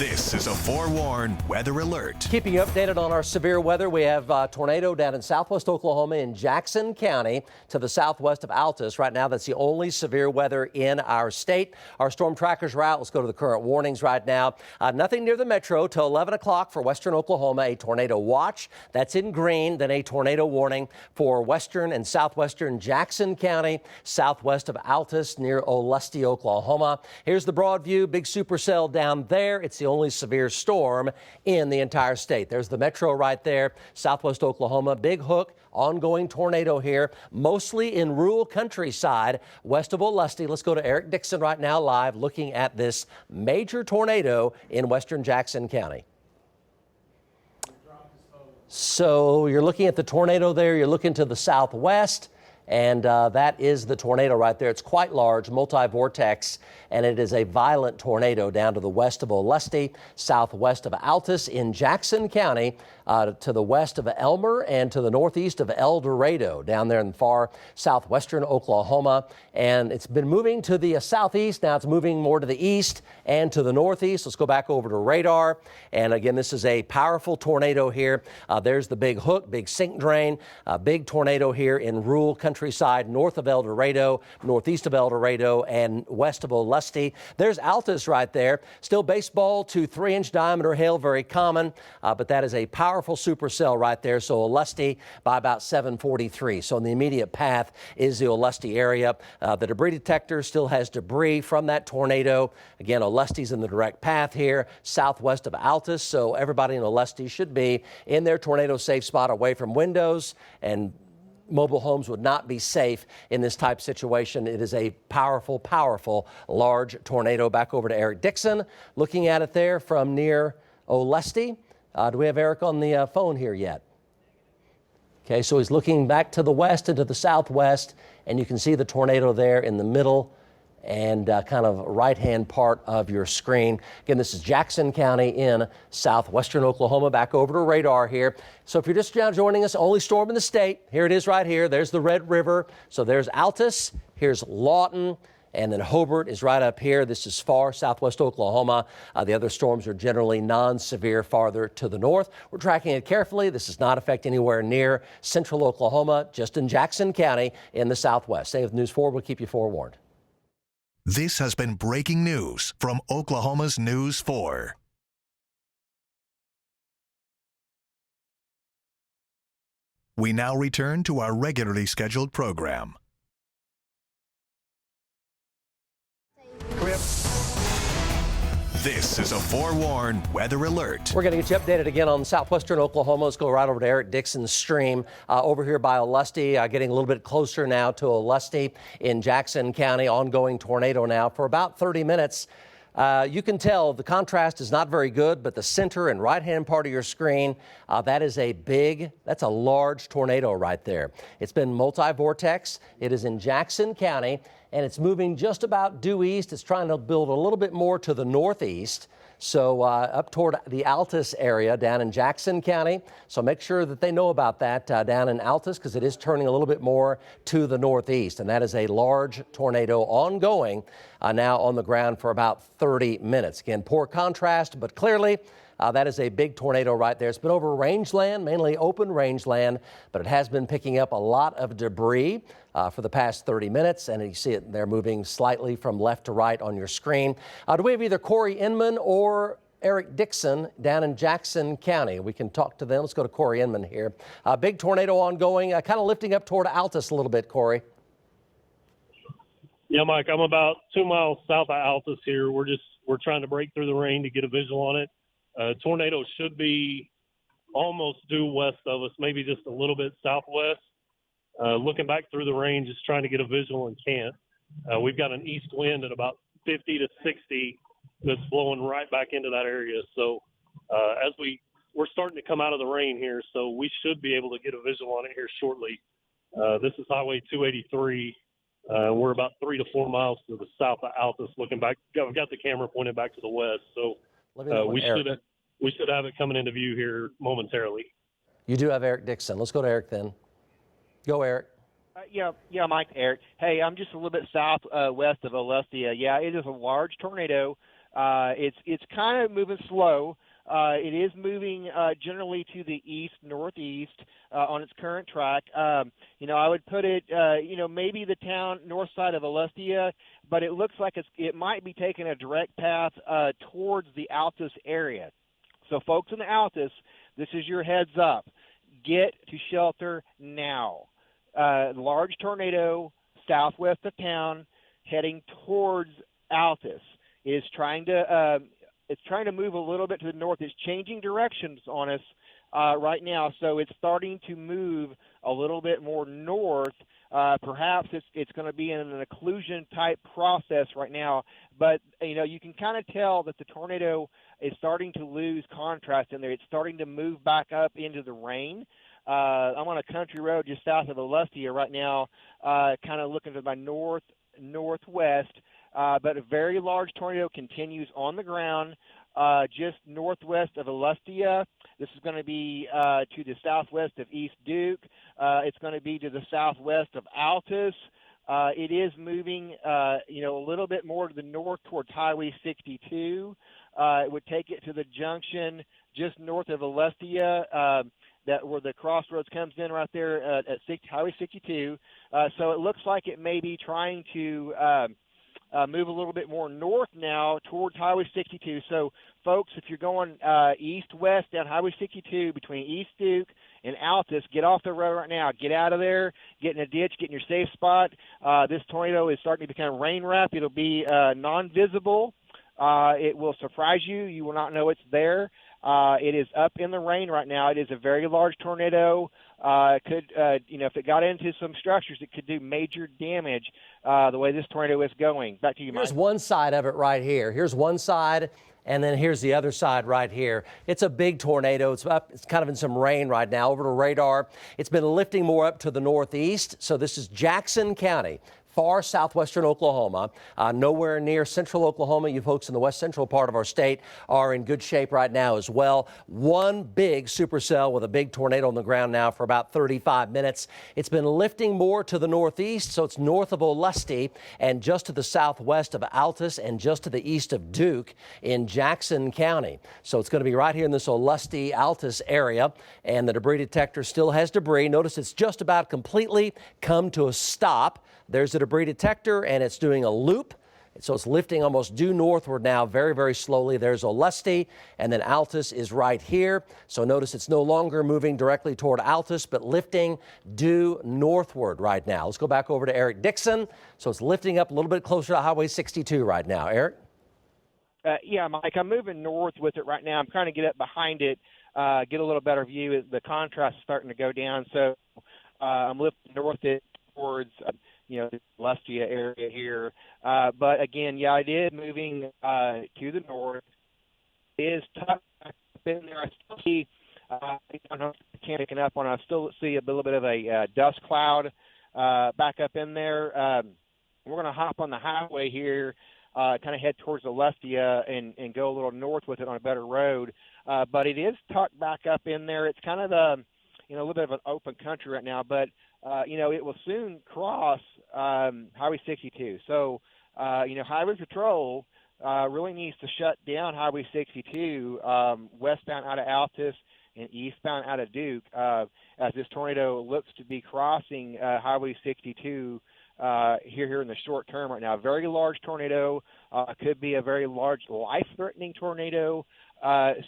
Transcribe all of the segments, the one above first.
This is a forewarned weather alert. Keeping you updated on our severe weather, we have a tornado down in southwest Oklahoma in Jackson County to the southwest of Altus. Right now, that's the only severe weather in our state. Our storm trackers are out. Let's go to the current warnings right now. Nothing near the metro till 11 o'clock for western Oklahoma, a tornado watch. That's in green, then a tornado warning for western and southwestern Jackson County, southwest of Altus near Olustee, Oklahoma. Here's the broad view, big supercell down there. It's the only severe storm in the entire state. There's the metro right there, southwest Oklahoma, big hook, ongoing tornado here, mostly in rural countryside west of Olustee. Let's go to Eric Dixon right now live looking at this major tornado in western Jackson County. So you're looking at the tornado there, you're looking to the southwest. And that is the tornado right there. It's quite large, multi-vortex, and it is a violent tornado down to the west of Olustee, southwest of Altus in Jackson County, to the west of Elmer and to the northeast of El Dorado, down there in far southwestern Oklahoma. And it's been moving to the southeast. Now it's moving more to the east and to the northeast. Let's go back over to radar. And again, this is a powerful tornado here. There's the big hook, big sink drain, big tornado here in rural countryside north of El Dorado, northeast of El Dorado, and west of Olustee. There's Altus right there. Still baseball to 3-inch diameter hail, very common, but that is a powerful supercell right there. So Olustee by about 7:43. So in the immediate path is the Olustee area. The debris detector still has debris from that tornado. Again, Olustee's in the direct path here, southwest of Altus. So everybody in Olustee should be in their tornado safe spot away from windows, and mobile homes would not be safe in this type of situation. It is a powerful, powerful, large tornado. Back over to Eric Dixon, looking at it there from near Olustee. Do we have Eric on the phone here yet? Okay, so he's looking back to the west and to the southwest, and you can see the tornado there in the middle and kind of right-hand part of your screen. Again, this is Jackson County in southwestern Oklahoma. Back over to radar here. So if you're just now joining us, only storm in the state. Here it is right here. There's the Red River. So there's Altus. Here's Lawton. And then Hobart is right up here. This is far southwest Oklahoma. The other storms are generally non-severe farther to the north. We're tracking it carefully. This does not affect anywhere near central Oklahoma, just in Jackson County in the southwest. Stay with News 4. We'll keep you forewarned. This has been breaking news from Oklahoma's News 4. We now return to our regularly scheduled program. This is a forewarned weather alert. We're going to get you updated again on southwestern Oklahoma. Let's go right over to Eric Dixon's stream over here by Olustee, getting a little bit closer now to Olustee in Jackson County. Ongoing tornado now for about 30 minutes. You can tell the contrast is not very good, but the center and right-hand part of your screen, that's a large tornado right there. It's been multi-vortex. It is in Jackson County, and it's moving just about due east. It's trying to build a little bit more to the northeast. So up toward the Altus area down in Jackson County. So make sure that they know about that down in Altus, because it is turning a little bit more to the northeast. And that is a large tornado ongoing now on the ground for about 30 minutes. Again, poor contrast, but clearly that is a big tornado right there. It's been over rangeland, mainly open rangeland, but it has been picking up a lot of debris for the past 30 minutes. And you see it there moving slightly from left to right on your screen. Do we have either Corey Inman or Eric Dixon down in Jackson County? We can talk to them. Let's go to Corey Inman here. Big tornado ongoing, kind of lifting up toward Altus a little bit, Corey. Yeah, Mike, I'm about 2 miles south of Altus here. We're trying to break through the rain to get a visual on it. Tornado should be almost due west of us, maybe just a little bit southwest. Looking back through the rain, just trying to get a visual and can't. We've got an east wind at about 50 to 60 that's blowing right back into that area. So as we're starting to come out of the rain here, so we should be able to get a visual on it here shortly. This is Highway 283. We're about 3 to 4 miles to the south of Altus. Looking back, I've got the camera pointed back to the west. So we should have it coming into view here momentarily. You do have Eric Dixon. Let's go to Eric then. Go, Eric. Yeah, Mike, Eric. Hey, I'm just a little bit south west of Olustee. Yeah, it is a large tornado. It's kind of moving slow. It is moving generally to the east-northeast on its current track. I would put it, maybe the town north side of Alestia, but it looks like it might be taking a direct path towards the Altus area. So, folks in the Altus, this is your heads up. Get to shelter now. Large tornado southwest of town heading towards Altus. It's trying to move a little bit to the north. It's changing directions on us right now, so it's starting to move a little bit more north. Perhaps it's going to be in an occlusion type process right now, but you can kind of tell that the tornado is starting to lose contrast in there. It's starting to move back up into the rain. I'm on a country road just south of Alestia right now, kind of looking to my northwest. But a very large tornado continues on the ground just northwest of Alestia. This is going to be to the southwest of East Duke. It's going to be to the southwest of Altus. It is moving, a little bit more to the north towards Highway 62. It would take it to the junction just north of Alestia, where the crossroads comes in right there at Highway 62. So it looks like it may be trying to move a little bit more north now towards Highway 62. So, folks, if you're going east-west down Highway 62 between East Duke and Altus, get off the road right now. Get out of there. Get in a ditch. Get in your safe spot. This tornado is starting to become rain wrap. It'll be non-visible. It will surprise you. You will not know it's there. It is up in the rain right now. It is a very large tornado. It could, if it got into some structures, it could do major damage the way this tornado is going. Back to you, Mike. Here's one side of it right here. Here's one side, and then here's the other side right here. It's a big tornado. It's up. It's kind of in some rain right now over the radar. It's been lifting more up to the northeast. So this is Jackson County, far southwestern Oklahoma, nowhere near central Oklahoma. You folks in the west central part of our state are in good shape right now as well. One big supercell with a big tornado on the ground now for about 35 minutes. It's been lifting more to the northeast, so it's north of Olustee and just to the southwest of Altus and just to the east of Duke in Jackson County. So it's going to be right here in this Olustee Altus area, and the debris detector still has debris. Notice it's just about completely come to a stop. There's the debris detector, and it's doing a loop. So it's lifting almost due northward now, very, very slowly. There's Olustee, and then Altus is right here. So notice it's no longer moving directly toward Altus, but lifting due northward right now. Let's go back over to Eric Dixon. So it's lifting up a little bit closer to Highway 62 right now. Eric? Yeah, Mike, I'm moving north with it right now. I'm trying to get up behind it, get a little better view. The contrast is starting to go down, so I'm lifting north towards the Alestia area here. But again, yeah, it is moving to the north. It is tucked up in there. I still see, I don't know if I can't pick it up on, I still see a little bit of a dust cloud back up in there. We're going to hop on the highway here, kind of head towards Alestia and go a little north with it on a better road. But it is tucked back up in there. It's kind of a little bit of an open country right now, but it will soon cross Highway 62. So, Highway Patrol really needs to shut down Highway 62 westbound out of Altus and eastbound out of Duke as this tornado looks to be crossing Highway 62 here in the short term right now. Very large tornado, could be a very large life-threatening tornado.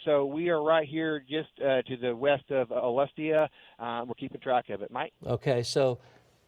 So we are right here just to the west of Alestia. We're keeping track of it. Mike? Okay, so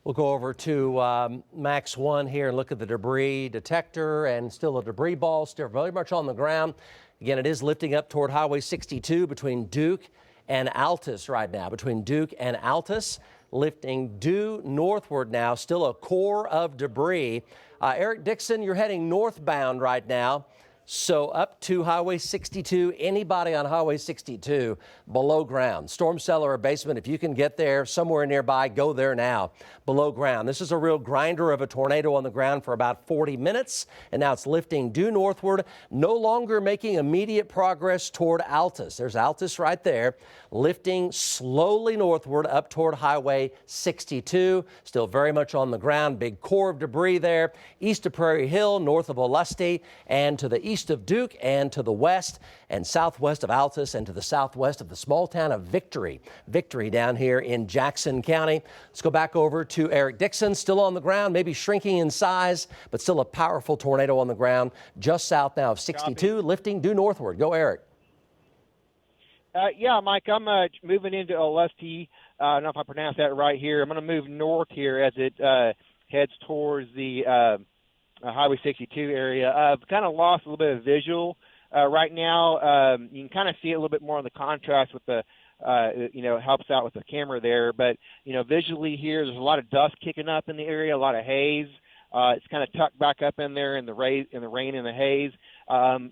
we'll go over to Max 1 here and look at the debris detector, and still a debris ball still very much on the ground. Again, it is lifting up toward Highway 62 between Duke and Altus right now. Between Duke and Altus, lifting due northward now, still a core of debris. Eric Dixon, you're heading northbound right now. So up to Highway 62, anybody on Highway 62 below ground, storm cellar or basement, if you can get there somewhere nearby, go there now, below ground. This is a real grinder of a tornado on the ground for about 40 minutes, and now it's lifting due northward, no longer making immediate progress toward Altus. There's Altus right there, lifting slowly northward up toward Highway 62, still very much on the ground, big core of debris there, east of Prairie Hill, north of Olustee, and to the east east of Duke and to the west and southwest of Altus and to the southwest of the small town of Victory. Victory down here in Jackson County. Let's go back over to Eric Dixon, still on the ground, maybe shrinking in size, but still a powerful tornado on the ground just south now of 62, lifting due northward. Go, Eric. Yeah, Mike, I'm moving into Altus. I don't know if I pronounced that right here. I'm going to move north here as it heads towards the Highway 62 area. I've kind of lost a little bit of visual right now. You can kind of see it a little bit more on the contrast with the, it helps out with the camera there. But, visually here, there's a lot of dust kicking up in the area, a lot of haze. It's kind of tucked back up in there in the rain and the haze.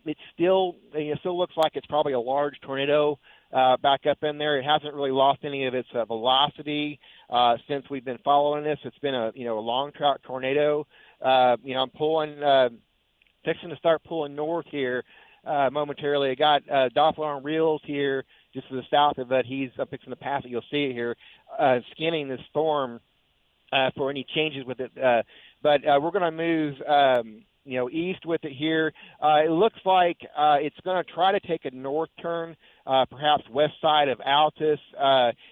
It still looks like it's probably a large tornado back up in there. It hasn't really lost any of its velocity since we've been following this. It's been a long track tornado. I'm fixing to start pulling north here momentarily. I got Doppler on reels here just to the south of it. I'm fixing to pass it. You'll see it here, scanning this storm for any changes with it. But we're going to move east with it here. It looks like it's going to try to take a north turn, perhaps west side of Altus.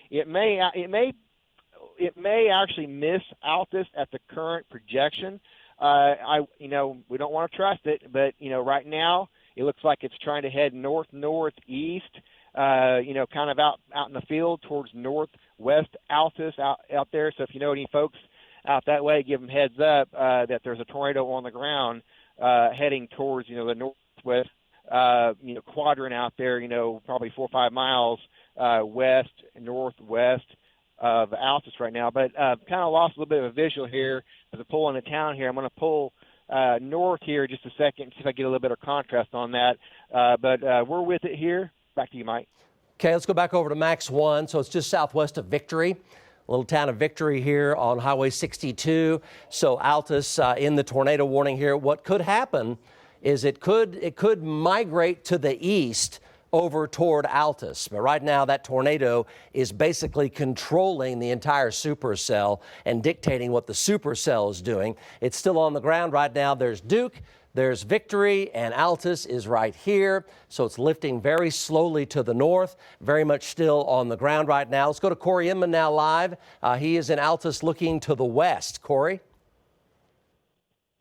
It may actually miss Altus at the current projection. We don't want to trust it, but right now it looks like it's trying to head northeast. Kind of out in the field towards northwest Altus out there. So if you know any folks out that way, give them heads up that there's a tornado on the ground heading towards the northwest quadrant out there. Probably 4 or 5 miles west northwest of Altus right now. But kind of lost a little bit of a visual here as I pull into town here. I'm going to pull north here just a second, see if I get a little bit of contrast on that. But we're with it here. Back to you, Mike. Okay, let's go back over to Max 1. So it's just southwest of Victory. Little town of Victory here on Highway 62. So Altus in the tornado warning here. What could happen is it could migrate to the east over toward Altus. But right now that tornado is basically controlling the entire supercell and dictating what the supercell is doing. It's still on the ground right now. There's Duke, there's Victory, and Altus is right here. So it's lifting very slowly to the north, very much still on the ground right now. Let's go to Corey Inman now live. He is in Altus looking to the west. Corey?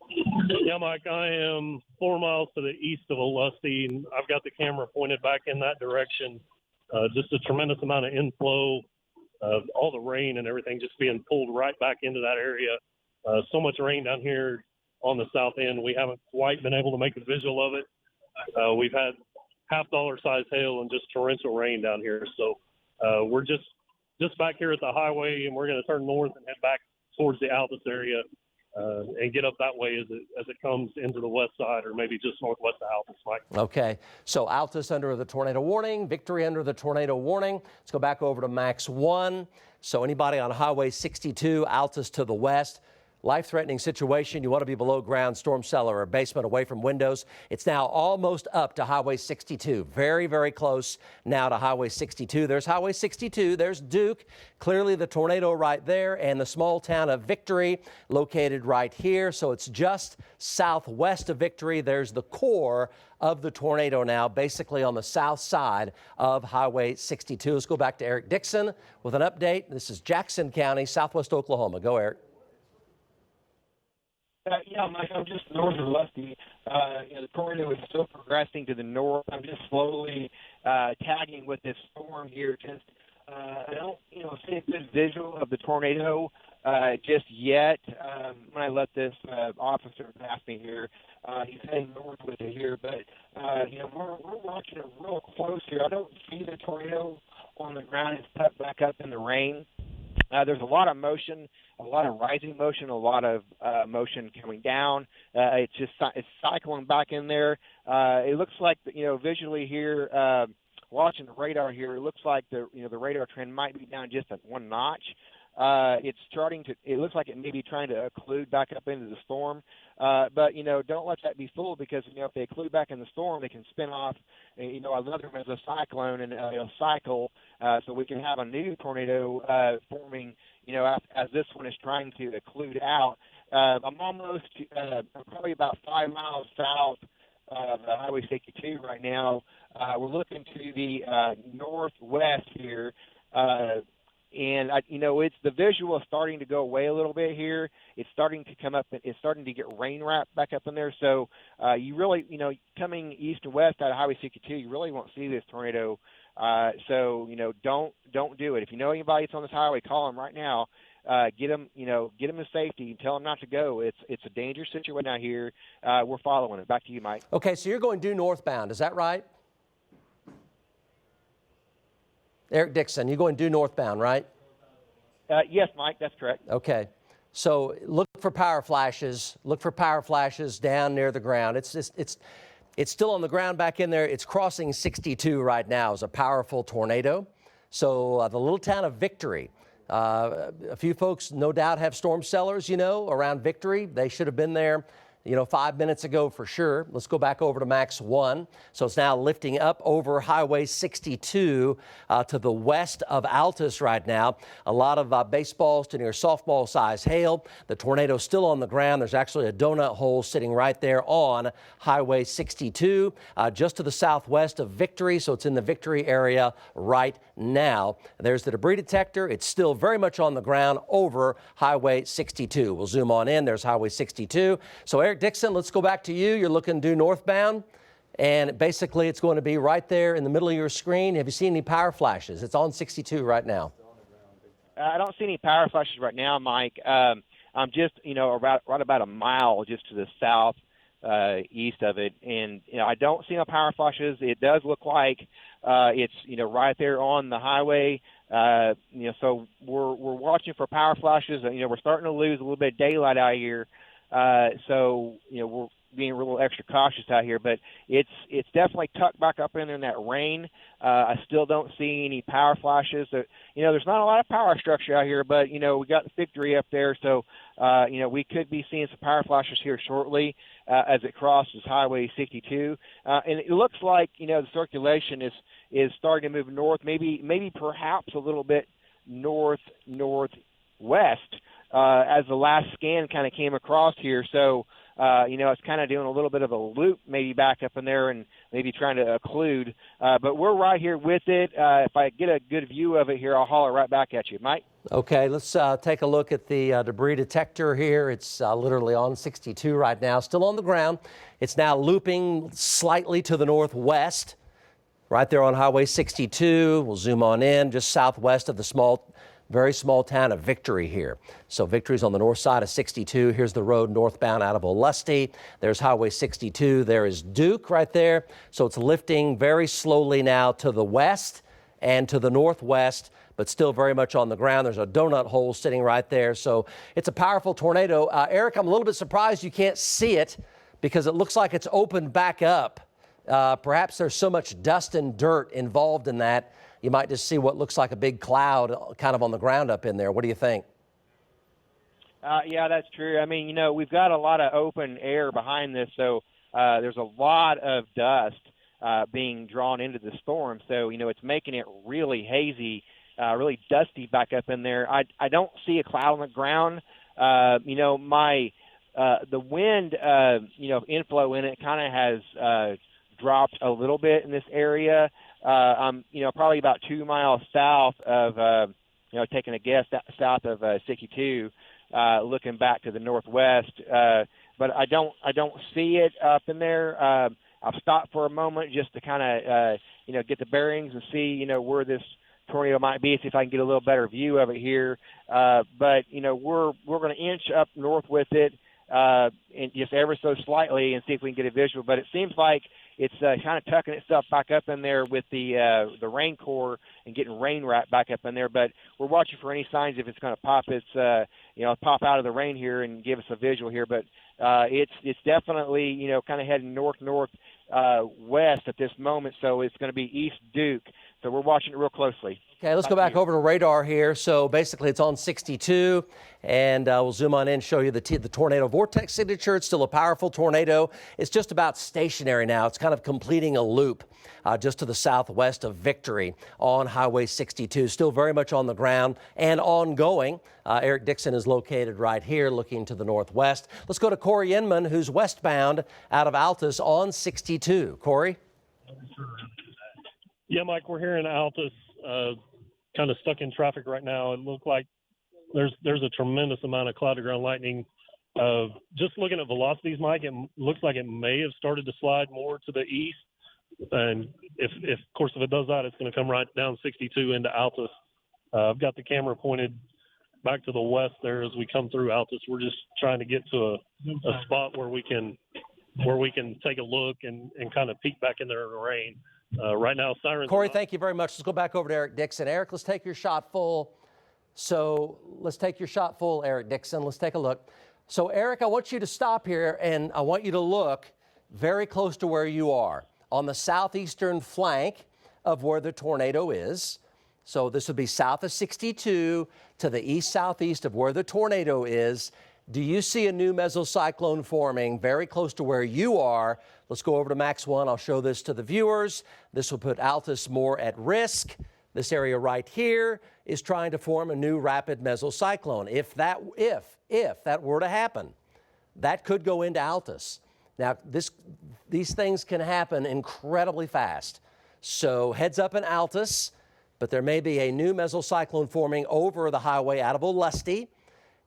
Yeah, Mike, I am 4 miles to the east of Altus, and I've got the camera pointed back in that direction. Just a tremendous amount of inflow of all the rain and everything just being pulled right back into that area. So much rain down here on the south end, we haven't quite been able to make a visual of it. We've had half-dollar size hail and just torrential rain down here. So we're just back here at the highway, and we're going to turn north and head back towards the Altus area and get up that way as it comes into the west side, or maybe just northwest of Altus, Mike. Okay, so Altus under the tornado warning, Victory under the tornado warning. Let's go back over to Max 1. So anybody on Highway 62, Altus to the west, life-threatening situation. You want to be below ground, storm cellar or basement, away from windows. It's now almost up to Highway 62. Very, very close now to Highway 62. There's Highway 62. There's Duke. Clearly the tornado right there, and the small town of Victory located right here. So it's just southwest of Victory. There's the core of the tornado now, basically on the south side of Highway 62. Let's go back to Eric Dixon with an update. This is Jackson County, southwest Oklahoma. Go, Eric. Yeah, Mike, I'm just north of Lusty. The tornado is still progressing to the north. I'm just slowly tagging with this storm here. Just I don't, see a good visual of the tornado just yet. When I let this officer pass me here, he's heading north with it here. But we're watching it real close here. I don't see the tornado on the ground. It's tucked back up in the rain. There's a lot of motion, a lot of rising motion, a lot of motion coming down. It's cycling back in there. It looks like, visually here, watching the radar here, it looks like the radar trend might be down just at 1 notch. It looks like it may be trying to occlude back up into the storm. But, don't let that be fooled, because, if they occlude back in the storm, they can spin off, another mesocyclone, and it'll cycle, so we can have a new tornado forming, as this one is trying to occlude out. I'm probably about 5 miles south of Highway 62 right now. We're looking to the northwest here. And it's the visual is starting to go away a little bit here. It's starting to come up. It's starting to get rain wrapped back up in there. So you really, coming east and west out of Highway 62, you really won't see this tornado. So don't do it. If you know anybody that's on this highway, call them right now. Get them to safety and tell them not to go. It's a dangerous situation out here. We're following it. Back to you, Mike. Okay, so you're going due northbound. Is that right? Eric Dixon, you're going due northbound, right? Yes, Mike, that's correct. Okay. So look for power flashes. Look for power flashes down near the ground. It's still on the ground back in there. It's crossing 62 right now. It's a powerful tornado. So the little town of Victory. A few folks no doubt have storm cellars, around Victory. They should have been there 5 minutes ago for sure. Let's go back over to Max 1. So it's now lifting up over Highway 62 to the west of Altus right now. A lot of baseballs to near softball size hail. The tornado's still on the ground. There's actually a donut hole sitting right there on Highway 62, just to the southwest of Victory. So it's in the Victory area right now. There's the debris detector. It's still very much on the ground over Highway 62. We'll zoom on in. There's Highway 62. So Eric Dixon, let's go back to you. You're looking due northbound, and basically it's going to be right there in the middle of your screen. Have you seen any power flashes? It's on 62 right now. I don't see any power flashes right now, Mike. I'm just, right about a mile just to the south east of it, and I don't see no power flashes. It does look like it's right there on the highway. So we're watching for power flashes. We're starting to lose a little bit of daylight out here. So we're being a little extra cautious out here, but it's definitely tucked back up in that rain. I still don't see any power flashes. There's not a lot of power structure out here, but we got the Victory up there, so we could be seeing some power flashes here shortly as it crosses Highway 62. And it looks like the circulation is starting to move north, maybe perhaps a little bit northwest. As the last scan kind of came across here. So, it's kind of doing a little bit of a loop maybe back up in there and maybe trying to occlude. But we're right here with it. If I get a good view of it here, I'll holler right back at you. Mike? Okay, let's take a look at the debris detector here. It's literally on 62 right now, still on the ground. It's now looping slightly to the northwest, right there on Highway 62. We'll zoom on in, just southwest of the very small town of Victory here. So Victory's on the north side of 62. Here's the road northbound out of Olustee. There's Highway 62. There is Duke right there. So it's lifting very slowly now to the west and to the northwest, but still very much on the ground. There's a donut hole sitting right there. So it's a powerful tornado. Eric, I'm a little bit surprised you can't see it because it looks like it's opened back up. Perhaps there's so much dust and dirt involved in that. You might just see what looks like a big cloud kind of on the ground up in there. What do you think? Yeah, that's true. I mean, we've got a lot of open air behind this, so there's a lot of dust being drawn into the storm. So, it's making it really hazy, really dusty back up in there. I don't see a cloud on the ground. The wind, inflow in it kind of has dropped a little bit in this area. I'm, probably about 2 miles south of, taking a guess south of 62, looking back to the northwest. But I don't see it up in there. I've stopped for a moment just to kind of, get the bearings and see, where this tornado might be, see if I can get a little better view of it here. But we're going to inch up north with it, and just ever so slightly, and see if we can get a visual. But it seems like it's kind of tucking itself back up in there with the rain core and getting rain wrapped back up in there. But we're watching for any signs if it's going to pop pop out of the rain here and give us a visual here. But it's definitely kind of heading northwest at this moment. So it's going to be East Duke So we're watching it real closely. Okay, let's go back over to radar here. So basically it's on 62, and we'll zoom on in and show you the tornado vortex signature. It's still a powerful tornado. It's just about stationary now. It's kind of completing a loop just to the southwest of Victory on Highway 62. Still very much on the ground and ongoing. Eric Dixon is located right here looking to the northwest. Let's go to Corey Inman, who's westbound out of Altus on 62. Corey? Yeah, Mike, we're here in Altus, kind of stuck in traffic right now. It looks like there's a tremendous amount of cloud-to-ground lightning. Just looking at velocities, Mike, it looks like it may have started to slide more to the east. And if of course, if it does that, it's going to come right down 62 into Altus. I've got the camera pointed back to the west there as we come through Altus. We're just trying to get to a spot where we can take a look and kind of peek back in there in the rain. Right now, sirens. Corey, thank you very much. Let's go back over to Eric Dixon. Eric, let's take your shot full. So let's take your shot full, Eric Dixon. Let's take a look. So, Eric, I want you to stop here, and I want you to look very close to where you are on the southeastern flank of where the tornado is. So this would be south of 62 to the east-southeast of where the tornado is. Do you see a new mesocyclone forming very close to where you are? Let's go over to Max 1. I'll show this to the viewers. This will put Altus more at risk. This area right here is trying to form a new rapid mesocyclone. If that were to happen, that could go into Altus. Now, these things can happen incredibly fast. So heads up in Altus, but there may be a new mesocyclone forming over the highway out of Olustee,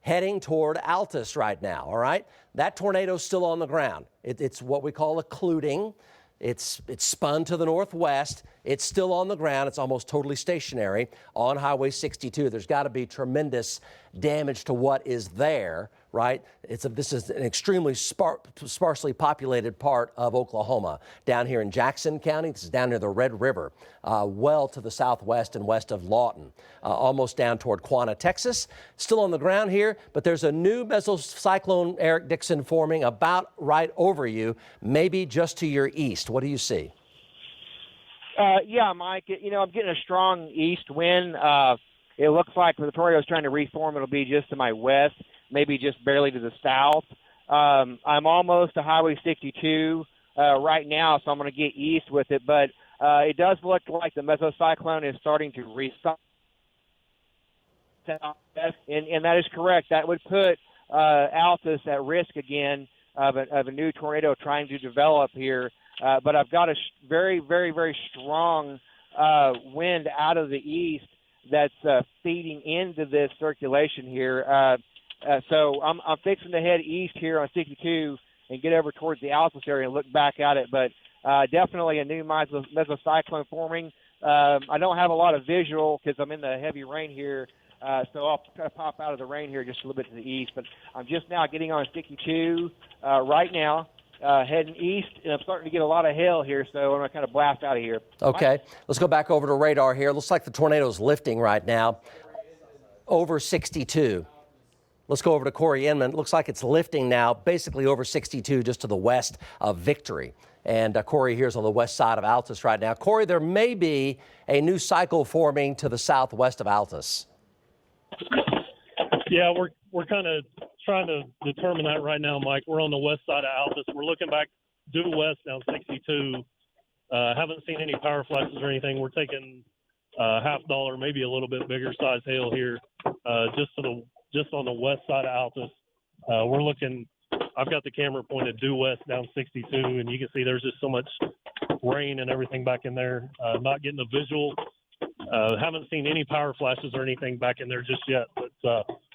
heading toward Altus right now, all right? That tornado's still on the ground. It's what we call occluding. It's spun to the northwest. It's still on the ground. It's almost totally stationary on Highway 62. There's got to be tremendous damage to what is there, right? This is an extremely sparsely populated part of Oklahoma. Down here in Jackson County, this is down near the Red River, well to the southwest and west of Lawton, almost down toward Quanah, Texas. Still on the ground here, but there's a new mesocyclone, Eric Dixon, forming about right over you, maybe just to your east. What do you see? Yeah, Mike, I'm getting a strong east wind. It looks like when the tornado is trying to reform, it'll be just to my west, maybe just barely to the south. I'm almost to Highway 62 right now, so I'm going to get east with it. But it does look like the mesocyclone is starting to recycle. And that is correct. That would put Altus at risk again of a new tornado trying to develop here. But I've got a very, very, very strong wind out of the east that's feeding into this circulation here. So I'm fixing to head east here on 62 and get over towards the Altus area and look back at it. But definitely a new mesocyclone forming. I don't have a lot of visual because I'm in the heavy rain here. So I'll kind of pop out of the rain here just a little bit to the east. But I'm just now getting on 62 right now. Heading east, and I'm starting to get a lot of hail here, so I'm going to kind of blast out of here. Okay, let's go back over to radar here. Looks like the tornado's lifting right now over 62. Let's go over to Corey Inman. Looks like it's lifting now, basically over 62, just to the west of Victory. And Corey here's on the west side of Altus right now. Corey, there may be a new cycle forming to the southwest of Altus. Yeah, we're kind of trying to determine that right now, Mike. We're on the west side of Altus. We're looking back due west down 62. Haven't seen any power flashes or anything. We're taking $50, maybe a little bit bigger size hail here, just on the west side of Altus. We're looking. I've got the camera pointed due west down 62, and you can see there's just so much rain and everything back in there. Not getting a visual. Haven't seen any power flashes or anything back in there just yet, but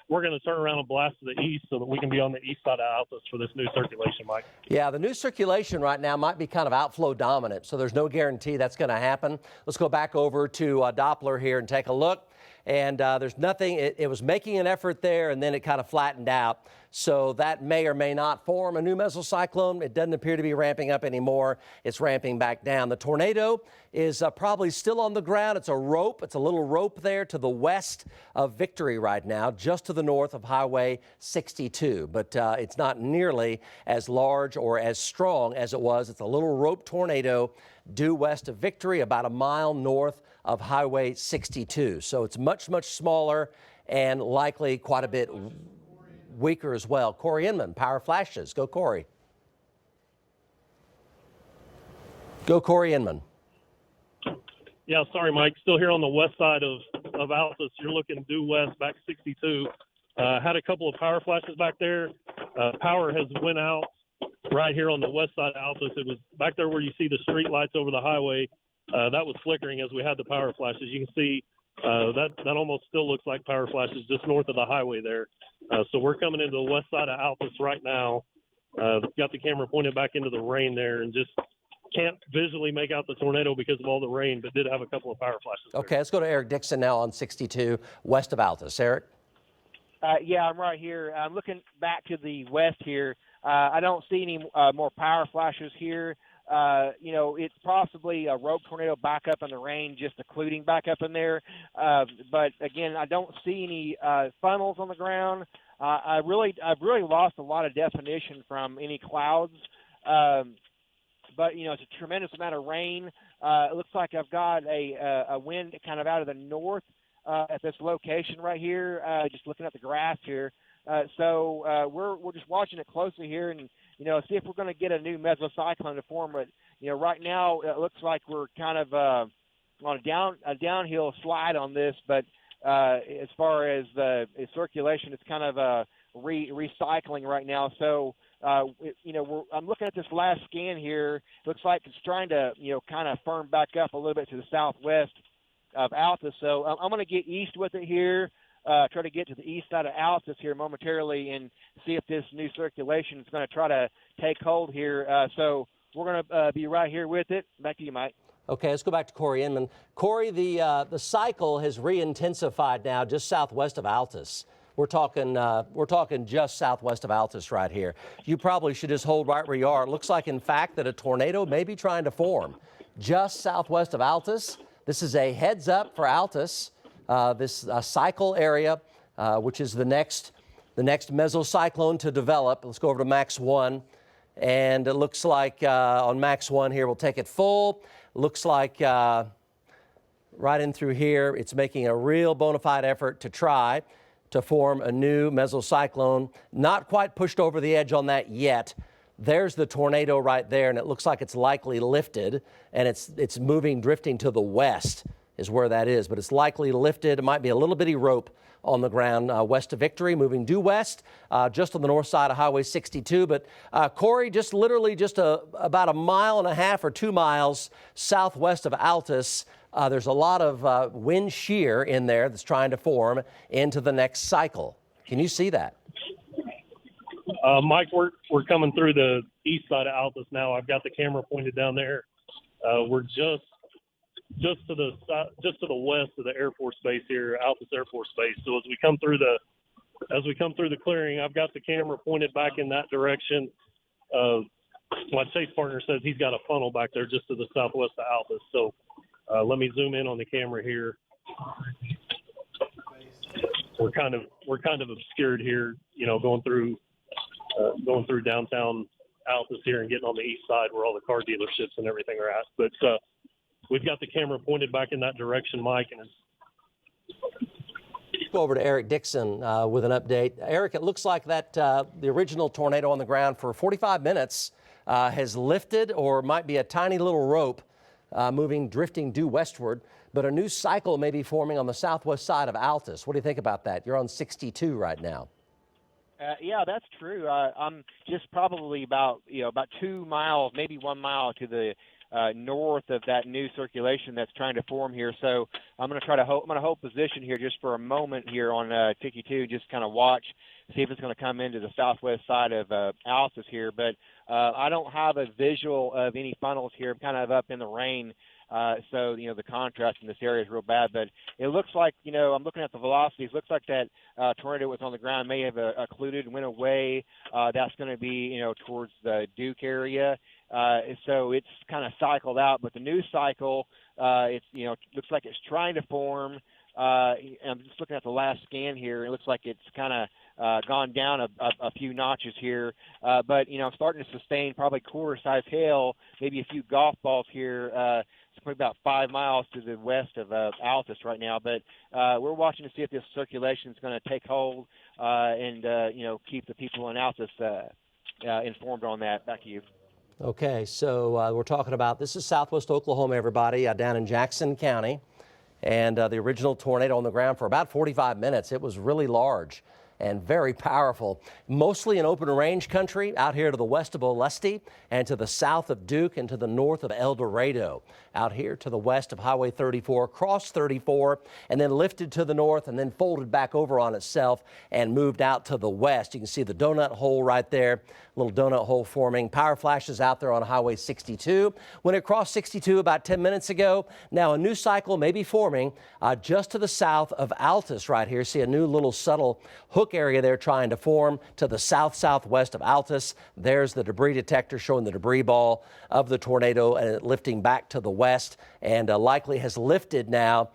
we're going to turn around and blast to the east so that we can be on the east side of Altus for this new circulation, Mike. Yeah, the new circulation right now might be kind of outflow dominant, so there's no guarantee that's going to happen. Let's go back over to Doppler here and take a look. And there's nothing. It was making an effort there, and then it kind of flattened out. So that may or may not form a new mesocyclone. It doesn't appear to be ramping up anymore. It's ramping back down. The tornado is probably still on the ground. It's a rope. It's a little rope there to the west of Victory right now, just to the north of Highway 62. But it's not nearly as large or as strong as it was. It's a little rope tornado due west of Victory, about a mile north of Highway 62. So it's much, much smaller and likely quite a bit weaker as well. Corey Inman, Power Flashes. Go, Corey. Go, Corey Inman. Yeah, sorry, Mike. Still here on the west side of Altus. You're looking due west, back 62. Had a couple of power flashes back there. Power has went out right here on the west side of Altus. It was back there where you see the street lights over the highway. That was flickering as we had the power flashes. You can see that almost still looks like power flashes just north of the highway there. So we're coming into the west side of Altus right now. Got the camera pointed back into the rain there and just can't visually make out the tornado because of all the rain, but did have a couple of power flashes there. Okay, let's go to Eric Dixon now on 62 west of Altus. Eric? Yeah, I'm right here. I'm looking back to the west here. I don't see any more power flashes here. It's possibly a rope tornado back up in the rain, just occluding back up in there. But again, I don't see any funnels on the ground. I've really lost a lot of definition from any clouds. But it's a tremendous amount of rain. It looks like I've got a wind kind of out of the north at this location right here. Just looking at the grass here. So we're just watching it closely here and see if we're going to get a new mesocyclone to form. But right now it looks like we're kind of on a downhill slide on this. But as far as the circulation, it's kind of recycling right now. So I'm looking at this last scan here. It looks like it's trying to kind of firm back up a little bit to the southwest of Altus. So I'm going to get east with it here. Try to get to the east side of Altus here momentarily and see if this new circulation is going to try to take hold here. So we're going to be right here with it. Back to you, Mike. Okay, let's go back to Corey Inman. Corey, the cycle has re-intensified now just southwest of Altus. We're talking just southwest of Altus right here. You probably should just hold right where you are. It looks like, in fact, that a tornado may be trying to form just southwest of Altus. This is a heads up for Altus. This cycle area, which is the next mesocyclone to develop. Let's go over to Max 1. And it looks like on Max 1 here, we'll take it full. Looks like right in through here, it's making a real bona fide effort to try to form a new mesocyclone. Not quite pushed over the edge on that yet. There's the tornado right there, and it looks like it's likely lifted, and it's moving, drifting to the west is where that is, but it's likely lifted. It might be a little bitty rope on the ground west of Victory, moving due west, just on the north side of Highway 62. But Corey, just literally about a mile and a half or 2 miles southwest of Altus, there's a lot of wind shear in there that's trying to form into the next cycle. Can you see that? Mike, we're coming through the east side of Altus now. I've got the camera pointed down there. We're just to the west of the Air Force Base here, Altus Air Force Base. So as we come through the clearing, I've got the camera pointed back in that direction. My chase partner says he's got a funnel back there just to the southwest of Altus. So let me zoom in on the camera here. We're kind of obscured here, going through downtown Altus here and getting on the east side where all the car dealerships and everything are at. But we've got the camera pointed back in that direction, Mike. And go over to Eric Dixon with an update. Eric, it looks like that the original tornado on the ground for 45 minutes has lifted, or might be a tiny little rope drifting due westward, but a new cycle may be forming on the southwest side of Altus. What do you think about that? You're on 62 right now. Yeah, that's true. I'm just probably about 2 miles, maybe 1 mile to the north of that new circulation that's trying to form here. So I'm going to hold position here just for a moment here on 62, just kind of watch, see if it's going to come into the southwest side of Altus here. But I don't have a visual of any funnels here. I'm kind of up in the rain. So, the contrast in this area is real bad. But it looks like, I'm looking at the velocities. Looks like that tornado was on the ground, may have occluded and went away. That's going to be, towards the Duke area. So it's kind of cycled out. But the new cycle, it's, looks like it's trying to form. I'm just looking at the last scan here. It looks like it's kind of gone down a few notches here. But, I'm starting to sustain probably quarter-size hail, maybe a few golf balls here. It's probably about 5 miles to the west of Altus right now. But we're watching to see if this circulation is going to take hold and, keep the people in Altus informed on that. Back to you. Okay, so we're talking about, this is southwest Oklahoma, everybody, down in Jackson County. And the original tornado on the ground for about 45 minutes. It was really large and very powerful, mostly in open range country out here to the west of Olustee and to the south of Duke and to the north of El Dorado, out here to the west of Highway 34, crossed 34, and then lifted to the north and then folded back over on itself and moved out to the west. You can see the donut hole right there, little donut hole forming. Power flashes out there on Highway 62. When it crossed 62 about 10 minutes ago, now a new cycle may be forming just to the south of Altus right here. See a new little subtle hook area there trying to form to the southwest of Altus. There's the debris detector showing the debris ball of the tornado and it lifting back to the west and likely has lifted now.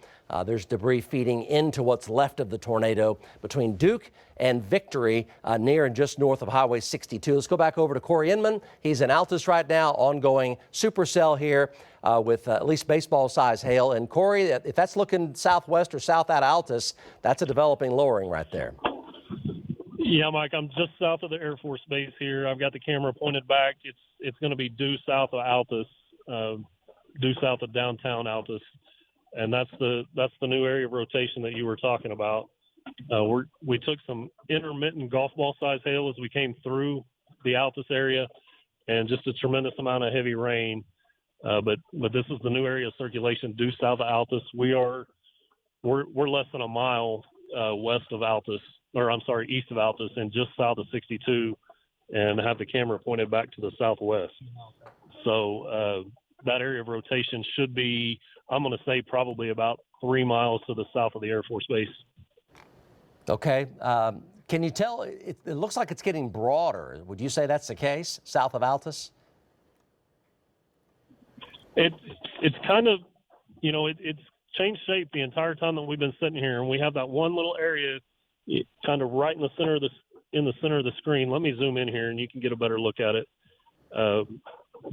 There's debris feeding into what's left of the tornado between Duke and Victory near and just north of Highway 62. Let's go back over to Corey Inman. He's in Altus right now, ongoing supercell here with at least baseball-size hail. And Corey, if that's looking southwest or south out of Altus, that's a developing lowering right there. Yeah, Mike, I'm just south of the Air Force Base here. I've got the camera pointed back. It's going to be due south of Altus, due south of downtown Altus. And that's the new area of rotation that you were talking about. We took some intermittent golf ball size hail as we came through the Altus area, and just a tremendous amount of heavy rain. But this is the new area of circulation due south of Altus. We're less than a mile west of Altus, or I'm sorry, east of Altus, and just south of 62, and have the camera pointed back to the southwest. So that area of rotation should be, I'm going to say, probably about 3 miles to the south of the Air Force Base. Okay. Can you tell, it looks like it's getting broader. Would you say that's the case, south of Altus? It's kind of, it's changed shape the entire time that we've been sitting here, and we have that one little area kind of right in the center of the screen. Let me zoom in here, and you can get a better look at it.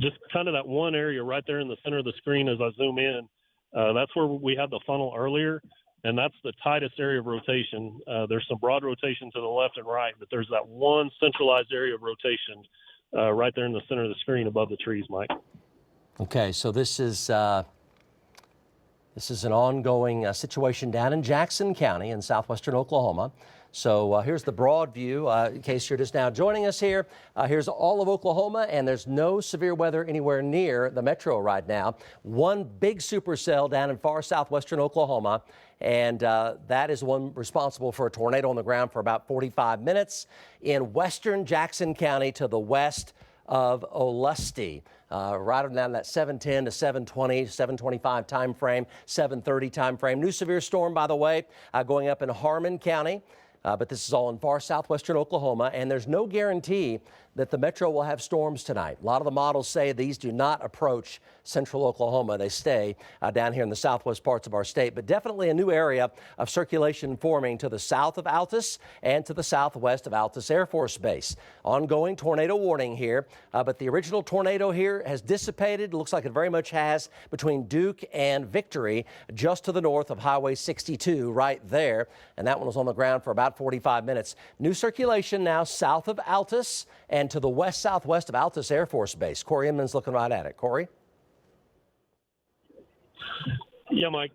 Just kind of that one area right there in the center of the screen as I zoom in. That's where we had the funnel earlier, and that's the tightest area of rotation. There's some broad rotation to the left and right, but there's that one centralized area of rotation right there in the center of the screen above the trees, Mike. Okay, so this is an ongoing situation down in Jackson County in southwestern Oklahoma. So here's the broad view in case you're just now joining us here. Here's all of Oklahoma, and there's no severe weather anywhere near the metro right now. One big supercell down in far southwestern Oklahoma, and that is one responsible for a tornado on the ground for about 45 minutes in western Jackson County to the west of Olustee. Right around that 7:10 to 7:20, 7:25 time frame, 7:30 time frame. New severe storm, by the way, going up in Harmon County. But this is all in far southwestern Oklahoma, and there's no guarantee that the metro will have storms tonight. A lot of the models say these do not approach central Oklahoma. They stay down here in the southwest parts of our state, but definitely a new area of circulation forming to the south of Altus and to the southwest of Altus Air Force Base. Ongoing tornado warning here, but the original tornado here has dissipated. It looks like it very much has between Duke and Victory, just to the north of Highway 62 right there, and that one was on the ground for about 45 minutes. New circulation now south of Altus and to the west-southwest of Altus Air Force Base. Corey Inman's looking right at it. Corey? Yeah, Mike,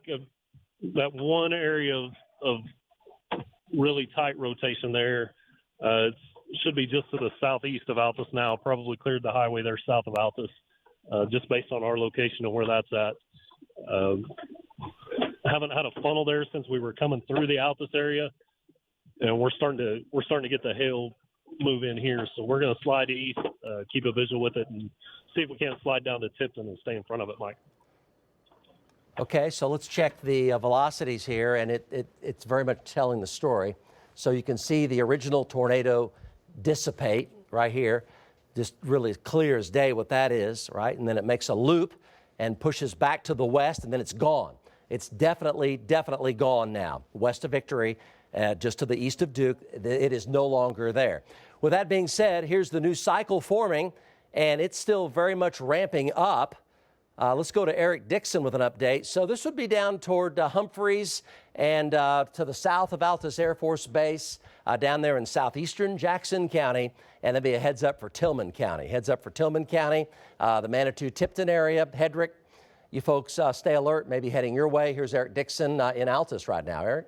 that one area of really tight rotation there should be just to the southeast of Altus now, probably cleared the highway there south of Altus, just based on our location and where that's at. Haven't had a funnel there since we were coming through the Altus area, and we're starting to get the hail move in here, so we're going to slide east, keep a visual with it, and see if we can't slide down to Tipton and stay in front of it, Mike. Okay, so let's check the velocities here, and it's very much telling the story. So you can see the original tornado dissipate right here, just really clear as day what that is, right? And then it makes a loop and pushes back to the west, and then it's gone. It's definitely gone now. West of Victory, just to the east of Duke, it is no longer there. With that being said, here's the new cycle forming, and it's still very much ramping up. Let's go to Eric Dixon with an update. So this would be down toward Humphreys and to the south of Altus Air Force Base, down there in southeastern Jackson County, and there'll be a heads up for Tillman County. Heads up for Tillman County, the Manitou-Tipton area, Hedrick. You folks stay alert, maybe heading your way. Here's Eric Dixon in Altus right now. Eric?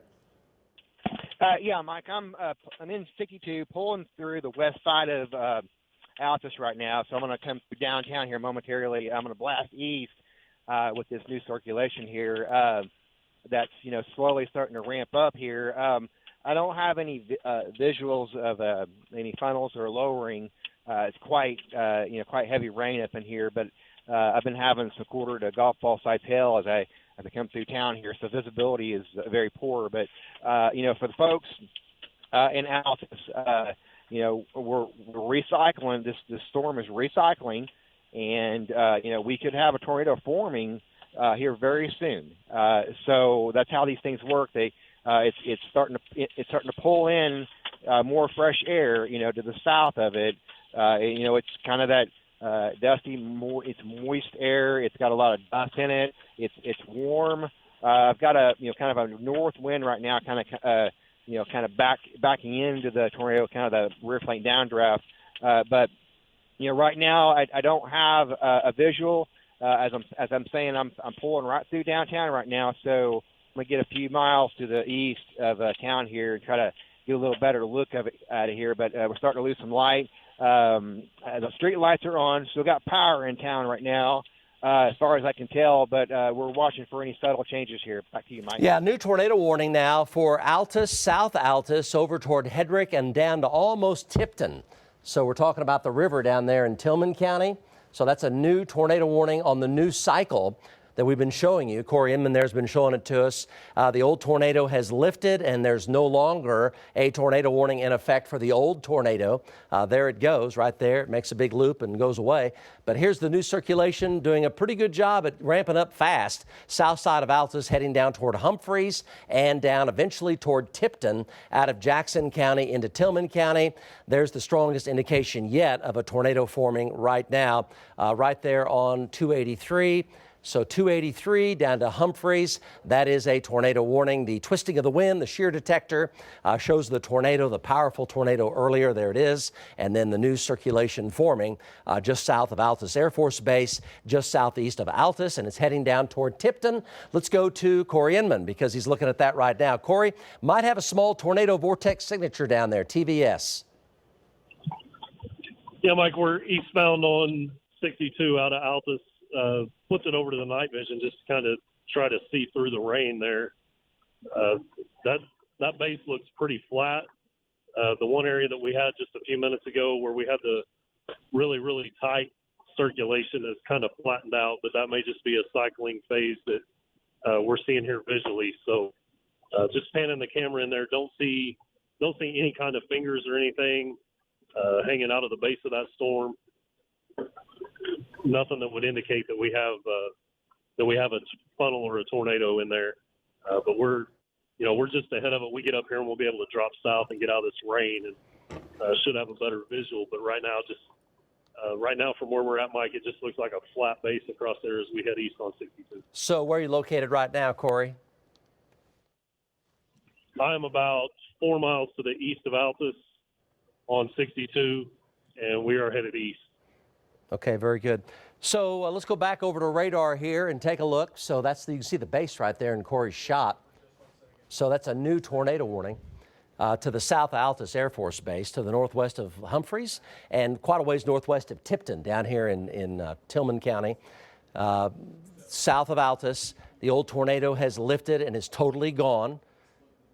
Yeah, Mike, I'm in 62, pulling through the west side of Altus right now, so I'm going to come downtown here momentarily. I'm going to blast east with this new circulation here that's slowly starting to ramp up here. I don't have any visuals of any funnels or lowering. It's quite heavy rain up in here, but I've been having some quarter to golf ball size hail as I come through town here, so visibility is very poor. But for the folks in Altus, we're recycling. This storm is recycling, and we could have a tornado forming here very soon. So that's how these things work. It's starting to pull in more fresh air, to the south of it. It's kind of that dusty, it's moist air. It's got a lot of dust in it. It's warm. I've got a kind of a north wind right now, kind of backing into the tornado, kind of the rear flank downdraft. But right now I don't have a visual. As I'm saying, I'm pulling right through downtown right now, so I'm gonna get a few miles to the east of town here and try to get a little better look of it out of here. But we're starting to lose some light. The street lights are on, so we've got power in town right now, as far as I can tell, but we're watching for any subtle changes here. Back to you, Mike. Yeah, new tornado warning now for Altus, South Altus, over toward Hedrick and down to almost Tipton. So we're talking about the river down there in Tillman County. So that's a new tornado warning on the new cycle that we've been showing you. Corey Inman there's been showing it to us. The old tornado has lifted, and there's no longer a tornado warning in effect for the old tornado. There it goes right there. It makes a big loop and goes away. But here's the new circulation doing a pretty good job at ramping up fast. South side of Altus heading down toward Humphreys and down eventually toward Tipton out of Jackson County into Tillman County. There's the strongest indication yet of a tornado forming right now, right there on 283. So 283 down to Humphreys, that is a tornado warning. The twisting of the wind, the shear detector shows the tornado, the powerful tornado earlier. There it is. And then the new circulation forming just south of Altus Air Force Base, just southeast of Altus, and it's heading down toward Tipton. Let's go to Corey Inman because he's looking at that right now. Corey, might have a small tornado vortex signature down there, TVS. Yeah, Mike, we're eastbound on 62 out of Altus. Puts it over to the night vision just to kind of try to see through the rain there. That base looks pretty flat. The one area that we had just a few minutes ago where we had the really, really tight circulation is kind of flattened out, but that may just be a cycling phase that we're seeing here visually. So just panning the camera in there, don't see any kind of fingers or anything hanging out of the base of that storm. Nothing that would indicate that we have a funnel or a tornado in there, but we're just ahead of it. We get up here and we'll be able to drop south and get out of this rain and should have a better visual. But right now, from where we're at, Mike, it just looks like a flat base across there as we head east on 62. So where are you located right now, Corey? I am about 4 miles to the east of Altus on 62, and we are headed east. Okay, very good. So let's go back over to radar here and take a look. So you can see the base right there in Corey's shot. So that's a new tornado warning to the south Altus Air Force Base, to the northwest of Humphreys, and quite a ways northwest of Tipton down here in Tillman County. South of Altus, the old tornado has lifted and is totally gone.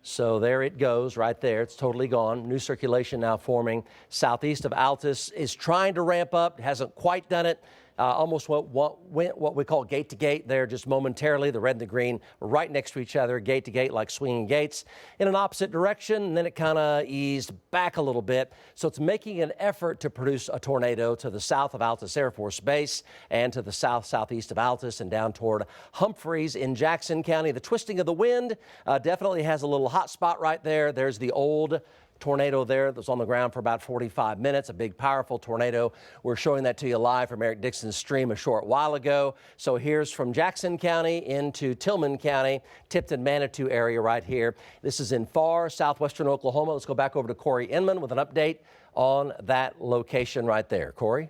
So there it goes right there. It's totally gone. New circulation now forming southeast of Altus is trying to ramp up. Hasn't quite done it. Almost went what we call gate to gate there just momentarily. The red and the green right next to each other, gate to gate like swinging gates in an opposite direction. And then it kind of eased back a little bit. So it's making an effort to produce a tornado to the south of Altus Air Force Base and to the southeast of Altus and down toward Humphreys in Jackson County. The twisting of the wind definitely has a little hot spot right there. There's the old tornado there that was on the ground for about 45 minutes, a big, powerful tornado. We're showing that to you live from Eric Dixon's stream a short while ago. So here's from Jackson County into Tillman County, Tipton, Manitou area right here. This is in far southwestern Oklahoma. Let's go back over to Corey Inman with an update on that location right there. Corey?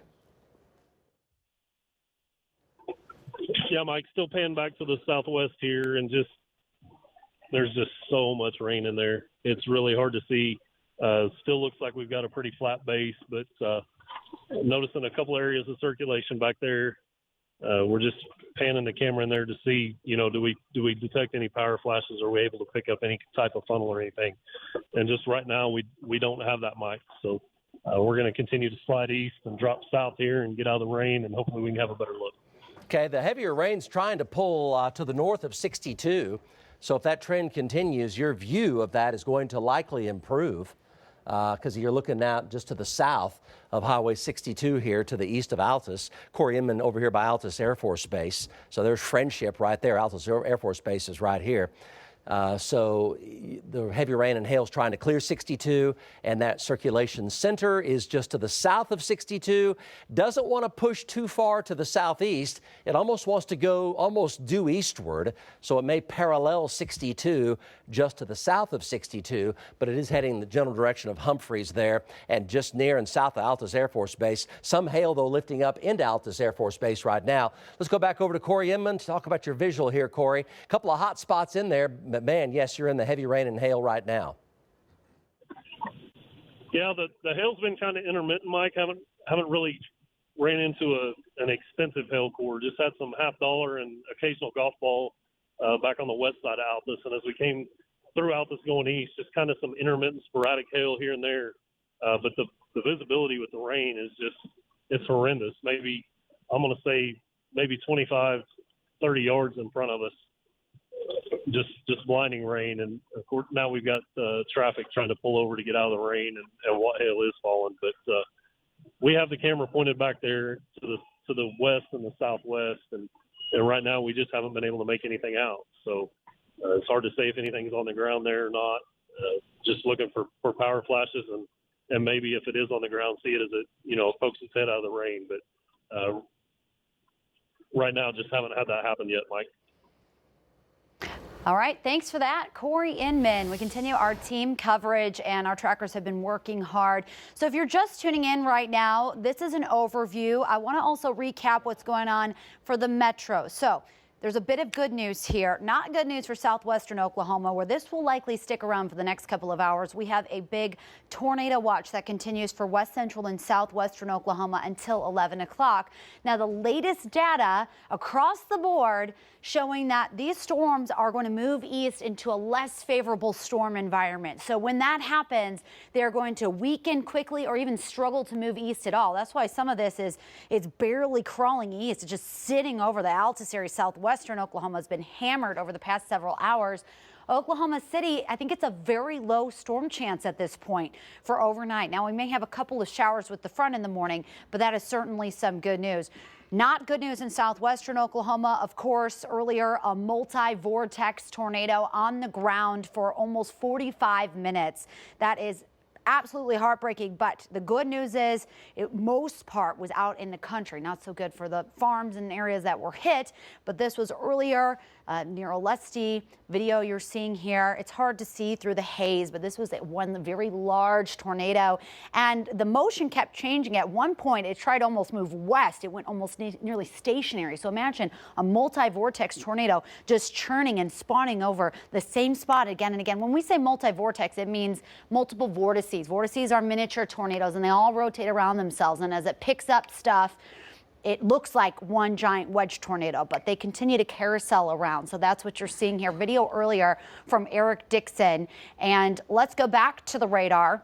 Yeah, Mike, still panning back to the southwest here, and there's just so much rain in there. It's really hard to see. Still looks like we've got a pretty flat base, but noticing a couple areas of circulation back there. We're just panning the camera in there to see, do we detect any power flashes? Are we able to pick up any type of funnel or anything? And just right now, we don't have that, Mike. So we're going to continue to slide east and drop south here and get out of the rain, and hopefully we can have a better look. Okay, the heavier rain's trying to pull to the north of 62. So if that trend continues, your view of that is going to likely improve because you're looking out just to the south of Highway 62 here to the east of Altus. Corey Inman over here by Altus Air Force Base. So there's Friendship right there. Altus Air Force Base is right here. So the heavy rain and hail is trying to clear 62, and that circulation center is just to the south of 62. Doesn't want to push too far to the southeast. It almost wants to go almost due eastward, so it may parallel 62 just to the south of 62, but it is heading the general direction of Humphreys there and just near and south of Altus Air Force Base. Some hail, though, lifting up into Altus Air Force Base right now. Let's go back over to Corey Inman to talk about your visual here, Corey. A couple of hot spots in there. But man, yes, you're in the heavy rain and hail right now. Yeah, the hail's been kind of intermittent, Mike. Haven't really ran into an extensive hail core. Just had some half dollar and occasional golf ball back on the west side of Altus. And as we came through Altus going east, just kind of some intermittent sporadic hail here and there. But the visibility with the rain is it's horrendous. Maybe I'm going to say maybe 25, 30 yards in front of us. Just blinding rain, and of course now we've got traffic trying to pull over to get out of the rain and what hail is falling. But we have the camera pointed back there to the west and the southwest, and right now we just haven't been able to make anything out. So it's hard to say if anything's on the ground there or not. Just looking for power flashes, and maybe if it is on the ground, see it as it pokes its head out of the rain. But right now, just haven't had that happen yet, Mike. All right, thanks for that, Corey Inman. We continue our team coverage, and our trackers have been working hard. So if you're just tuning in right now, this is an overview. I want to also recap what's going on for the metro. So there's a bit of good news here. Not good news for southwestern Oklahoma, where this will likely stick around for the next couple of hours. We have a big tornado watch that continues for west central and southwestern Oklahoma until 11 o'clock. Now, the latest data across the board showing that these storms are going to move east into a less favorable storm environment. So when that happens, they're going to weaken quickly or even struggle to move east at all. That's why some of this it's barely crawling east. It's just sitting over the Altus area. Southwestern Oklahoma has been hammered over the past several hours. Oklahoma City, I think it's a very low storm chance at this point for overnight. Now, we may have a couple of showers with the front in the morning, but that is certainly some good news. Not good news in southwestern Oklahoma. Of course, earlier, a multi-vortex tornado on the ground for almost 45 minutes. That is absolutely heartbreaking, but the good news is most part was out in the country. Not so good for the farms and areas that were hit, but this was earlier near Olustee. Video you're seeing here, it's hard to see through the haze, but this was one very large tornado, and the motion kept changing. At one point, it tried to almost move west. It went almost nearly stationary. So imagine a multi-vortex tornado just churning and spawning over the same spot again and again. When we say multi-vortex, it means multiple vortices. Vortices are miniature tornadoes, and they all rotate around themselves, and as it picks up stuff, it looks like one giant wedge tornado, but they continue to carousel around. So that's what you're seeing here. Video earlier from Eric Dixon. And let's go back to the radar.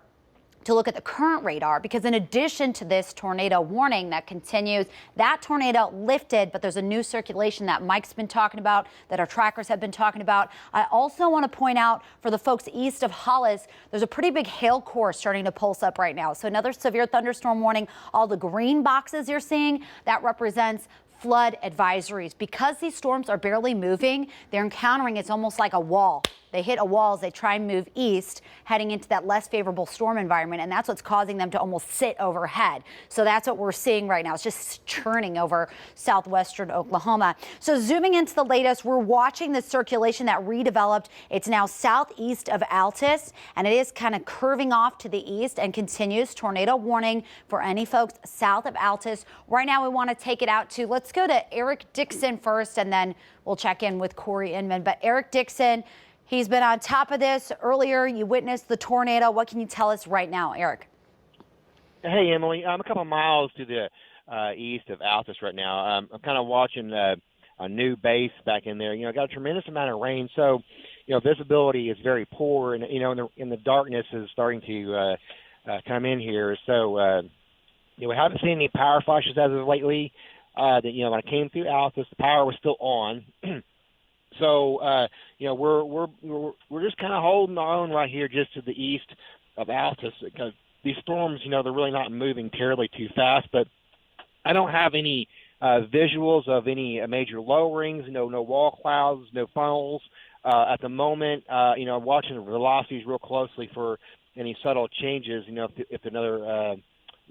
to look at the current radar, because in addition to this tornado warning that continues, that tornado lifted, but there's a new circulation that Mike's been talking about, that our trackers have been talking about. I also want to point out for the folks east of Hollis, there's a pretty big hail core starting to pulse up right now. So another severe thunderstorm warning. All the green boxes you're seeing, that represents flood advisories. Because these storms are barely moving, they're encountering, it's almost like a wall. They hit a wall as they try and move east, heading into that less favorable storm environment, and that's what's causing them to almost sit overhead. So that's what we're seeing right now. It's just churning over southwestern Oklahoma. So zooming into the latest, we're watching the circulation that redeveloped. It's now southeast of Altus, and it is kind of curving off to the east and continues. Tornado warning for any folks south of Altus. Right now, we want to take it out to, let's go to Eric Dixon first, and then we'll check in with Corey Inman. But Eric Dixon, he's been on top of this. Earlier, you witnessed the tornado. What can you tell us right now, Eric? Hey, Emily. I'm a couple miles to the east of Altus right now. I'm kind of watching a new base back in there. Got a tremendous amount of rain, so visibility is very poor, and in the darkness is starting to come in here. So we haven't seen any power flashes as of lately. When I came through Altus, the power was still on. So, we're just kind of holding our own right here just to the east of Altus, because these storms, they're really not moving terribly too fast. But I don't have any visuals of any major lowerings, no wall clouds, no funnels at the moment. I'm watching the velocities real closely for any subtle changes, if another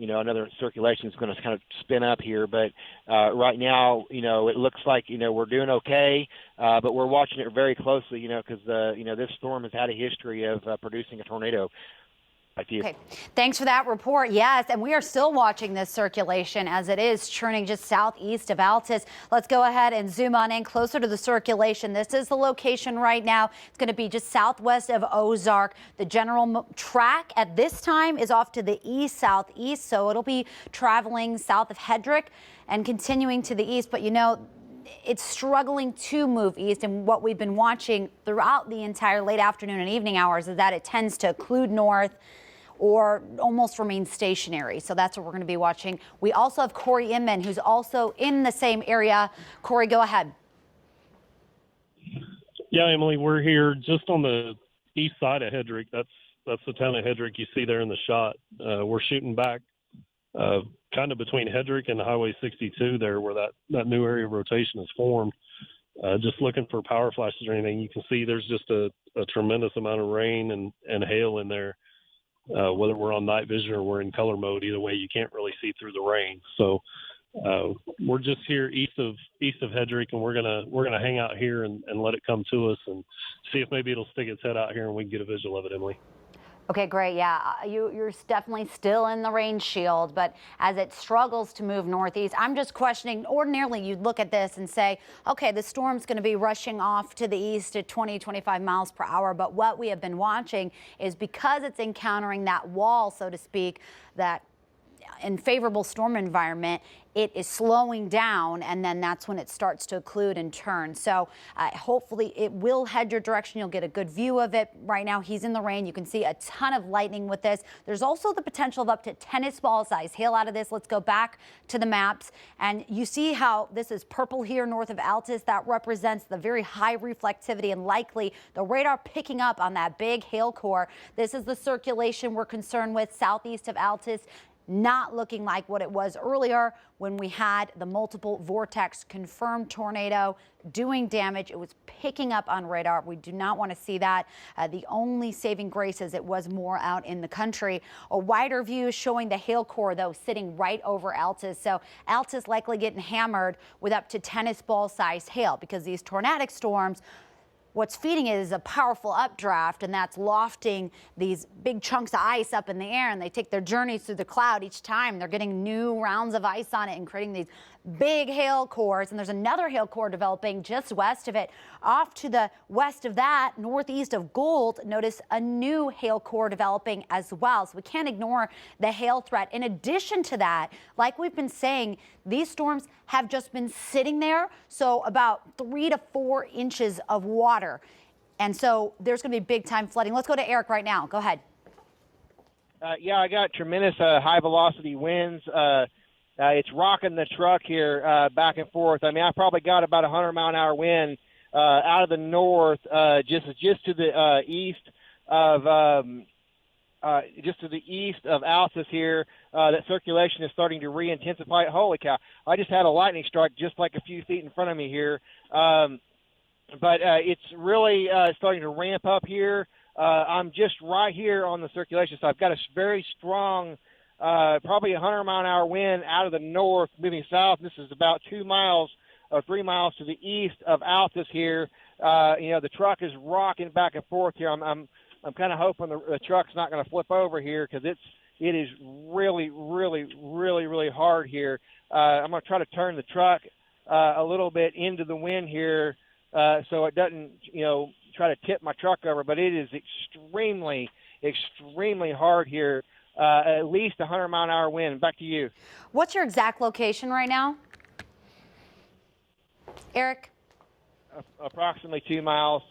another circulation is going to kind of spin up here. But right now, it looks like, we're doing okay, but we're watching it very closely, because, this storm has had a history of producing a tornado. Okay, thanks for that report. Yes, and we are still watching this circulation as it is churning just southeast of Altus. Let's go ahead and zoom on in closer to the circulation. This is the location right now. It's going to be just southwest of Ozark. The general track at this time is off to the east-southeast, so it'll be traveling south of Hedrick and continuing to the east. But it's struggling to move east, and what we've been watching throughout the entire late afternoon and evening hours is that it tends to occlude north or almost remain stationary. So that's what we're going to be watching. We also have Corey Inman, who's also in the same area. Corey, go ahead. Yeah, Emily, we're here just on the east side of Hedrick. That's the town of Hedrick you see there in the shot. We're shooting back kind of between Hedrick and Highway 62 there, where that new area of rotation is formed. Just looking for power flashes or anything. You can see there's just a tremendous amount of rain and hail in there. Whether we're on night vision or we're in color mode, either way, you can't really see through the rain. So we're just here east of Hedrick, and we're gonna hang out here and let it come to us and see if maybe it'll stick its head out here and we can get a visual of it, Emily. Okay, great. Yeah, you're definitely still in the rain shield, but as it struggles to move northeast, I'm just questioning. Ordinarily, you'd look at this and say, okay, the storm's going to be rushing off to the east at 20, 25 miles per hour. But what we have been watching is, because it's encountering that wall, so to speak, that unfavorable storm environment, it is slowing down, and then that's when it starts to occlude and turn. So hopefully it will head your direction. You'll get a good view of it. Right now he's in the rain. You can see a ton of lightning with this. There's also the potential of up to tennis ball size hail out of this. Let's go back to the maps, and you see how this is purple here north of Altus. That represents the very high reflectivity and likely the radar picking up on that big hail core. This is the circulation we're concerned with southeast of Altus. Not looking like what it was earlier when we had the multiple vortex confirmed tornado doing damage. It was picking up on radar. We do not want to see that. The only saving grace is it was more out in the country. A wider view is showing the hail core, though, sitting right over Altus. So Altus likely getting hammered with up to tennis ball sized hail, because these tornadic storms, what's feeding it is a powerful updraft, and that's lofting these big chunks of ice up in the air, and they take their journeys through the cloud each time. They're getting new rounds of ice on it and creating these big hail cores. And there's another hail core developing just west of it. Off to the west of that, northeast of Gould, notice a new hail core developing as well. So we can't ignore the hail threat. In addition to that, like we've been saying, these storms have just been sitting there, so about 3 to 4 inches of water. And so there's going to be big time flooding. Let's go to Eric right now. Go ahead. Yeah, I got tremendous high velocity winds. It's rocking the truck here back and forth. I mean, I probably got about 100-mile-an-hour wind out of the north, just to the east of Altus here. That circulation is starting to re-intensify. Holy cow! I just had a lightning strike just like a few feet in front of me here. But it's really starting to ramp up here. I'm just right here on the circulation, so I've got a very strong, probably 100-mile-an-hour wind out of the north moving south. This is about 2 miles or 3 miles to the east of Altus here. The truck is rocking back and forth here. I'm kind of hoping the truck's not going to flip over here because it is really, really, really, really hard here. I'm going to try to turn the truck a little bit into the wind here so it doesn't, try to tip my truck over, but it is extremely, extremely hard here. At least 100-mile-an-hour wind. Back to you. What's your exact location right now, Eric? Approximately 2 miles,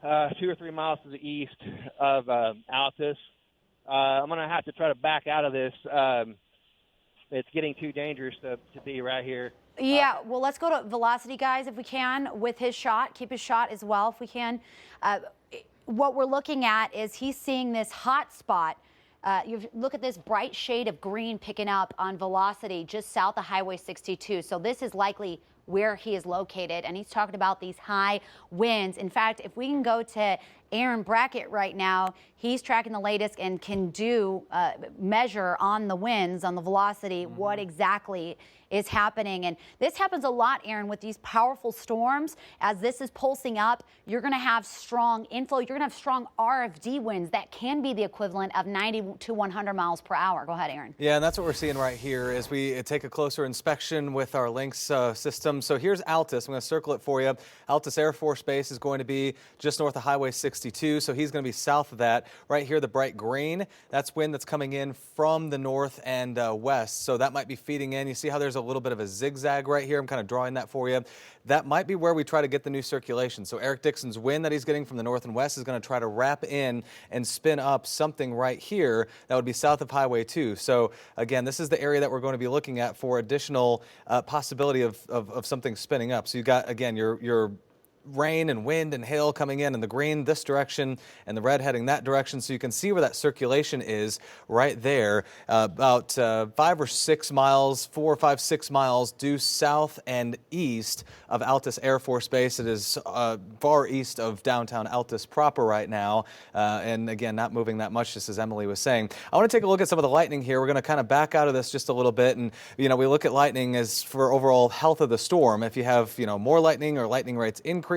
2 or 3 miles to the east of Altus. I'm going to have to try to back out of this. It's getting too dangerous to be right here. Yeah, well, let's go to Velocity, guys, if we can, with his shot. Keep his shot as well, if we can. What we're looking at is he's seeing this hot spot. You look at this bright shade of green picking up on Velocity just south of Highway 62. So this is likely where he is located, and he's talking about these high winds. In fact, if we can go to Aaron Brackett right now, he's tracking the latest and can do measure on the winds, on the velocity, what exactly is happening. And this happens a lot, Aaron, with these powerful storms. As this is pulsing up, you're going to have strong inflow. You're going to have strong RFD winds that can be the equivalent of 90 to 100 miles per hour. Go ahead, Aaron. Yeah, and that's what we're seeing right here as we take a closer inspection with our Lynx system. So here's Altus. I'm going to circle it for you. Altus Air Force Base is going to be just north of Highway 62, so he's going to be south of that. Right here, the bright green, that's wind that's coming in from the north and west, so that might be feeding in. You see how there's a little bit of a zigzag right here? I'm kind of drawing that for you. That might be where we try to get the new circulation. So Eric Dixon's wind that he's getting from the north and west is going to try to wrap in and spin up something right here that would be south of Highway 2. So again, this is the area that we're going to be looking at for additional possibility of something spinning up. So you got, again, your rain and wind and hail coming in the green this direction and the red heading that direction. So you can see where that circulation is right there, about 5 or 6 miles, 4 or 5, 6 miles due south and east of Altus Air Force Base. It is far east of downtown Altus proper right now. And again, not moving that much, just as Emily was saying. I want to take a look at some of the lightning here. We're going to kind of back out of this just a little bit. And, we look at lightning as for overall health of the storm. If you have, more lightning or lightning rates increasing,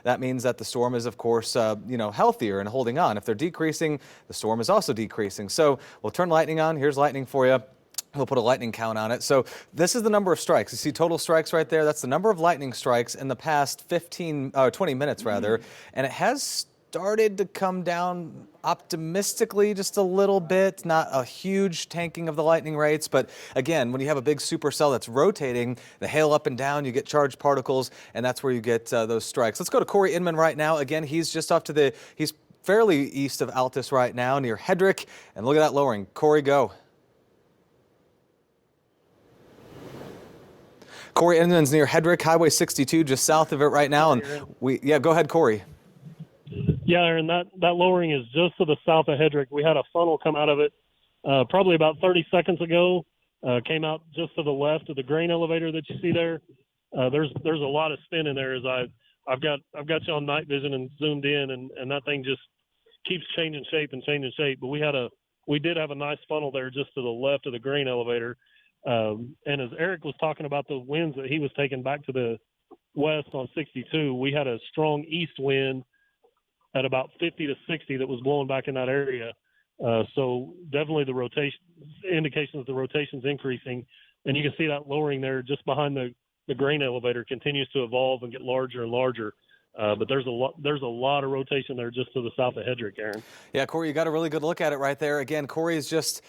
that means that the storm is, of course, healthier and holding on. If they're decreasing, the storm is also decreasing. So we'll turn lightning on. Here's lightning for you. We'll put a lightning count on it. So this is the number of strikes. You see total strikes right there. That's the number of lightning strikes in the past 20 minutes, rather. And it has started to come down optimistically just a little bit, not a huge tanking of the lightning rates. But again, when you have a big supercell that's rotating, the hail up and down, you get charged particles, and that's where you get those strikes. Let's go to Corey Inman right now. Again, he's just off to he's fairly east of Altus right now, near Hedrick. And look at that lowering. Corey, go. Corey Inman's near Hedrick, Highway 62, just south of it right now. And go ahead, Corey. Yeah, Aaron, that lowering is just to the south of Hedrick. We had a funnel come out of it probably about 30 seconds ago. Came out just to the left of the grain elevator that you see there. There's a lot of spin in there as I've got you on night vision and zoomed in, and that thing just keeps changing shape and changing shape. But we did have a nice funnel there just to the left of the grain elevator. And as Eric was talking about the winds that he was taking back to the west on 62, we had a strong east wind at about 50 to 60 that was blowing back in that area. So definitely the rotation indications the rotation's increasing, and you can see that lowering there just behind the grain elevator continues to evolve and get larger and larger. But there's a lot of rotation there just to the south of Hedrick, Aaron. Yeah, Corey, you got a really good look at it right there. Again, Corey is just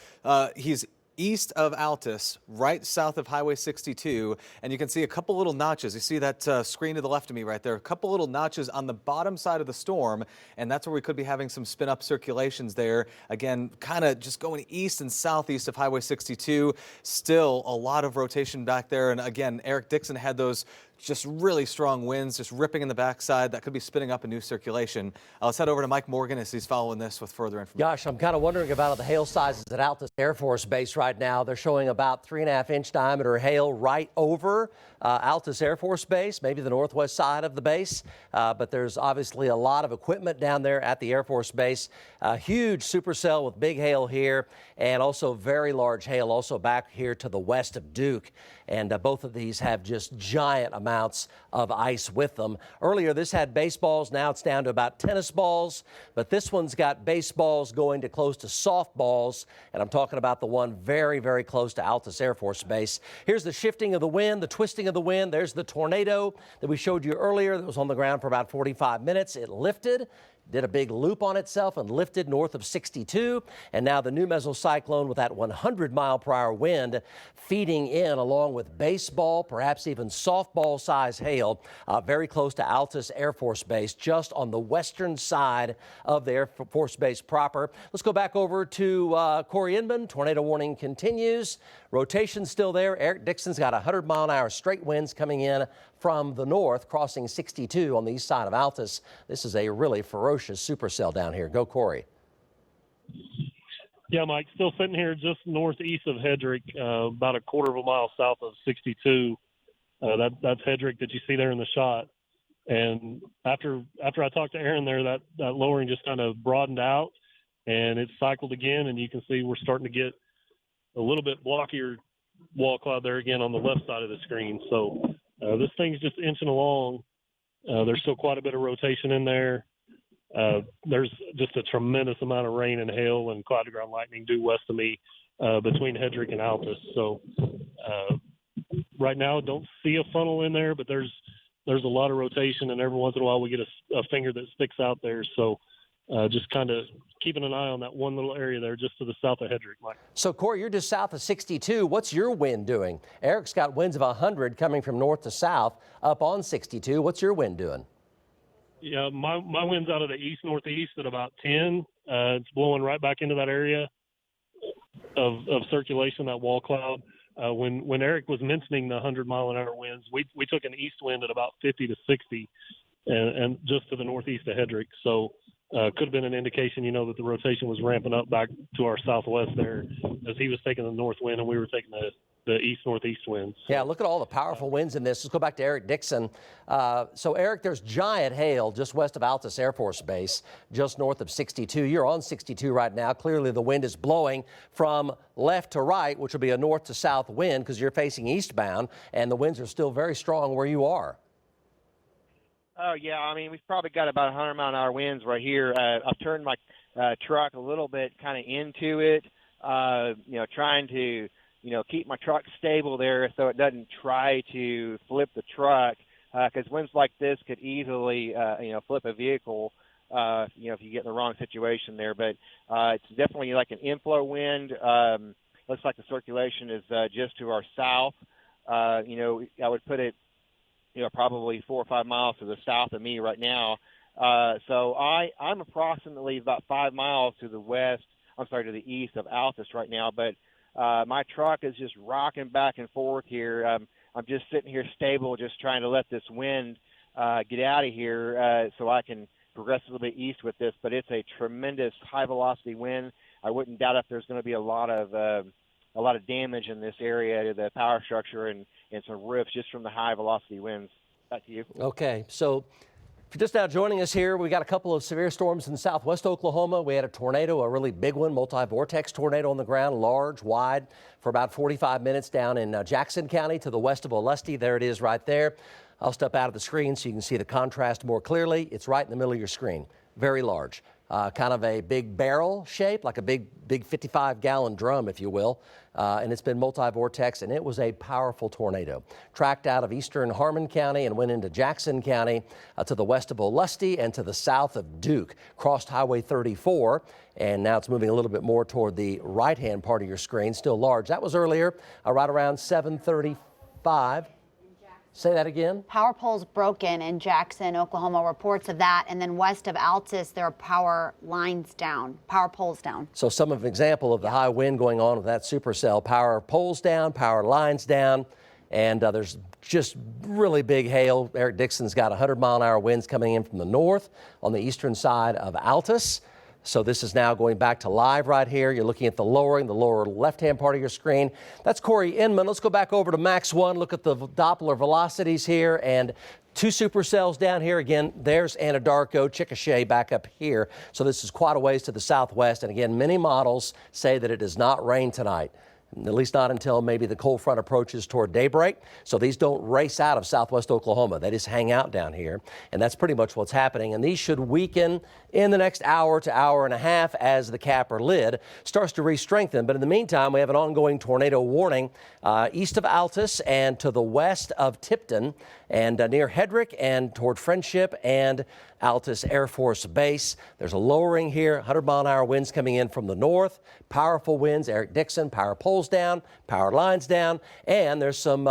he's east of Altus, right south of Highway 62, and you can see a couple little notches. You see that screen to the left of me right there, a couple little notches on the bottom side of the storm, and that's where we could be having some spin-up circulations there. Again, kind of just going east and southeast of Highway 62. Still a lot of rotation back there, and again, Eric Dixon had those just really strong winds, just ripping in the backside. That could be spinning up a new circulation. Let's head over to Mike Morgan as he's following this with further information. Gosh, I'm kind of wondering about the hail sizes at Altus Air Force Base right now. They're showing about 3.5-inch diameter hail right over Altus Air Force Base, maybe the northwest side of the base. But there's obviously a lot of equipment down there at the Air Force Base. A huge supercell with big hail here, and also very large hail also back here to the west of Duke. And both of these have just giant amounts of ice with them. Earlier, this had baseballs. Now it's down to about tennis balls. But this one's got baseballs going to close to softballs. And I'm talking about the one very, very close to Altus Air Force Base. Here's the shifting of the wind, the twisting of the wind. There's the tornado that we showed you earlier that was on the ground for about 45 minutes. It lifted, did a big loop on itself and lifted north of 62. And now the new mesocyclone with that 100-mile-per-hour wind feeding in along with baseball, perhaps even softball-size hail, very close to Altus Air Force Base, just on the western side of the Air Force Base proper. Let's go back over to Corey Inman. Tornado warning continues. Rotation still there. Eric Dixon's got 100-mile-an-hour straight winds coming in from the north, crossing 62 on the east side of Altus. This is a really ferocious supercell down here. Go, Corey. Yeah, Mike, still sitting here just northeast of Hedrick, about a quarter of a mile south of 62. That's Hedrick that you see there in the shot. And after I talked to Aaron there, that lowering just kind of broadened out, and it cycled again, and you can see we're starting to get a little bit blockier wall cloud there again on the left side of the screen. So this thing's just inching along. There's still quite a bit of rotation in there. There's just a tremendous amount of rain and hail and cloud-to-ground lightning due west of me between Hedrick and Altus. So right now, don't see a funnel in there, but there's a lot of rotation, and every once in a while we get a finger that sticks out there. So just kind of keeping an eye on that one little area there just to the south of Hedrick, Mike. So, Corey, you're just south of 62. What's your wind doing? Eric's got winds of 100 coming from north to south up on 62. What's your wind doing? Yeah, my wind's out of the east-northeast at about 10. It's blowing right back into that area of circulation, that wall cloud. When Eric was mentioning the 100-mile-an-hour winds, we took an east wind at about 50 to 60 and just to the northeast of Hedrick. So could have been an indication, that the rotation was ramping up back to our southwest there as he was taking the north wind and we were taking the east-northeast winds. Yeah, look at all the powerful winds in this. Let's go back to Eric Dixon. So, Eric, there's giant hail just west of Altus Air Force Base, just north of 62. You're on 62 right now. Clearly, the wind is blowing from left to right, which will be a north to south wind because you're facing eastbound, and the winds are still very strong where you are. Oh, yeah. I mean, we've probably got about 100-mile-an-hour winds right here. I've turned my truck a little bit kind of into it, trying to, keep my truck stable there so it doesn't try to flip the truck because winds like this could easily, flip a vehicle, if you get in the wrong situation there. But it's definitely like an inflow wind. Looks like the circulation is just to our south. I would put it, probably 4 or 5 miles to the south of me right now. So I'm approximately about 5 miles to the east of Altus right now. But my truck is just rocking back and forth here. I'm just sitting here stable, just trying to let this wind get out of here so I can progress a little bit east with this. But it's a tremendous high-velocity wind. I wouldn't doubt if there's going to be a lot of damage in this area to the power structure and some roofs just from the high velocity winds. Back to you. Okay, so if you're just now joining us here, we got a couple of severe storms in southwest Oklahoma. We had a tornado, a really big one, multi-vortex tornado on the ground, large, wide, for about 45 minutes down in Jackson County to the west of Olustee. There it is right there. I'll step out of the screen so you can see the contrast more clearly. It's right in the middle of your screen. Very large. kind of a big barrel shape, like a big 55-gallon drum, if you will. And it's been multi-vortex, and it was a powerful tornado. Tracked out of eastern Harmon County and went into Jackson County to the west of Olustee and to the south of Duke. Crossed Highway 34, and now it's moving a little bit more toward the right-hand part of your screen. Still large. That was earlier, right around 7:35. Say that again. Power poles broken in Jackson, Oklahoma. Reports of that. And then west of Altus, there are power lines down, power poles down. So some of an example of the high wind going on with that supercell. Power poles down, power lines down, and there's just really big hail. Eric Dixon's got 100-mile-an-hour winds coming in from the north on the eastern side of Altus. So this is now going back to live right here. You're looking at the lower left-hand part of your screen. That's Corey Inman. Let's go back over to Max 1. Look at the Doppler velocities here and 2 supercells down here. Again, there's Anadarko, Chickasha back up here. So this is quite a ways to the southwest. And again, many models say that it does not rain tonight. At least not until maybe the cold front approaches toward daybreak. So these don't race out of southwest Oklahoma. They just hang out down here. And that's pretty much what's happening. And these should weaken in the next hour to hour and a half as the cap or lid starts to re-strengthen. But in the meantime, we have an ongoing tornado warning east of Altus and to the west of Tipton and near Hedrick and toward Friendship and Altus Air Force Base. There's a lowering here, 100-mile-an-hour winds coming in from the north, powerful winds. Eric Dixon, power poles down, power lines down, and there's some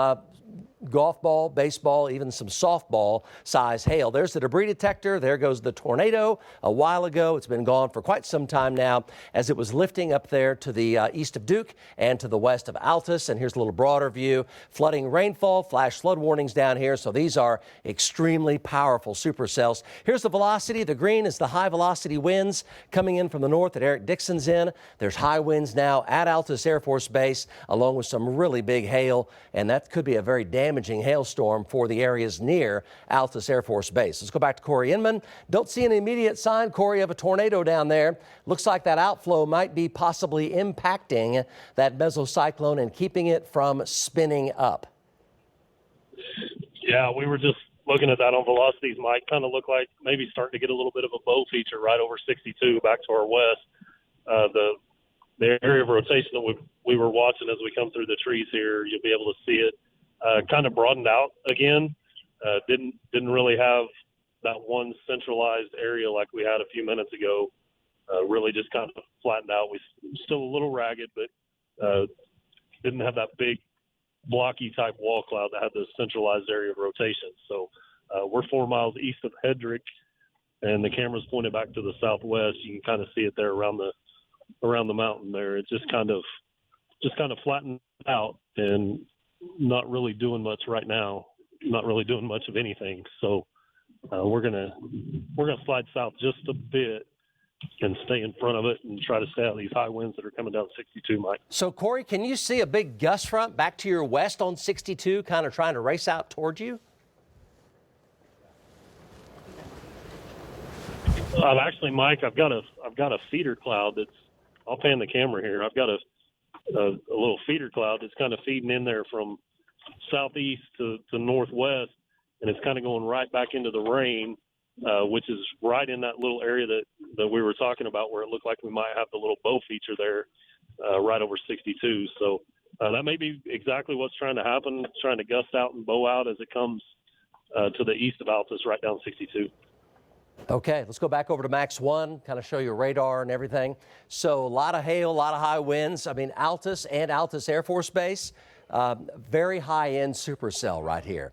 golf ball, baseball, even some softball size hail. There's the debris detector. There goes the tornado a while ago. It's been gone for quite some time now as it was lifting up there to the east of Duke and to the west of Altus. And here's a little broader view. Flooding rainfall, flash flood warnings down here. So these are extremely powerful supercells. Here's the velocity. The green is the high velocity winds coming in from the north that Eric Dixon's in. There's high winds now at Altus Air Force Base along with some really big hail. And that could be a very damaging hailstorm for the areas near Altus Air Force Base. Let's go back to Corey Inman. Don't see an immediate sign, Corey, of a tornado down there. Looks like that outflow might be possibly impacting that mesocyclone and keeping it from spinning up. Yeah, we were just looking at that on velocities. Might kind of look like maybe starting to get a little bit of a bow feature right over 62 back to our west. The area of rotation that we were watching as we come through the trees here, you'll be able to see it. Kind of broadened out again. Didn't really have that one centralized area like we had a few minutes ago. Really just kind of flattened out. We still a little ragged, but didn't have that big blocky type wall cloud that had the centralized area of rotation. So we're 4 miles east of Hedrick, and the camera's pointed back to the southwest. You can kind of see it there around the mountain there. It just kind of flattened out and not really doing much right now, not really doing much of anything. So we're gonna slide south just a bit and stay in front of it and try to stay out of these high winds that are coming down 62, Mike. So, Corey, can you see a big gust front back to your west on 62 kind of trying to race out towards you? Actually, Mike, I've got a feeder cloud that's, I'll pan the camera here. I've got a little feeder cloud that's kind of feeding in there from southeast to northwest, and it's kind of going right back into the rain, which is right in that little area that we were talking about where it looked like we might have the little bow feature there right over 62. So that may be exactly what's trying to happen. It's trying to gust out and bow out as it comes to the east of Altus, right down 62. Okay, let's go back over to Max 1, kind of show you radar and everything. So a lot of hail, a lot of high winds. I mean, Altus and Altus Air Force Base, very high-end supercell right here.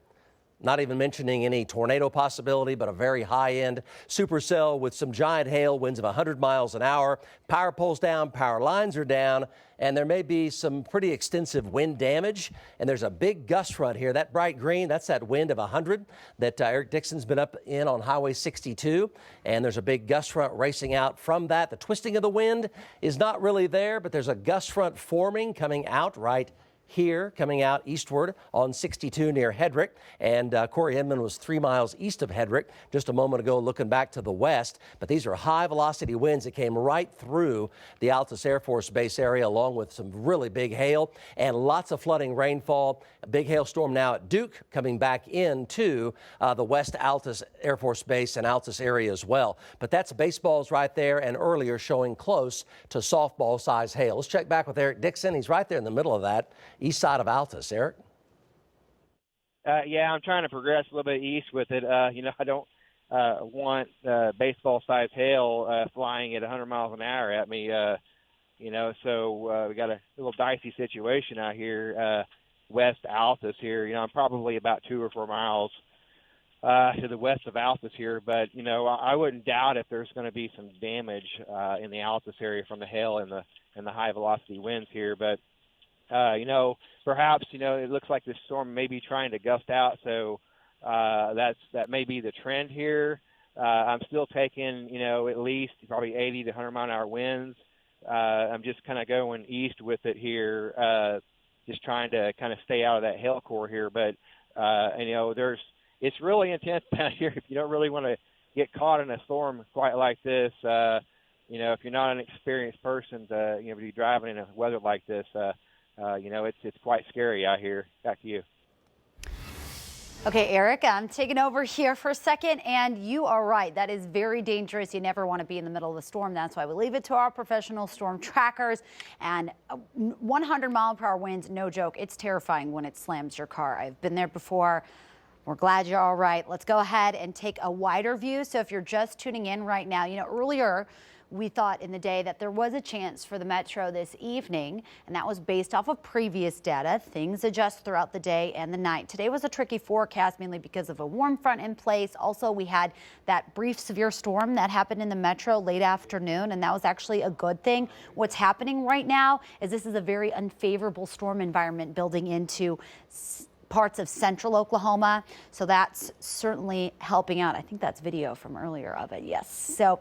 Not even mentioning any tornado possibility, but a very high-end supercell with some giant hail, winds of 100 miles an hour. Power poles down, power lines are down, and there may be some pretty extensive wind damage. And there's a big gust front here. That bright green, that's that wind of 100 that Eric Dixon's been up in on Highway 62. And there's a big gust front racing out from that. The twisting of the wind is not really there, but there's a gust front forming coming out right here coming out eastward on 62 near Hedrick, and Corey Inman was 3 miles east of Hedrick just a moment ago looking back to the west. But these are high velocity winds that came right through the Altus Air Force Base area, along with some really big hail and lots of flooding rainfall. A big hailstorm now at Duke coming back into the West Altus Air Force Base and Altus area as well. But that's baseballs right there, and earlier showing close to softball size hail. Let's check back with Eric Dixon. He's right there in the middle of that, east side of Altus. Eric? Yeah, I'm trying to progress a little bit east with it. I don't want baseball size hail flying at 100 miles an hour at me. So we got a little dicey situation out here. West Altus here. I'm probably about 2 or 4 miles to the west of Altus here, but I wouldn't doubt if there's going to be some damage in the Altus area from the hail and the high velocity winds here. But perhaps it looks like this storm may be trying to gust out, so that may be the trend here. I'm still taking at least probably 80 to 100 mile an hour winds. I'm just kind of going east with it here. Just trying to kind of stay out of that hail core here. But, it's really intense down here. If you don't really want to get caught in a storm quite like this, if you're not an experienced person to, be driving in a weather like this, it's quite scary out here. Back to you. Okay, Eric, I'm taking over here for a second, and you are right. That is very dangerous. You never want to be in the middle of a storm. That's why we leave it to our professional storm trackers. And 100-mile-per-hour winds, no joke. It's terrifying when it slams your car. I've been there before. We're glad you're all right. Let's go ahead and take a wider view. So if you're just tuning in right now, earlier we thought in the day that there was a chance for the metro this evening, and that was based off of previous data. Things adjust throughout the day and the night. Today was a tricky forecast, mainly because of a warm front in place. Also, we had that brief severe storm that happened in the metro late afternoon, and that was actually a good thing. What's happening right now is this is a very unfavorable storm environment building into parts of central Oklahoma. So that's certainly helping out. I think that's video from earlier of it. Yes. So,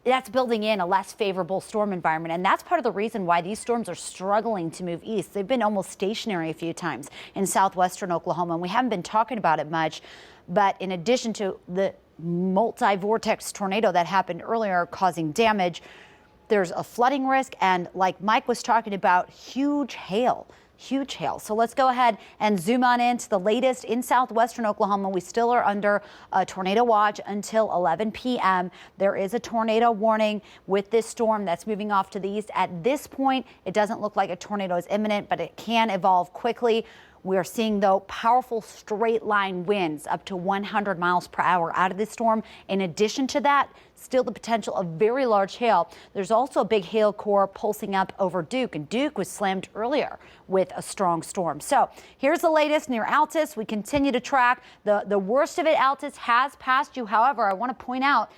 that's building in a less favorable storm environment, and that's part of the reason why these storms are struggling to move east. They've been almost stationary a few times in southwestern Oklahoma, and we haven't been talking about it much. But in addition to the multi-vortex tornado that happened earlier causing damage, there's a flooding risk, and like Mike was talking about, huge hail. Huge hail. So let's go ahead and zoom on into the latest in southwestern Oklahoma. We still are under a tornado watch until 11 p.m. There is a tornado warning with this storm that's moving off to the east. At this point, it doesn't look like a tornado is imminent, but it can evolve quickly. We are seeing, though, powerful straight line winds up to 100 miles per hour out of this storm. In addition to that, still the potential of very large hail. There's also a big hail core pulsing up over Duke, and Duke was slammed earlier with a strong storm. So here's the latest near Altus. We continue to track. The worst of it, Altus, has passed you. However, I want to point out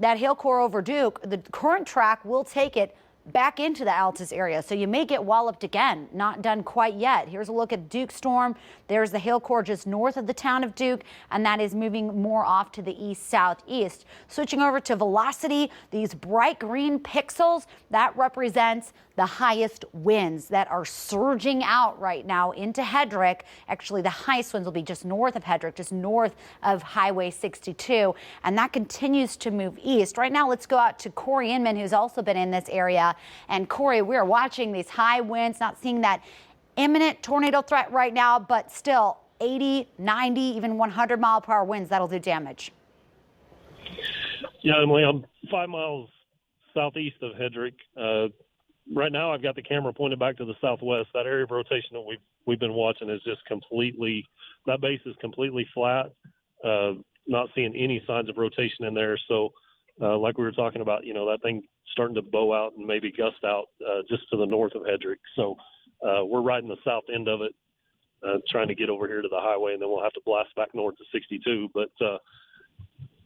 that hail core over Duke, the current track will take it back into the Altus area. So you may get walloped again. Not done quite yet. Here's a look at Duke storm. There's the hail core just north of the town of Duke, and that is moving more off to the east-southeast. Switching over to velocity, these bright green pixels, that represents the highest winds that are surging out right now into Hedrick. Actually, the highest winds will be just north of Hedrick, just north of Highway 62, and that continues to move east. Right now, let's go out to Corey Inman, who's also been in this area. And Corey, we're watching these high winds, not seeing that imminent tornado threat right now, but still 80, 90, even 100-mile-per-hour winds that'll do damage. Yeah, Emily, I'm 5 miles southeast of Hedrick. Right now, I've got the camera pointed back to the southwest. That area of rotation that we've been watching is just completely, that base is completely flat. Not seeing any signs of rotation in there. So, like we were talking about, that thing starting to bow out and maybe gust out just to the north of Hedrick. So, we're right in the south end of it, trying to get over here to the highway, and then we'll have to blast back north to 62. But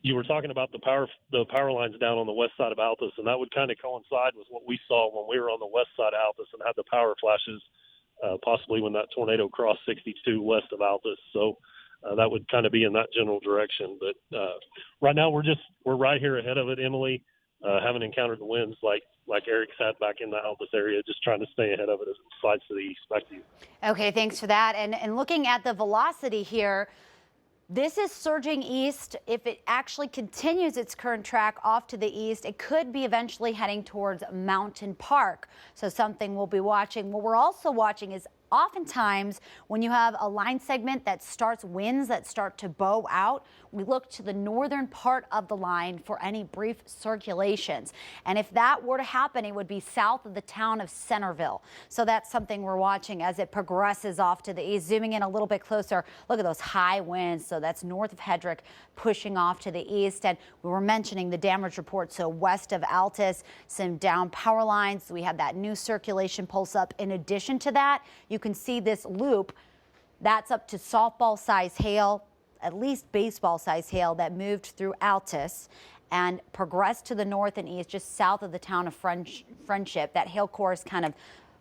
you were talking about the power lines down on the west side of Altus, and that would kind of coincide with what we saw when we were on the west side of Altus and had the power flashes, possibly when that tornado crossed 62 west of Altus. So that would kind of be in that general direction. But right now we're right here ahead of it, Emily. haven't encountered the winds like Eric's had back in the Altus area, just trying to stay ahead of it as it slides to the east. Back to you. Okay, thanks for that. And looking at the velocity here, this is surging east. If it actually continues its current track off to the east, it could be eventually heading towards Mountain Park. So something we'll be watching. What we're also watching is oftentimes when you have a line segment that starts winds that start to bow out, we look to the northern part of the line for any brief circulations. And if that were to happen, it would be south of the town of Centerville. So that's something we're watching as it progresses off to the east. Zooming in a little bit closer, look at those high winds. So that's north of Hedrick pushing off to the east. And we were mentioning the damage report. So west of Altus, some down power lines. We have that new circulation pulse up. In addition to that, you can see this loop that's up to softball size hail, at least baseball size hail that moved through Altus and progressed to the north and east just south of the town of Friendship. That hail core is kind of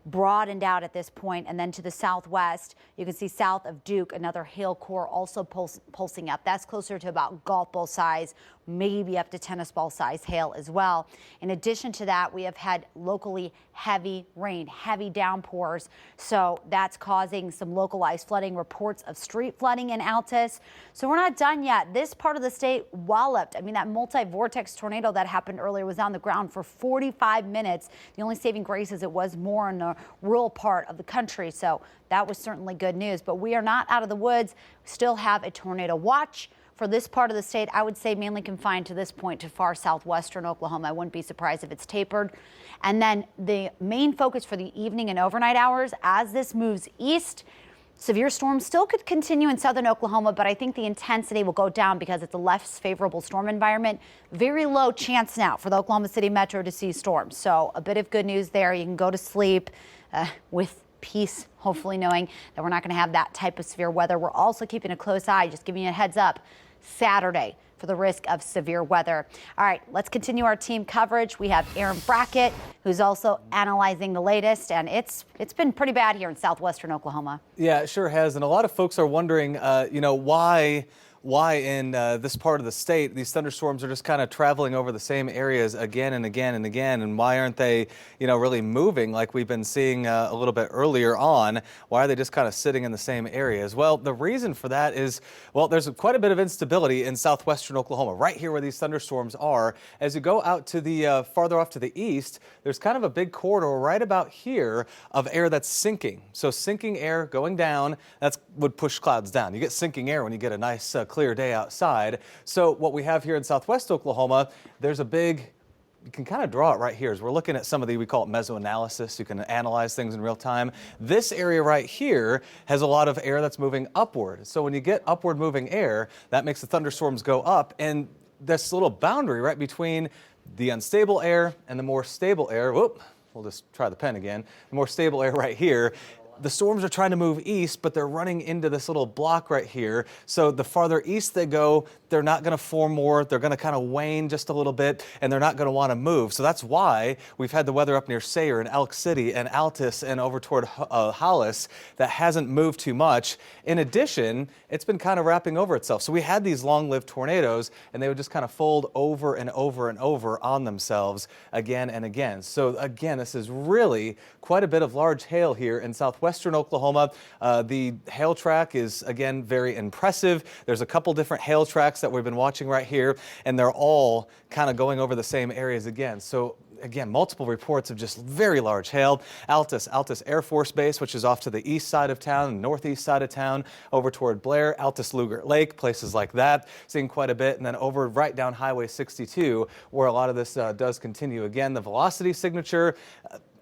broadened out at this point, and then to the southwest you can see south of Duke another hail core also pulsing up. That's closer to about golf ball size, maybe up to tennis ball size hail as well. In addition to that, we have had locally heavy rain, heavy downpours, so that's causing some localized flooding, reports of street flooding in Altus. So we're not done yet. This part of the state walloped. I mean, that multi-vortex tornado that happened earlier was on the ground for 45 minutes. The only saving grace is it was more in the rural part of the country, so that was certainly good news. But we are not out of the woods. We still have a tornado watch for this part of the state. I would say mainly confined to this point to far southwestern Oklahoma. I wouldn't be surprised if it's tapered. And then the main focus for the evening and overnight hours as this moves east, severe storms still could continue in southern Oklahoma, but I think the intensity will go down because it's a less favorable storm environment. Very low chance now for the Oklahoma City Metro to see storms. So a bit of good news there. You can go to sleep with peace, hopefully knowing that we're not going to have that type of severe weather. We're also keeping a close eye, just giving you a heads up, Saturday for the risk of severe weather. All right, let's continue our team coverage. We have Aaron Brackett, who's also analyzing the latest, and it's been pretty bad here in southwestern Oklahoma. Yeah, it sure has, and a lot of folks are wondering, why in this part of the state these thunderstorms are just kind of traveling over the same areas again and again and again, and why aren't they, really moving like we've been seeing a little bit earlier on? Why are they just kind of sitting in the same areas? Well, the reason for that is, there's quite a bit of instability in southwestern Oklahoma, right here where these thunderstorms are. As you go out to the farther off to the east, there's kind of a big corridor right about here of air that's sinking. So sinking air going down, that would push clouds down. You get sinking air when you get a nice clear day outside. So what we have here in southwest Oklahoma, there's a big, you can kind of draw it right here as we're looking at some of we call it mesoanalysis. You can analyze things in real time. This area right here has a lot of air that's moving upward. So when you get upward moving air, that makes the thunderstorms go up, and this little boundary right between the unstable air and the more stable air, we'll just try the pen again, the more stable air right here, the storms are trying to move east, but they're running into this little block right here. So the farther east they go, they're not going to form more. They're going to kind of wane just a little bit, and they're not going to want to move. So that's why we've had the weather up near Sayre and Elk City and Altus and over toward Hollis that hasn't moved too much. In addition, it's been kind of wrapping over itself. So we had these long-lived tornadoes, and they would just kind of fold over and over and over on themselves again and again. So again, this is really quite a bit of large hail here in southwestern Oklahoma. The hail track is, again, very impressive. There's a couple different hail tracks that we've been watching right here, and they're all kind of going over the same areas again. So again, multiple reports of just very large hail. Altus Air Force Base, which is off to the east side of town, northeast side of town, over toward Blair, Altus Lugert Lake, places like that, seeing quite a bit. And then over right down Highway 62, where a lot of this does continue. Again, the velocity signature,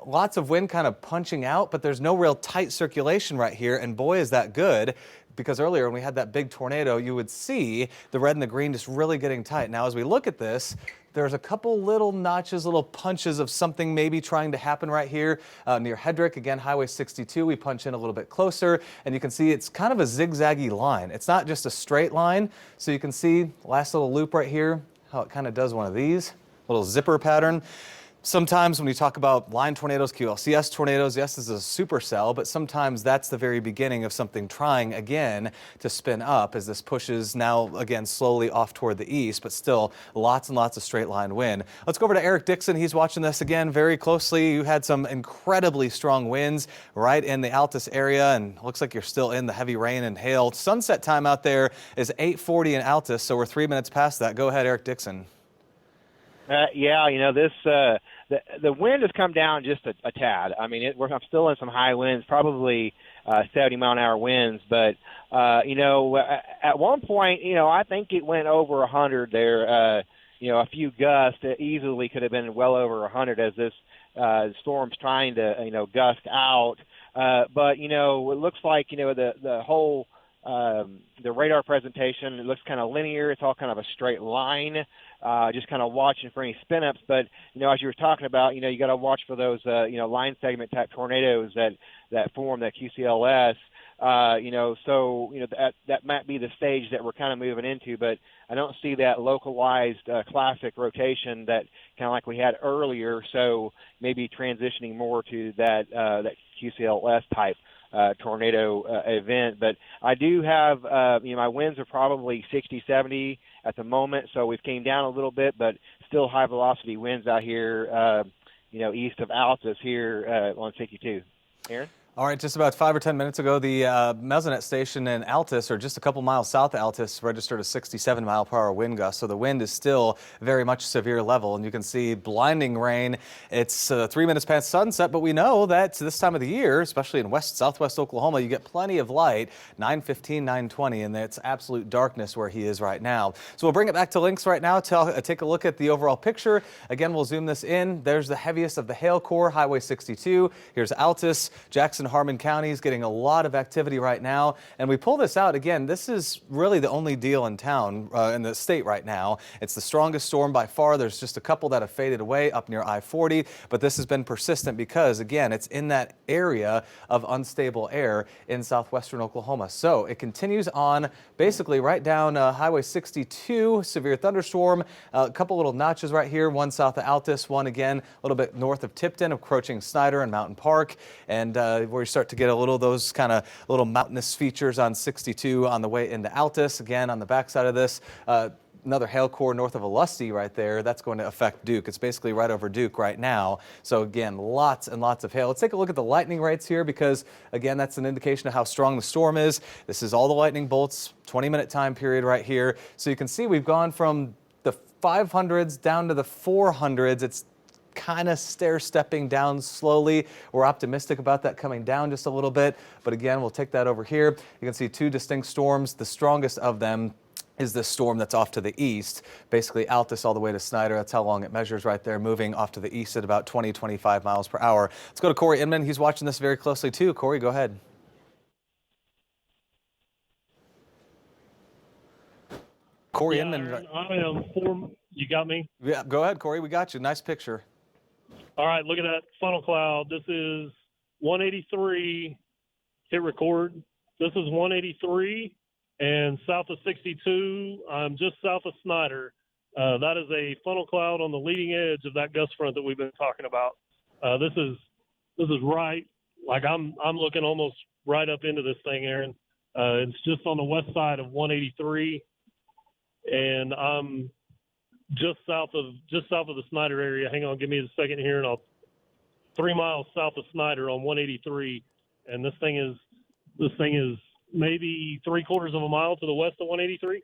lots of wind kind of punching out, but there's no real tight circulation right here. And boy, is that good. Because earlier when we had that big tornado, you would see the red and the green just really getting tight. Now, as we look at this, there's a couple little notches, little punches of something maybe trying to happen right here near Hedrick. Again, Highway 62, we punch in a little bit closer, and you can see it's kind of a zigzaggy line. It's not just a straight line. So you can see last little loop right here, how it kind of does one of these, little zipper pattern. Sometimes when you talk about line tornadoes, QLCS tornadoes, yes, this is a supercell, but sometimes that's the very beginning of something trying again to spin up as this pushes now again slowly off toward the east, but still lots and lots of straight line wind. Let's go over to Eric Dixon. He's watching this again very closely. You had some incredibly strong winds right in the Altus area, and looks like you're still in the heavy rain and hail. Sunset time out there is 8:40 in Altus, so we're 3 minutes past that. Go ahead, Eric Dixon. Yeah, this the wind has come down just a tad. I mean, I'm still in some high winds, probably 70-mile-an-hour winds. But at one point, I think it went over 100 there. A few gusts easily could have been well over 100 as this storm's trying to gust out. But it looks like the whole the radar presentation, it looks kind of linear. It's all kind of a straight line. Just kind of watching for any spin-ups. But, as you were talking about, you got to watch for those, line segment type tornadoes that form that QCLS. So that might be the stage that we're kind of moving into, but I don't see that localized classic rotation that kind of like we had earlier. So maybe transitioning more to that QCLS type tornado event. But I do have, my winds are probably 60, 70 at the moment, so we've came down a little bit, but still high velocity winds out here, east of Altus here on 62. Aaron? All right, just about 5 or 10 minutes ago, the Mesonet station in Altus, or just a couple miles south of Altus, registered a 67-mile-per-hour wind gust. So the wind is still very much severe level, and you can see blinding rain. It's 3 minutes past sunset, but we know that this time of the year, especially in southwest Oklahoma, you get plenty of light, 9:15, 9:20, and it's absolute darkness where he is right now. So we'll bring it back to Lynx right now to take a look at the overall picture. Again, we'll zoom this in. There's the heaviest of the hail core, Highway 62. Here's Altus, Jackson, Harmon counties getting a lot of activity right now. And we pull this out again. This is really the only deal in town, in the state right now. It's the strongest storm by far. There's just a couple that have faded away up near I-40, but this has been persistent because, again, it's in that area of unstable air in southwestern Oklahoma. So it continues on basically right down Highway 62, severe thunderstorm, a couple little notches right here, one south of Altus, one again a little bit north of Tipton, approaching Snyder and Mountain Park, and where you start to get a little of those kind of little mountainous features on 62 on the way into Altus. Again, on the backside of this, another hail core north of Alusty right there. That's going to affect Duke. It's basically right over Duke right now. So again, lots and lots of hail. Let's take a look at the lightning rates here because, again, that's an indication of how strong the storm is. This is all the lightning bolts, 20-minute time period right here. So you can see we've gone from the 500s down to the 400s. It's kind of stair-stepping down slowly. We're optimistic about that coming down just a little bit. But again, we'll take that over here. You can see two distinct storms. The strongest of them is this storm that's off to the east, basically Altus all the way to Snyder. That's how long it measures right there, moving off to the east at about 20, 25 miles per hour. Let's go to Corey Inman. He's watching this very closely too. Corey, go ahead. Corey Inman. You got me? Yeah, go ahead, Corey. We got you. Nice picture. All right, look at that funnel cloud. This is 183. Hit record. This is 183, and south of 62, just south of Snyder. That is a funnel cloud on the leading edge of that gust front that we've been talking about. This is right, like I'm looking almost right up into this thing, Aaron. It's just on the west side of 183, and I'm just south of the Snyder area. Hang on, give me a second here, and I'll 3 miles south of Snyder on 183, and this thing is maybe 3/4 of a mile to the west of 183.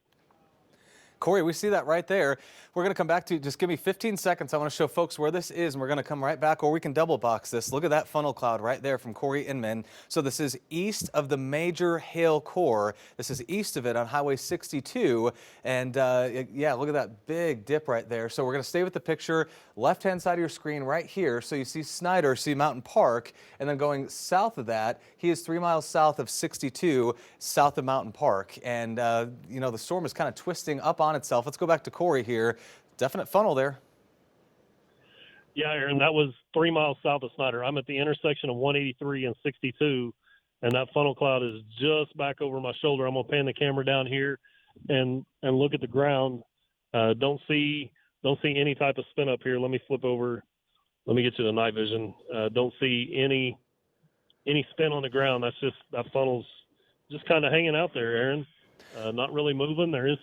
Corey, we see that right there. We're going to come back to, just give me 15 seconds. I want to show folks where this is, and we're going to come right back, or we can double box this. Look at that funnel cloud right there from Corey Inman. So this is east of the major hail core. This is east of it on Highway 62. And yeah, look at that big dip right there. So we're going to stay with the picture, left-hand side of your screen right here. So you see Snyder, see Mountain Park, and then going south of that, he is 3 miles south of 62, south of Mountain Park. And, the storm is kind of twisting up on itself. Let's go back to Corey here. Definite funnel there. Yeah, Aaron, that was 3 miles south of Snyder. I'm at the intersection of 183 and 62, and that funnel cloud is just back over my shoulder. I'm going to pan the camera down here and look at the ground. Don't see any type of spin up here. Let me flip over let me get to the night vision. Don't see any spin on the ground. That's just that funnel's just kind of hanging out there, Aaron. Not really moving. There is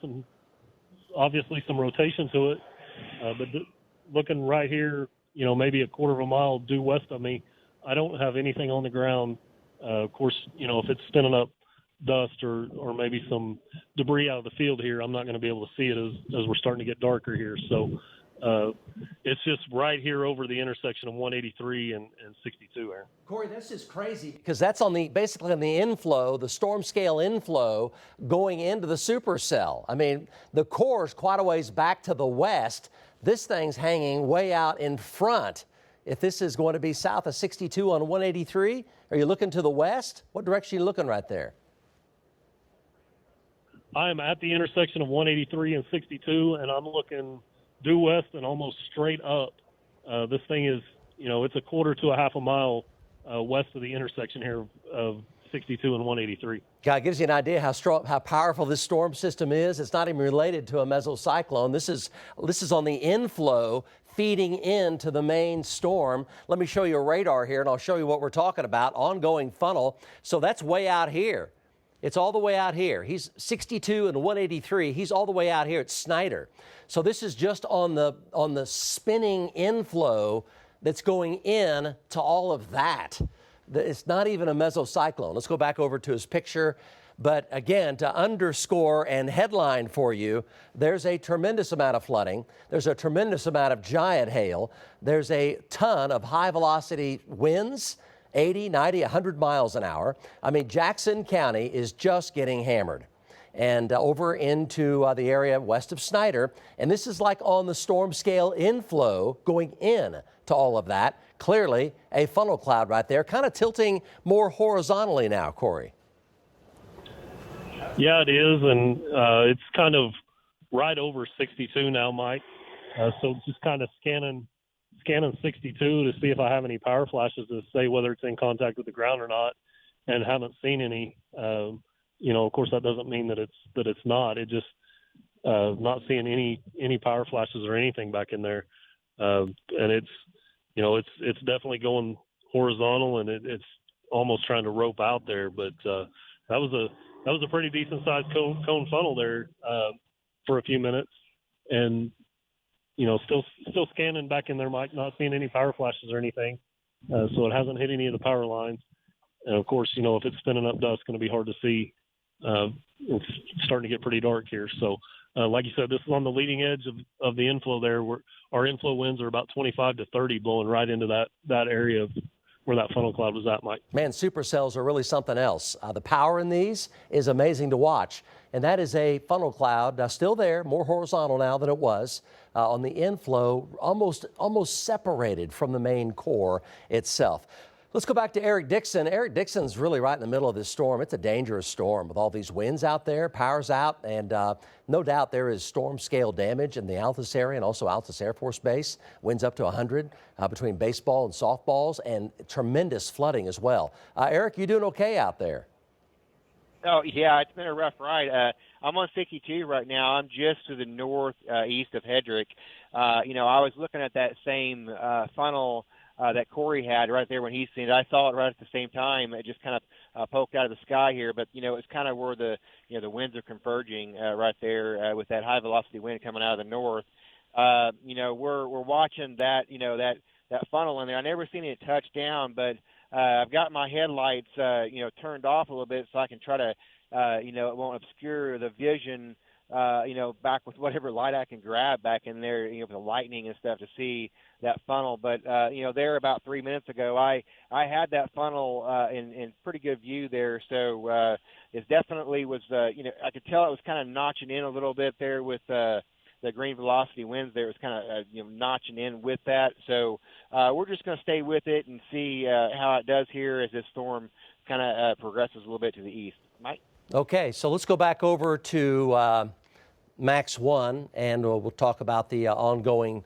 obviously some rotation to it, but looking right here, maybe a quarter of a mile due west of me, I don't have anything on the ground. Of course, if it's spinning up dust or maybe some debris out of the field here, I'm not going to be able to see it as we're starting to get darker here. So it's just right here over the intersection of 183 and 62, Aaron. Corey, that's just crazy because that's basically on the inflow, the storm scale inflow going into the supercell. I mean, the core is quite a ways back to the west. This thing's hanging way out in front. If this is going to be south of 62 on 183, are you looking to the west? What direction are you looking right there? I am at the intersection of 183 and 62, and I'm looking due west and almost straight up. This thing is, it's a quarter to a half a mile west of the intersection here of 62 and 183. God, gives you an idea how powerful this storm system is. It's not even related to a mesocyclone. This is on the inflow feeding into the main storm. Let me show you a radar here, and I'll show you what we're talking about. Ongoing funnel. So that's way out here. It's all the way out here. He's 62 and 183. He's all the way out here at Snyder. So this is just on the spinning inflow that's going in to all of that. It's not even a mesocyclone. Let's go back over to his picture. But again, to underscore and headline for you, there's a tremendous amount of flooding. There's a tremendous amount of giant hail. There's a ton of high velocity winds, 80, 90, 100 miles an hour. I mean, Jackson County is just getting hammered. And over into the area west of Snyder. And this is like on the storm scale inflow going in to all of that. Clearly a funnel cloud right there, kind of tilting more horizontally now, Corey. Yeah, it is. And it's kind of right over 62 now, Mike. So just kind of scanning 62 to see if I have any power flashes to say whether it's in contact with the ground or not, and haven't seen any. Of course, that doesn't mean that it's not. It just not seeing any power flashes or anything back in there, and it's definitely going horizontal, and it's almost trying to rope out there. But that was a pretty decent sized cone funnel there for a few minutes, and still scanning back in there, Mike. Not seeing any power flashes or anything, so it hasn't hit any of the power lines. And of course, if it's spinning up dust, it's going to be hard to see. It's starting to get pretty dark here. So, like you said, this is on the leading edge of the inflow there. Where our inflow winds are about 25 to 30 blowing right into that area of where that funnel cloud was at, Mike. Man, supercells are really something else. The power in these is amazing to watch. And that is a funnel cloud still there, more horizontal now than it was. On the inflow, almost separated from the main core itself. Let's go back to Eric Dixon. Eric Dixon's really right in the middle of this storm. It's a dangerous storm with all these winds out there, power's out, and no doubt there is storm scale damage in the Altus area and also Altus Air Force Base. Winds up to 100 between baseball and softballs, and tremendous flooding as well. Eric, you doing okay out there? Oh, yeah, it's been a rough ride. I'm on 62 right now. I'm just to the northeast of Hedrick. I was looking at that same funnel that Corey had right there when he seen it. I saw it right at the same time. It just kind of poked out of the sky here, but it's kind of where the winds are converging right there with that high velocity wind coming out of the north. We're watching that that funnel in there. I never seen it touch down, but I've got my headlights turned off a little bit so I can try to it won't obscure the vision. Back with whatever light I can grab back in there, with the lightning and stuff to see that funnel. But, there about 3 minutes ago, I had that funnel in pretty good view there. So it definitely was, I could tell it was kind of notching in a little bit there with the green velocity winds there. It was kind of, notching in with that. So we're just going to stay with it and see how it does here as this storm kind of progresses a little bit to the east. Mike? Okay, so let's go back over to Max 1, and we'll talk about the ongoing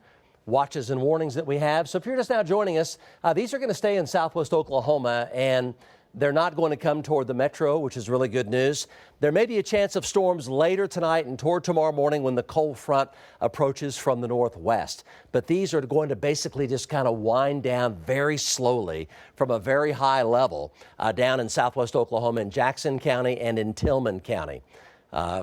watches and warnings that we have. So if you're just now joining us, these are going to stay in southwest Oklahoma, and They're not going to come toward the metro, which is really good news. There may be a chance of storms later tonight and toward tomorrow morning when the cold front approaches from the northwest. But these are going to basically just kind of wind down very slowly from a very high level down in southwest Oklahoma in Jackson County and in Tillman County.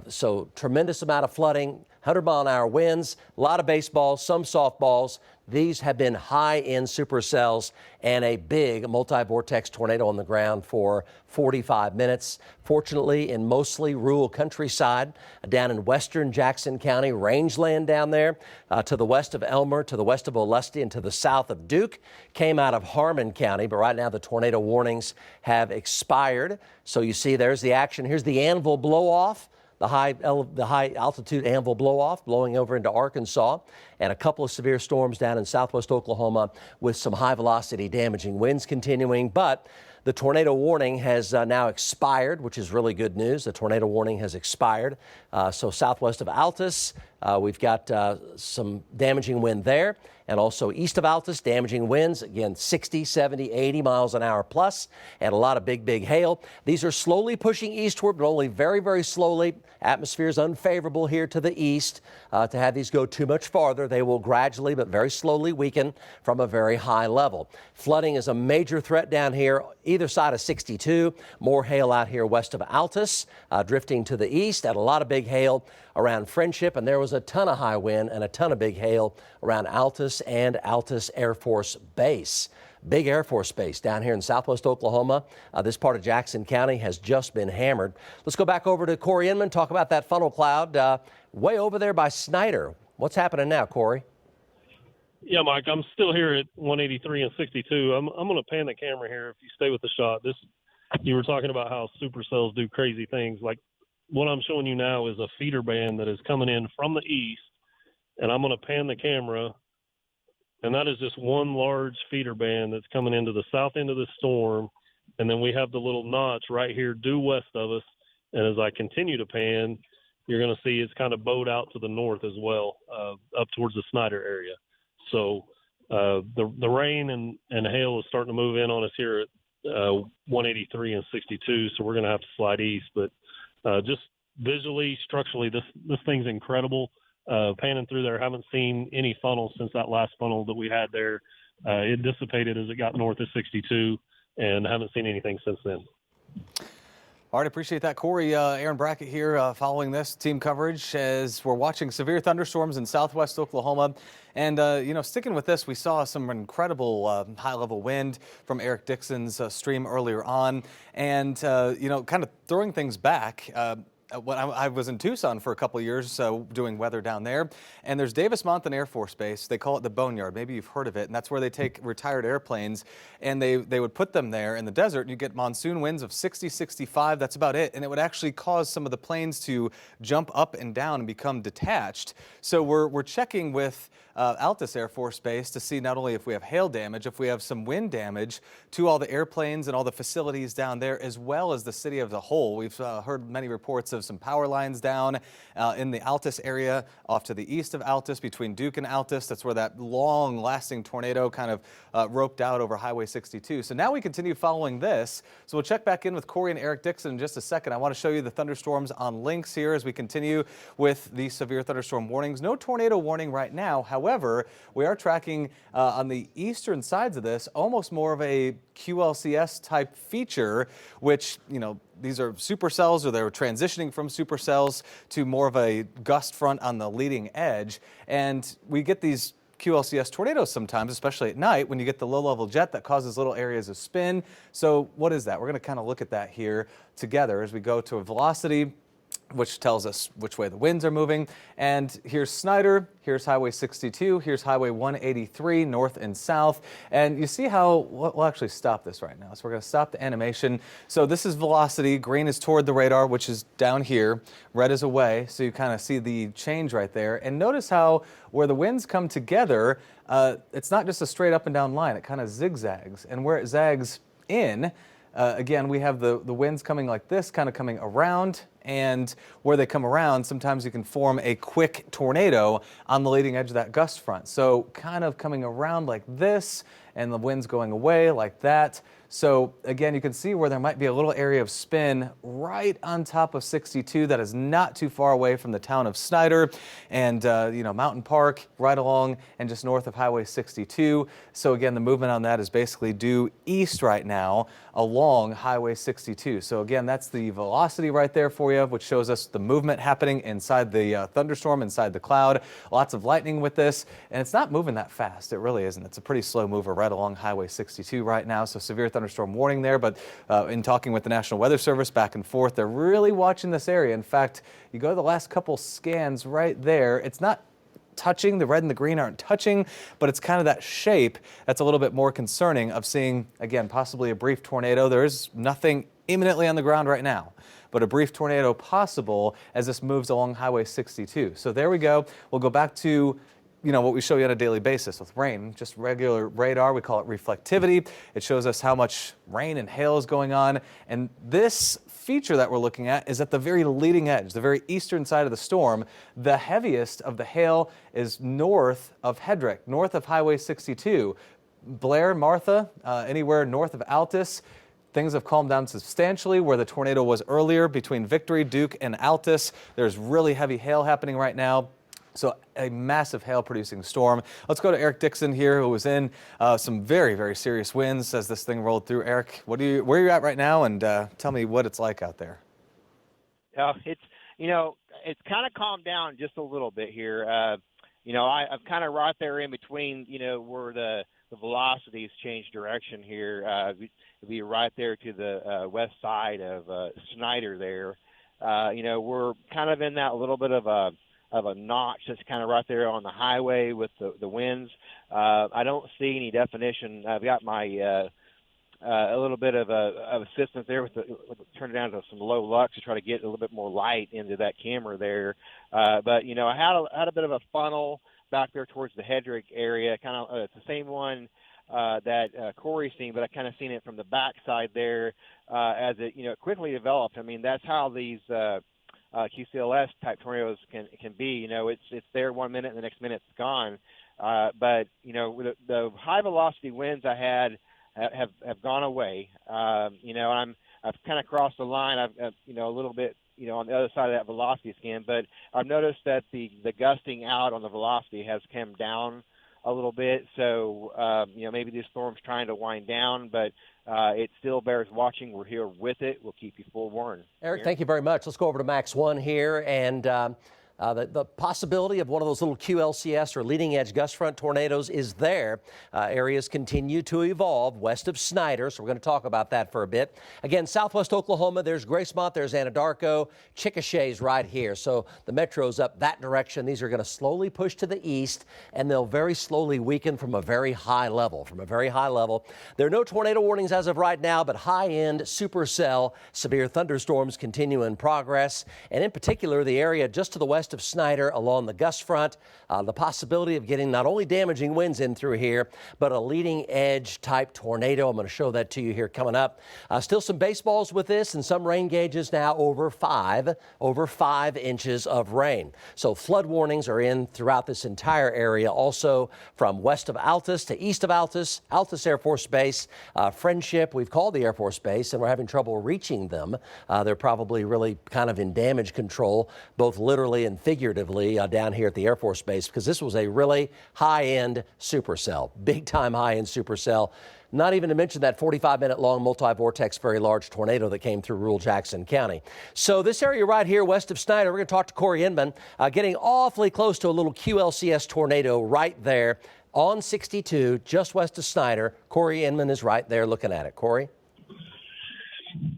So tremendous amount of flooding, 100-mile-an-hour winds, a lot of baseballs, some softballs. These have been high-end supercells and a big multi-vortex tornado on the ground for 45 minutes. Fortunately, in mostly rural countryside, down in western Jackson County, rangeland down there, to the west of Elmer, to the west of Olustee, and to the south of Duke, came out of Harmon County. But right now, the tornado warnings have expired. So you see, there's the action. Here's the Anvil blow-off. The high altitude Anvil blow-off blowing over into Arkansas, and a couple of severe storms down in southwest Oklahoma with some high velocity damaging winds continuing. But the tornado warning has now expired, which is really good news. The tornado warning has expired. So southwest of Altus, we've got some damaging wind there. And also east of Altus, damaging winds, again, 60, 70, 80 miles an hour plus, and a lot of big hail. These are slowly pushing eastward, but only very, very slowly. Atmosphere is unfavorable here to the east to have these go too much farther. They will gradually but very slowly weaken from a very high level. Flooding is a major threat down here, either side of 62. More hail out here west of Altus, drifting to the east, and a lot of big hail around Friendship, and there was a ton of high wind and a ton of big hail around Altus and Altus Air Force Base. Big Air Force Base down here in southwest Oklahoma. This part of Jackson County has just been hammered. Let's go back over to Corey Inman, talk about that funnel cloud way over there by Snyder. What's happening now, Corey? Yeah, Mike, I'm still here at 183 and 62. I'm going to pan the camera here if you stay with the shot. You were talking about how supercells do crazy things. Like what I'm showing you now is a feeder band that is coming in from the east, and I'm going to pan the camera, and that is just one large feeder band that's coming into the south end of the storm, and then we have the little notch right here due west of us, and as I continue to pan, you're going to see it's kind of bowed out to the north as well, up towards the Snyder area. So the rain and hail is starting to move in on us here at 183 and 62, so we're going to have to slide east, but just visually, structurally, this thing's incredible. Panning through there, haven't seen any funnel since that last funnel that we had there. It dissipated as it got north of 62, and haven't seen anything since then. All right, appreciate that, Corey. Aaron Brackett here following this team coverage as we're watching severe thunderstorms in southwest Oklahoma. And, sticking with this, we saw some incredible high-level wind from Eric Dixon's stream earlier on. And, kind of throwing things back, when I was in Tucson for a couple of years doing weather down there, and there's Davis-Monthan Air Force Base. They call it the Boneyard. Maybe you've heard of it, and that's where they take retired airplanes, and they would put them there in the desert, and you get monsoon winds of 60, 65. That's about it, and it would actually cause some of the planes to jump up and down and become detached. So we're checking with Altus Air Force Base to see not only if we have hail damage, if we have some wind damage to all the airplanes and all the facilities down there, as well as the city as a whole. We've heard many reports of some power lines down in the Altus area, off to the east of Altus, between Duke and Altus. That's where that long-lasting tornado kind of roped out over Highway 62. So now we continue following this. So we'll check back in with Corey and Eric Dixon in just a second. I want to show you the thunderstorms on links here as we continue with the severe thunderstorm warnings. No tornado warning right now. However, we are tracking on the eastern sides of this almost more of a QLCS type feature, which, these are supercells, or they're transitioning from supercells to more of a gust front on the leading edge. And we get these QLCS tornadoes sometimes, especially at night, when you get the low-level jet that causes little areas of spin. So what is that? We're going to kind of look at that here together as we go to a velocity, which tells us which way the winds are moving. And here's Snyder, here's Highway 62, here's Highway 183, north and south. And you see how, we'll actually stop this right now. So we're going to stop the animation. So this is velocity. Green is toward the radar, which is down here. Red is away. So you kind of see the change right there. And notice how where the winds come together, it's not just a straight up and down line. It kind of zigzags. And where it zags in, again, we have the winds coming like this, kind of coming around, and where they come around, sometimes you can form a quick tornado on the leading edge of that gust front. So kind of coming around like this, and the wind's going away like that. So again, you can see where there might be a little area of spin right on top of 62 that is not too far away from the town of Snyder and Mountain Park right along and just north of Highway 62. So again, the movement on that is basically due east right now along Highway 62. So again, that's the velocity right there for you, which shows us the movement happening inside the thunderstorm, inside the cloud. Lots of lightning with this, and it's not moving that fast. It really isn't. It's a pretty slow mover right along Highway 62 right now. So severe thunderstorm warning there, but in talking with the National Weather Service back and forth, they're really watching this area. In fact, you go to the last couple scans right there, it's not touching, the red and the green aren't touching, but it's kind of that shape that's a little bit more concerning of seeing, again, possibly a brief tornado. There is nothing imminently on the ground right now, but a brief tornado possible as this moves along Highway 62. So there we go. We'll go back to what we show you on a daily basis with rain, just regular radar. We call it reflectivity. It shows us how much rain and hail is going on. And this feature that we're looking at is at the very leading edge, the very eastern side of the storm. The heaviest of the hail is north of Hedrick, north of Highway 62. Blair, Martha, anywhere north of Altus. Things have calmed down substantially where the tornado was earlier between Victory, Duke, and Altus. There's really heavy hail happening right now. So a massive hail-producing storm. Let's go to Eric Dixon here, who was in some very, very serious winds as this thing rolled through. Eric, where are you at right now, and tell me what it's like out there. It's kind of calmed down just a little bit here. I'm kind of right there in between, where the velocities change direction here. It'll be right there to the west side of Snyder there. We're kind of in that little bit of a notch that's kind of right there on the highway with the winds. I don't see any definition. I've got my a little bit of assistance there with turn it down to some low lux to try to get a little bit more light into that camera there. But I had a bit of a funnel back there towards the Hedrick area. Kind of it's the same one that Corey's seen, but I kind of seen it from the backside there as it quickly developed. I mean, that's how these QCLS type tornadoes can be. It's there 1 minute and the next minute it's gone. But the high velocity winds I had have gone away. I've kind of crossed the line. I've a little bit on the other side of that velocity scan, but I've noticed that the gusting out on the velocity has come down a little bit. So maybe this storm's trying to wind down, but it still bears watching. We're here with it. We'll keep you forewarned. Eric, thank you very much. Let's go over to Max 1 here, and the possibility of one of those little QLCS or leading edge gust front tornadoes is there. Areas continue to evolve west of Snyder, so we're going to talk about that for a bit. Again, southwest Oklahoma, there's Gracemont, there's Anadarko, Chickasha's right here. So the metro's up that direction. These are going to slowly push to the east, and they'll very slowly weaken from a very high level. There are no tornado warnings as of right now, but high-end supercell severe thunderstorms continue in progress, and in particular, the area just to the west of Snyder along the gust front, the possibility of getting not only damaging winds in through here, but a leading edge type tornado. I'm going to show that to you here coming up. Still some baseballs with this, and some rain gauges now over 5 inches of rain. So flood warnings are in throughout this entire area, also from west of Altus to east of Altus, Altus Air Force Base, Friendship. We've called the Air Force Base, and we're having trouble reaching them. They're probably really kind of in damage control, both literally and figuratively down here at the Air Force Base, because this was a really high-end supercell, big-time high-end supercell. Not even to mention that 45-minute long multi-vortex very large tornado that came through rural Jackson County. So this area right here west of Snyder, we're going to talk to Corey Inman, getting awfully close to a little QLCS tornado right there on 62, just west of Snyder. Corey Inman is right there looking at it. Corey?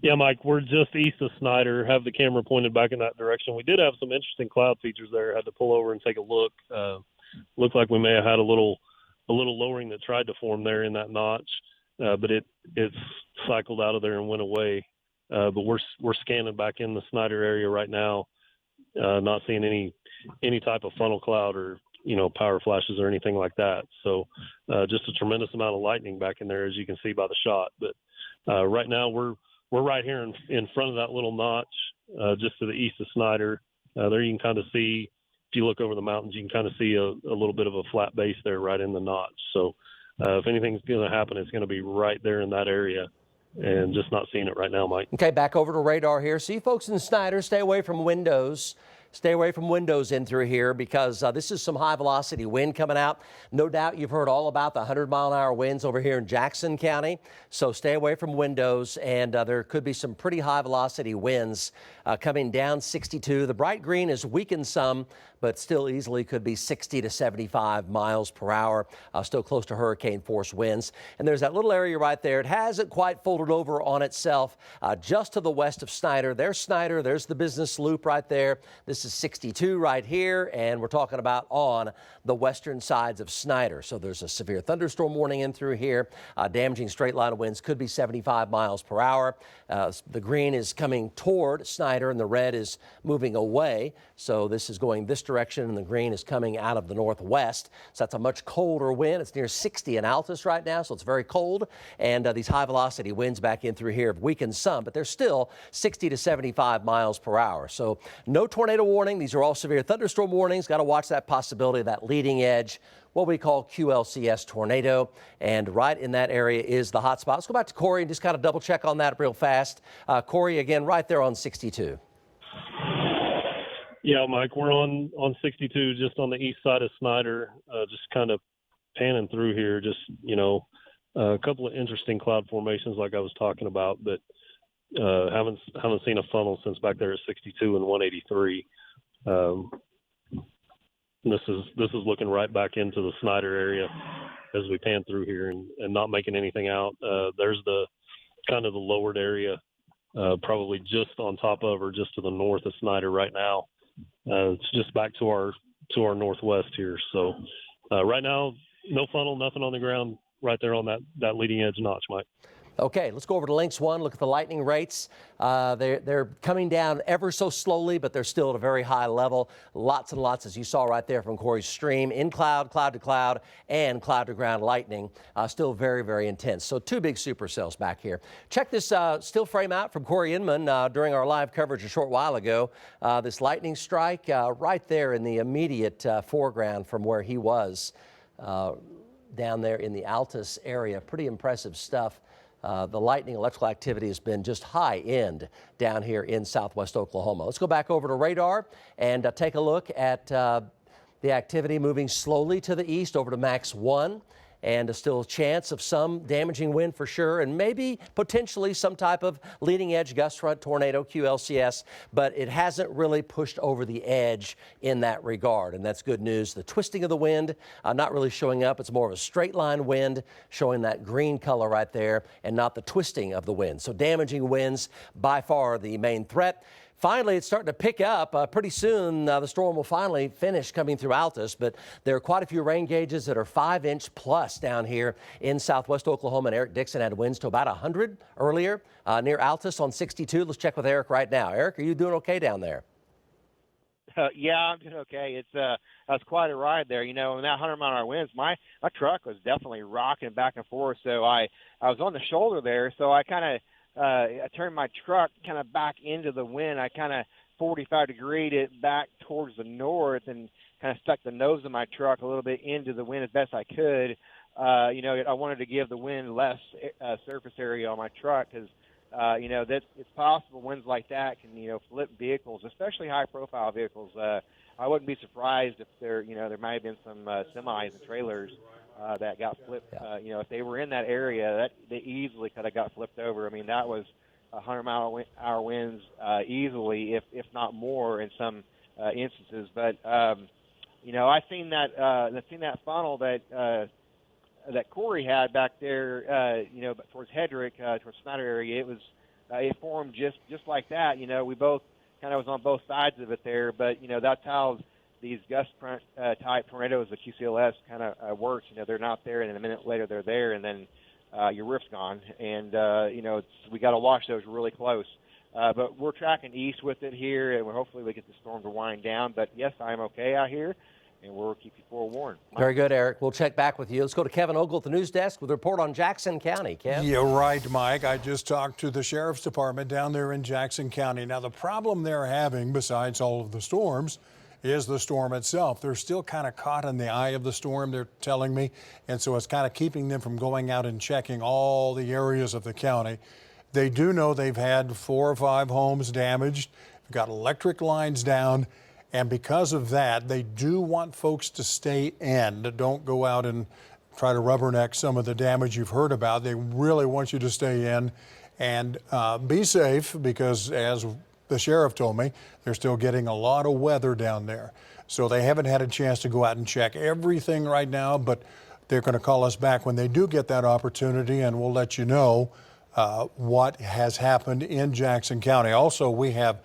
Yeah, Mike, we're just east of Snyder, have the camera pointed back in that direction. We did have some interesting cloud features there. Had to pull over and take a look. Looked like we may have had a little lowering that tried to form there in that notch, but it's cycled out of there and went away. But we're scanning back in the Snyder area right now, not seeing any type of funnel cloud or power flashes or anything like that. So just a tremendous amount of lightning back in there, as you can see by the shot. But right now we're right here in front of that little notch, just to the east of Snyder. There you can kind of see, if you look over the mountains, you can kind of see a little bit of a flat base there right in the notch. So If anything's going to happen, it's going to be right there in that area, and just not seeing it right now, Mike. Okay, back over to radar here. See, folks in Snyder, stay away from windows. Stay away from windows in through here because this is some high velocity wind coming out. No doubt you've heard all about the 100-mile-an-hour winds over here in Jackson County. So stay away from windows, and there could be some pretty high velocity winds coming down 62. The bright green is weakened some, but still easily could be 60 to 75 miles per hour. Still close to hurricane force winds. And there's that little area right there. It hasn't quite folded over on itself just to the west of Snyder. There's Snyder. There's the business loop right there. This is 62 right here, and we're talking about on the western sides of Snyder. So there's a severe thunderstorm warning in through here. Damaging straight line winds could be 75 miles per hour. The green is coming toward Snyder, and the red is moving away. So this is going this direction, and the green is coming out of the northwest. So that's a much colder wind. It's near 60 in Altus right now, so it's very cold. And these high velocity winds back in through here have weakened some, but they're still 60 to 75 miles per hour. So no tornado warning. These are all severe thunderstorm warnings. Got to watch that possibility of that leading edge, what we call QLCS tornado. And right in that area is the hot spot. Let's go back to Corey and just kind of double check on that real fast. Corey, again, right there on 62. Yeah, Mike, we're on 62, just on the east side of Snyder, just kind of panning through here. Just, a couple of interesting cloud formations like I was talking about, but haven't seen a funnel since back there at 62 and 183. This is looking right back into the Snyder area as we pan through here and not making anything out. There's the kind of the lowered area, probably just on top of or just to the north of Snyder right now. It's just back to our northwest here. So right now, no funnel, nothing on the ground right there on that leading edge notch, Mike. Okay, let's go over to Lynx 1, look at the lightning rates. They're coming down ever so slowly, but they're still at a very high level. Lots and lots, as you saw right there from Corey's stream, in cloud, cloud to cloud, and cloud to ground lightning. Still very, very intense. So 2 big supercells back here. Check this still frame out from Corey Inman during our live coverage a short while ago. This lightning strike right there in the immediate foreground from where he was down there in the Altus area. Pretty impressive stuff. The lightning electrical activity has been just high end down here in southwest Oklahoma. Let's go back over to radar and take a look at the activity moving slowly to the east over to Max 1. And still a chance of some damaging wind for sure, and maybe potentially some type of leading edge gust front tornado, QLCS, but it hasn't really pushed over the edge in that regard, and that's good news. The twisting of the wind not really showing up. It's more of a straight line wind showing that green color right there, and not the twisting of the wind. So damaging winds by far the main threat. Finally, it's starting to pick up. Pretty soon, the storm will finally finish coming through Altus, but there are quite a few rain gauges that are 5-inch plus down here in southwest Oklahoma. And Eric Dixon had winds to about 100 earlier near Altus on 62. Let's check with Eric right now. Eric, are you doing okay down there? Yeah, I'm doing okay. It's was quite a ride there. In that 100-mile-an-hour winds, my truck was definitely rocking back and forth. So I was on the shoulder there, so I kind of I turned my truck kind of back into the wind. I kind of 45-degreed it back towards the north and kind of stuck the nose of my truck a little bit into the wind as best I could. I wanted to give the wind less surface area on my truck because, that it's possible winds like that can, flip vehicles, especially high-profile vehicles. I wouldn't be surprised if there might have been some semis and trailers that got flipped. If they were in that area, they easily could have got flipped over. I mean, that was 100-mile-hour winds easily, if not more, in some instances. But I've seen that funnel that Corey had back there. Towards Hedrick, towards Snyder area. It formed just like that. We both kind of was on both sides of it there. But that's how these gust front type tornadoes, the QCLS, kind of works. They're not there, and then a minute later they're there, and then your roof's gone. And we got to watch those really close. But we're tracking east with it here, and hopefully we get the storm to wind down. But yes, I'm okay out here, and we'll keep you forewarned. Very good, Eric. We'll check back with you. Let's go to Kevin Ogle at the news desk with a report on Jackson County. Kev? You're right, Mike. I just talked to the sheriff's department down there in Jackson County. Now, the problem they're having, besides all of the storms, is the storm itself. They're still kind of caught in the eye of the storm, they're telling me, and so it's kind of keeping them from going out and checking all the areas of the county. They do know they've had 4 or 5 homes damaged, got electric lines down, and because of that, they do want folks to stay in. Don't go out and try to rubberneck some of the damage you've heard about. They really want you to stay in and be safe, because as the sheriff told me, they're still getting a lot of weather down there. So they haven't had a chance to go out and check everything right now, but they're going to call us back when they do get that opportunity, and we'll let you know what has happened in Jackson County. Also, we have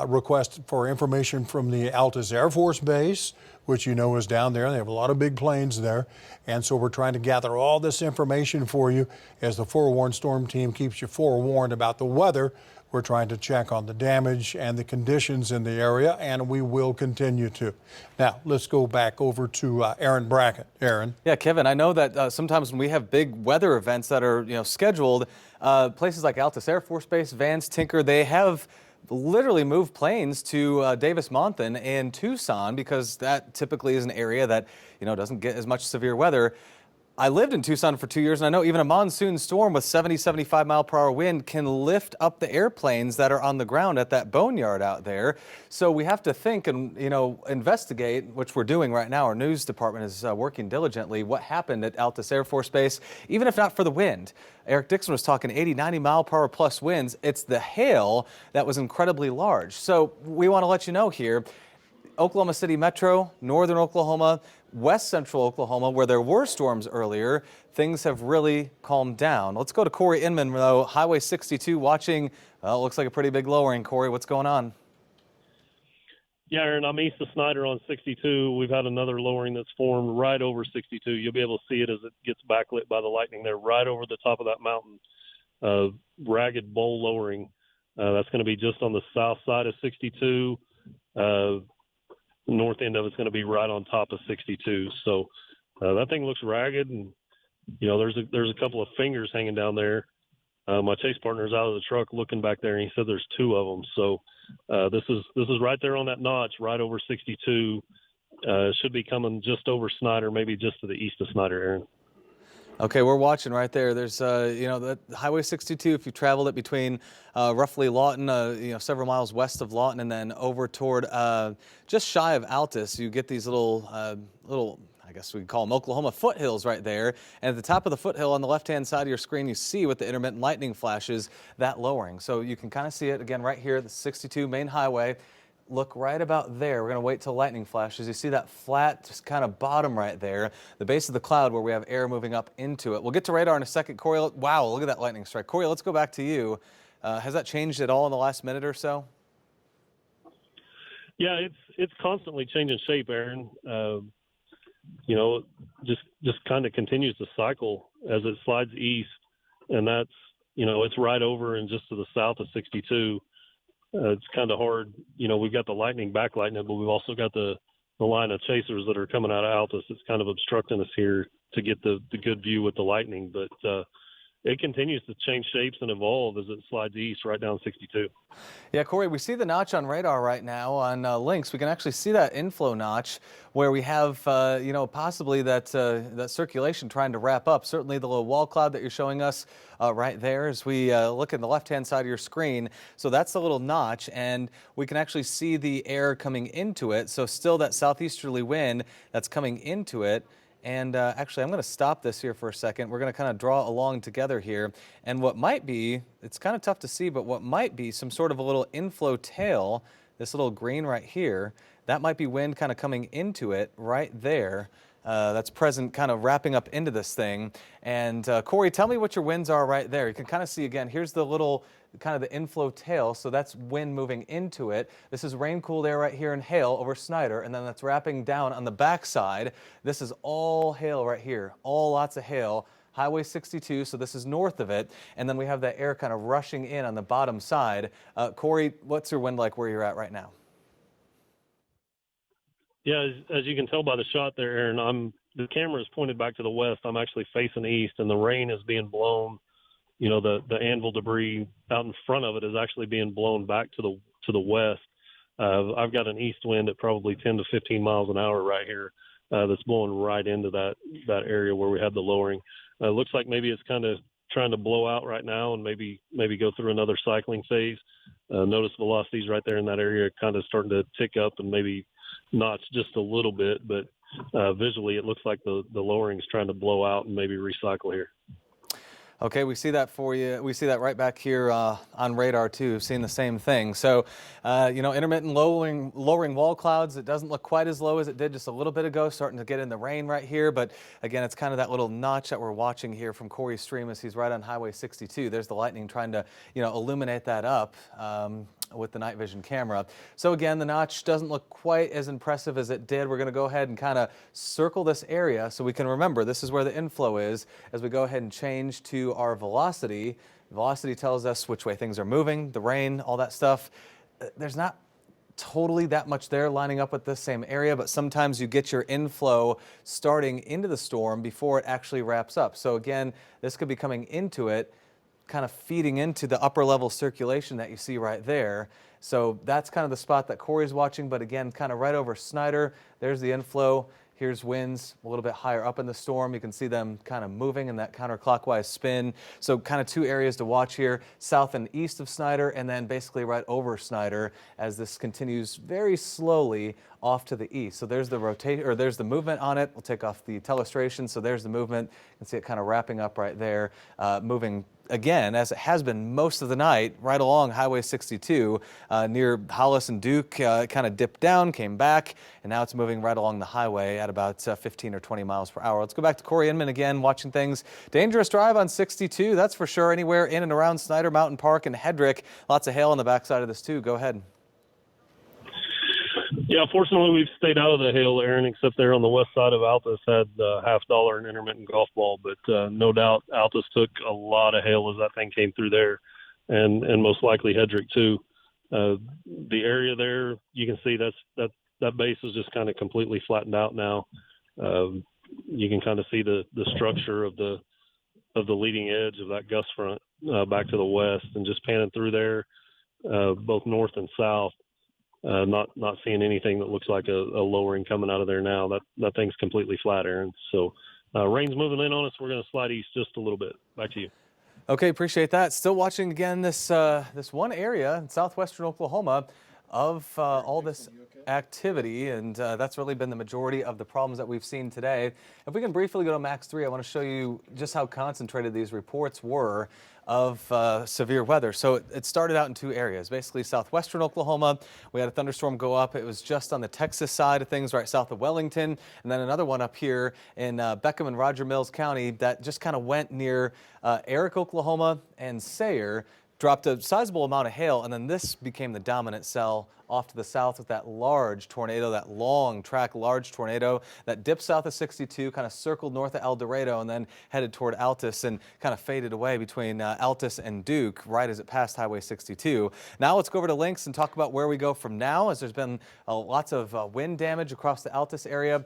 request for information from the Altus Air Force Base, which you know is down there. They have a lot of big planes there. And so we're trying to gather all this information for you as the Forewarned Storm Team keeps you forewarned about the weather. We're trying to check on the damage and the conditions in the area, and we will continue to. Now, let's go back over to Aaron Brackett. Aaron. Yeah, Kevin, I know that sometimes when we have big weather events that are scheduled, places like Altus Air Force Base, Vance, Tinker, they have literally moved planes to Davis-Monthan in Tucson, because that typically is an area that doesn't get as much severe weather. I lived in Tucson for 2 years, and I know even a monsoon storm with 70, 75 mile per hour wind can lift up the airplanes that are on the ground at that boneyard out there. So we have to think and, investigate, which we're doing right now. Our news department is working diligently, what happened at Altus Air Force Base, even if not for the wind. Eric Dixon was talking 80, 90 mile per hour plus winds. It's the hail that was incredibly large. So we want to let you know here, Oklahoma City Metro, northern Oklahoma, west central Oklahoma, where there were storms earlier, things have really calmed down. Let's go to Corey Inman, though, Highway 62, watching, looks like a pretty big lowering. Corey, what's going on? Yeah, Aaron, I'm east of Snyder on 62. We've had another lowering that's formed right over 62. You'll be able to see it as it gets backlit by the lightning there, right over the top of that mountain. Ragged bowl lowering. That's going to be just on the south side of 62. North end of it's going to be right on top of 62. So that thing looks ragged, and there's a couple of fingers hanging down there. My chase partner's out of the truck looking back there, and he said there's 2 of them. So this is right there on that notch, right over 62. Should be coming just over Snyder, maybe just to the east of Snyder, Aaron. Okay, we're watching right there. There's, the Highway 62, if you traveled it between roughly Lawton, several miles west of Lawton, and then over toward just shy of Altus, you get these little, I guess we could call them Oklahoma foothills right there. And at the top of the foothill on the left-hand side of your screen, you see with the intermittent lightning flashes that lowering. So you can kind of see it again right here, the 62 main highway. Look right about there. We're going to wait till lightning flashes. You see that flat just kind of bottom right there, the base of the cloud where we have air moving up into it. We'll get to radar in a second. Corey, wow, look at that lightning strike. Corey, let's go back to you. Has that changed at all in the last minute or so? Yeah, it's constantly changing shape, Aaron. Just kind of continues to cycle as it slides east, and that's it's right over and just to the south of 62. It's kind of hard. We've got the lightning backlighting it, but we've also got the line of chasers that are coming out of Altus. It's kind of obstructing us here to get the good view with the lightning. But it continues to change shapes and evolve as it slides east right down 62. Yeah, Corey, we see the notch on radar right now on links. We can actually see that inflow notch where we have, possibly that circulation trying to wrap up. Certainly the little wall cloud that you're showing us right there as we look at the left-hand side of your screen. So that's the little notch, and we can actually see the air coming into it. So still that southeasterly wind that's coming into it. And actually, I'm going to stop this here for a second. We're going to kind of draw along together here. And what might be, it's kind of tough to see, but what might be some sort of a little inflow tail, this little green right here, that might be wind kind of coming into it right there. That's present kind of wrapping up into this thing. And Corey, tell me what your winds are right there. You can kind of see again, here's the little kind of the inflow tail. So that's wind moving into it. This is rain cooled air right here in hail over Snyder. And then that's wrapping down on the backside. This is all hail right here, all lots of hail. Highway 62, so this is north of it. And then we have that air kind of rushing in on the bottom side. Corey, what's your wind like where you're at right now? Yeah, as you can tell by the shot there, Aaron, the camera is pointed back to the west. I'm actually facing east, and the rain is being blown. The anvil debris out in front of it is actually being blown back to the west. I've got an east wind at probably 10 to 15 miles an hour right here that's blowing right into that area where we had the lowering. Looks like maybe it's kind of trying to blow out right now and maybe go through another cycling phase. Notice velocities right there in that area kind of starting to tick up and maybe notch just a little bit, but visually it looks like the lowering is trying to blow out and maybe recycle here. Okay, we see that for you. We see that right back here on radar too, seeing the same thing. So, intermittent lowering wall clouds. It doesn't look quite as low as it did just a little bit ago, starting to get in the rain right here. But again, it's kind of that little notch that we're watching here from Corey's stream as he's right on Highway 62. There's the lightning trying to, illuminate that up. With the night vision camera. So again, the notch doesn't look quite as impressive as it did. We're going to go ahead and kind of circle this area so we can remember this is where the inflow is as we go ahead and change to our velocity. Velocity tells us which way things are moving, the rain, all that stuff. There's not totally that much there lining up with this same area, but sometimes you get your inflow starting into the storm before it actually wraps up. So again, this could be coming into it, kind of feeding into the upper level circulation that you see right there. So that's kind of the spot that Corey's watching, but again, kind of right over Snyder. There's the inflow. Here's winds a little bit higher up in the storm. You can see them kind of moving in that counterclockwise spin. So kind of two areas to watch here, south and east of Snyder, and then basically right over Snyder as this continues very slowly off to the east. So there's the rotation, or there's the movement on it. We'll take off the telestration. So there's the movement. You can see it kind of wrapping up right there, moving again, as it has been most of the night, right along Highway 62 near Hollis and Duke, kind of dipped down, came back, and now it's moving right along the highway at about 15 or 20 miles per hour. Let's go back to Corey Inman again, watching things. Dangerous drive on 62, that's for sure, anywhere in and around Snyder Mountain Park and Hedrick. Lots of hail on the backside of this too. Go ahead. Yeah, fortunately we've stayed out of the hail, Aaron, except there on the west side of Altus had $50 and intermittent golf ball. But no doubt Altus took a lot of hail as that thing came through there, and most likely Hedrick too. The area there, you can see that base is just kind of completely flattened out now. You can kind of see the structure of the leading edge of that gust front back to the west, and just panning through there, both north and south. Not seeing anything that looks like a lowering coming out of there now. That thing's completely flat, Aaron. So rain's moving in on us. We're going to slide east just a little bit. Back to you. Okay, appreciate that. Still watching again this one area in southwestern Oklahoma of all this activity, and that's really been the majority of the problems that we've seen today. If we can briefly go to Max 3, I want to show you just how concentrated these reports were of severe weather. So it started out in two areas, basically southwestern Oklahoma. We had a thunderstorm go up. It was just on the Texas side of things, right south of Wellington, and then another one up here in Beckham and Roger Mills County that just kind of went near Eric, Oklahoma, and Sayre. Dropped a sizable amount of hail, and then this became the dominant cell off to the south with that large tornado, that long track large tornado that dipped south of 62, kind of circled north of El Dorado, and then headed toward Altus and kind of faded away between Altus and Duke right as it passed Highway 62. Now let's go over to Lynx and talk about where we go from now, as there's been lots of wind damage across the Altus area.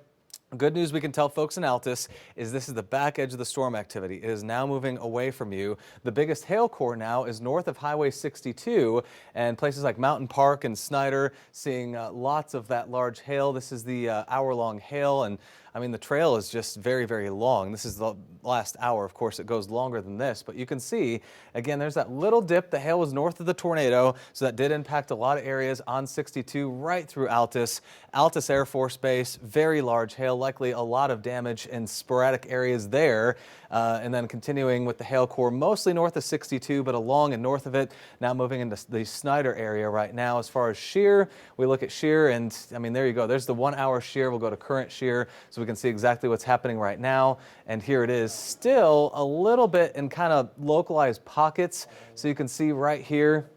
Good news we can tell folks in Altus is this is the back edge of the storm activity. It is now moving away from you. The biggest hail core now is north of Highway 62 and places like Mountain Park and Snyder, seeing lots of that large hail. This is the hour-long hail, and I mean, the trail is just very, very long. This is the last hour. Of course, it goes longer than this, but you can see, again, there's that little dip. The hail was north of the tornado, so that did impact a lot of areas on 62 right through Altus. Altus Air Force Base, very large hail, likely a lot of damage in sporadic areas there. And then continuing with the hail core, mostly north of 62, but along and north of it, now moving into the Snyder area right now. As far as shear, we look at shear, and I mean, there you go. There's the 1 hour shear. We'll go to current shear so we can see exactly what's happening right now. And here it is, still a little bit in kind of localized pockets. So you can see right here,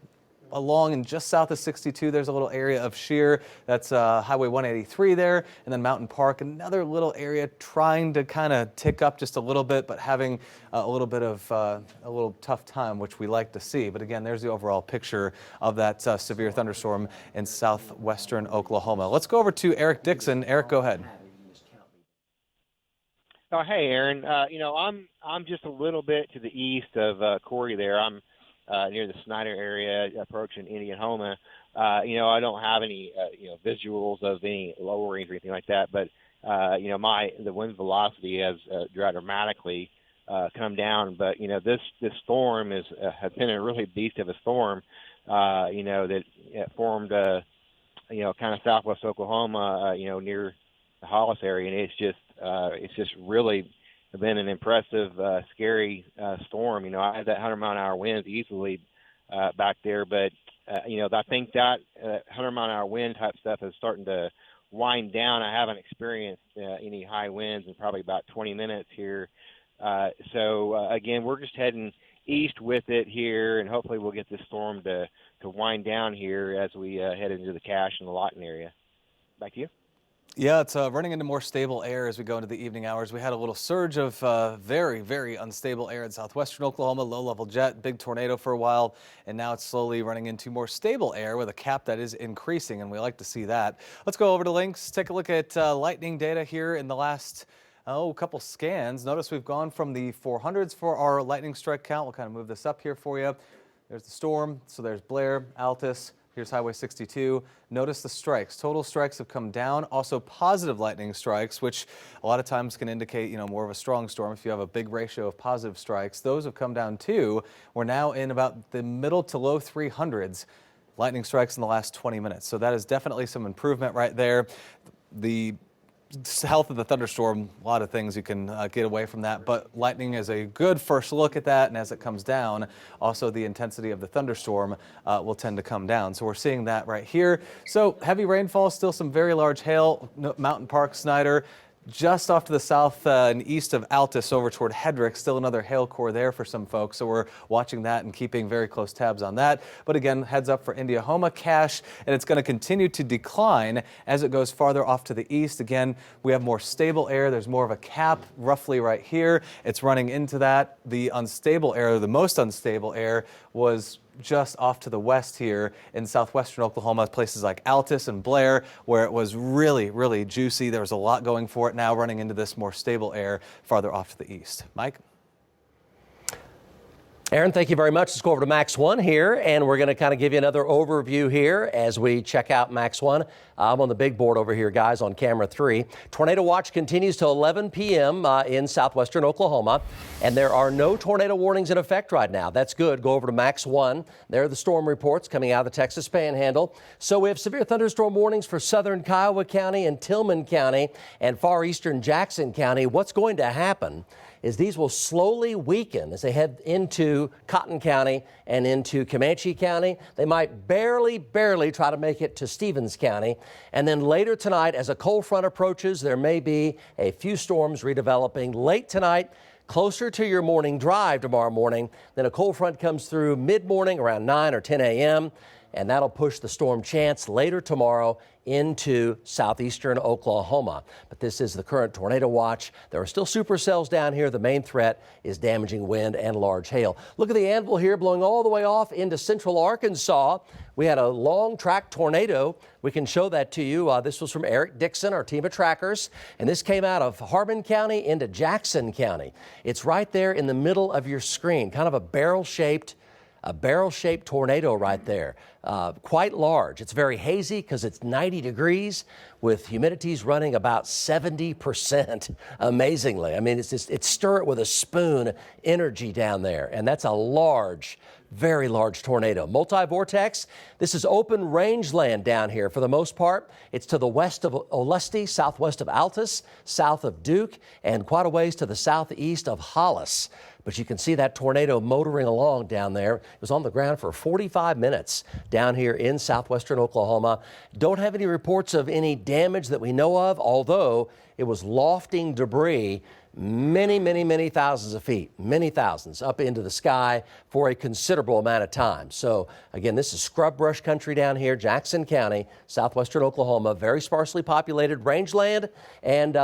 along and just south of 62, there's a little area of shear. That's Highway 183 there, and then Mountain Park, another little area trying to kind of tick up just a little bit, but having a little bit of a little tough time, which we like to see. But again, there's the overall picture of that severe thunderstorm in southwestern Oklahoma. Let's go over to Eric Dixon. Eric, go ahead. Oh, hey, Aaron. I'm just a little bit to the east of Corey there. I'm near the Snyder area approaching Indianola. I don't have any, visuals of any lowering or anything like that, but, the wind velocity has dramatically come down. But, this storm has been a really beast of a storm, that formed, kind of southwest Oklahoma, near the Hollis area. And it's just really been an impressive, scary storm. I had that 100-mile-an-hour winds easily back there, but I think that 100-mile-an-hour wind type stuff is starting to wind down. I haven't experienced any high winds in probably about 20 minutes here. So again, we're just heading east with it here, and hopefully we'll get this storm to wind down here as we head into the Cache and the Lawton area. Back to you. Yeah, it's running into more stable air as we go into the evening hours. We had a little surge of very, very unstable air in southwestern Oklahoma, low-level jet, big tornado for a while, and now it's slowly running into more stable air with a cap that is increasing, and we like to see that. Let's go over to links, take a look at lightning data here in the last couple scans. Notice we've gone from the 400s for our lightning strike count. We'll kind of move this up here for you. There's the storm, so there's Blair, Altus. Here's Highway 62. Notice the strikes. Total strikes have come down. Also positive lightning strikes, which a lot of times can indicate, more of a strong storm. If you have a big ratio of positive strikes, those have come down too. We're now in about the middle to low 300s lightning strikes in the last 20 minutes. So that is definitely some improvement right there. The health of the thunderstorm, a lot of things you can get away from that, but lightning is a good first look at that, and as it comes down, also the intensity of the thunderstorm will tend to come down. So we're seeing that right here. So heavy rainfall, still some very large hail, Mountain Park, Snyder, just off to the south and east of Altus over toward Hedrick, still another hail core there for some folks. So we're watching that and keeping very close tabs on that. But again, heads up for Indianola, Cache, and it's going to continue to decline as it goes farther off to the east. Again, we have more stable air. There's more of a cap roughly right here. It's running into that. The unstable air, the most unstable air, was just off to the west here in southwestern Oklahoma, places like Altus and Blair, where it was really, really juicy. There was a lot going for it. Now running into this more stable air farther off to the east. Mike? Aaron, thank you very much. Let's go over to Max 1 here, and we're going to kind of give you another overview here as we check out Max 1. I'm on the big board over here, guys, on camera 3. Tornado watch continues till 11 p.m. In southwestern Oklahoma, and there are no tornado warnings in effect right now. That's good. Go over to Max 1. There are the storm reports coming out of the Texas Panhandle. So we have severe thunderstorm warnings for southern Kiowa County and Tillman County and far eastern Jackson County. What's going to happen is these will slowly weaken as they head into Cotton County and into Comanche County. They might barely try to make it to Stevens County. And then later tonight, as a cold front approaches, there may be a few storms redeveloping late tonight, closer to your morning drive tomorrow morning. Then a cold front comes through mid-morning around 9 or 10 a.m., and that'll push the storm chance later tomorrow into southeastern Oklahoma. But this is the current tornado watch. There are still supercells down here. The main threat is damaging wind and large hail. Look at the anvil here blowing all the way off into central Arkansas. We had a long track tornado. We can show that to you. This was from Eric Dixon, our team of trackers, and this came out of Harbin County into Jackson County. It's right there in the middle of your screen, kind of a barrel-shaped tornado right there, quite large. It's very hazy because it's 90 degrees with humidities running about 70%, amazingly. I mean, it's stir it with a spoon energy down there, and that's a large, very large tornado. Multi-vortex, this is open rangeland down here for the most part. It's to the west of Olustee, southwest of Altus, south of Duke, and quite a ways to the southeast of Hollis. But you can see that tornado motoring along down there. It was on the ground for 45 minutes down here in southwestern Oklahoma. Don't have any reports of any damage that we know of, although it was lofting debris many thousands of feet, many thousands up into the sky for a considerable amount of time. So again, this is scrub brush country down here, Jackson County, southwestern Oklahoma, very sparsely populated rangeland, and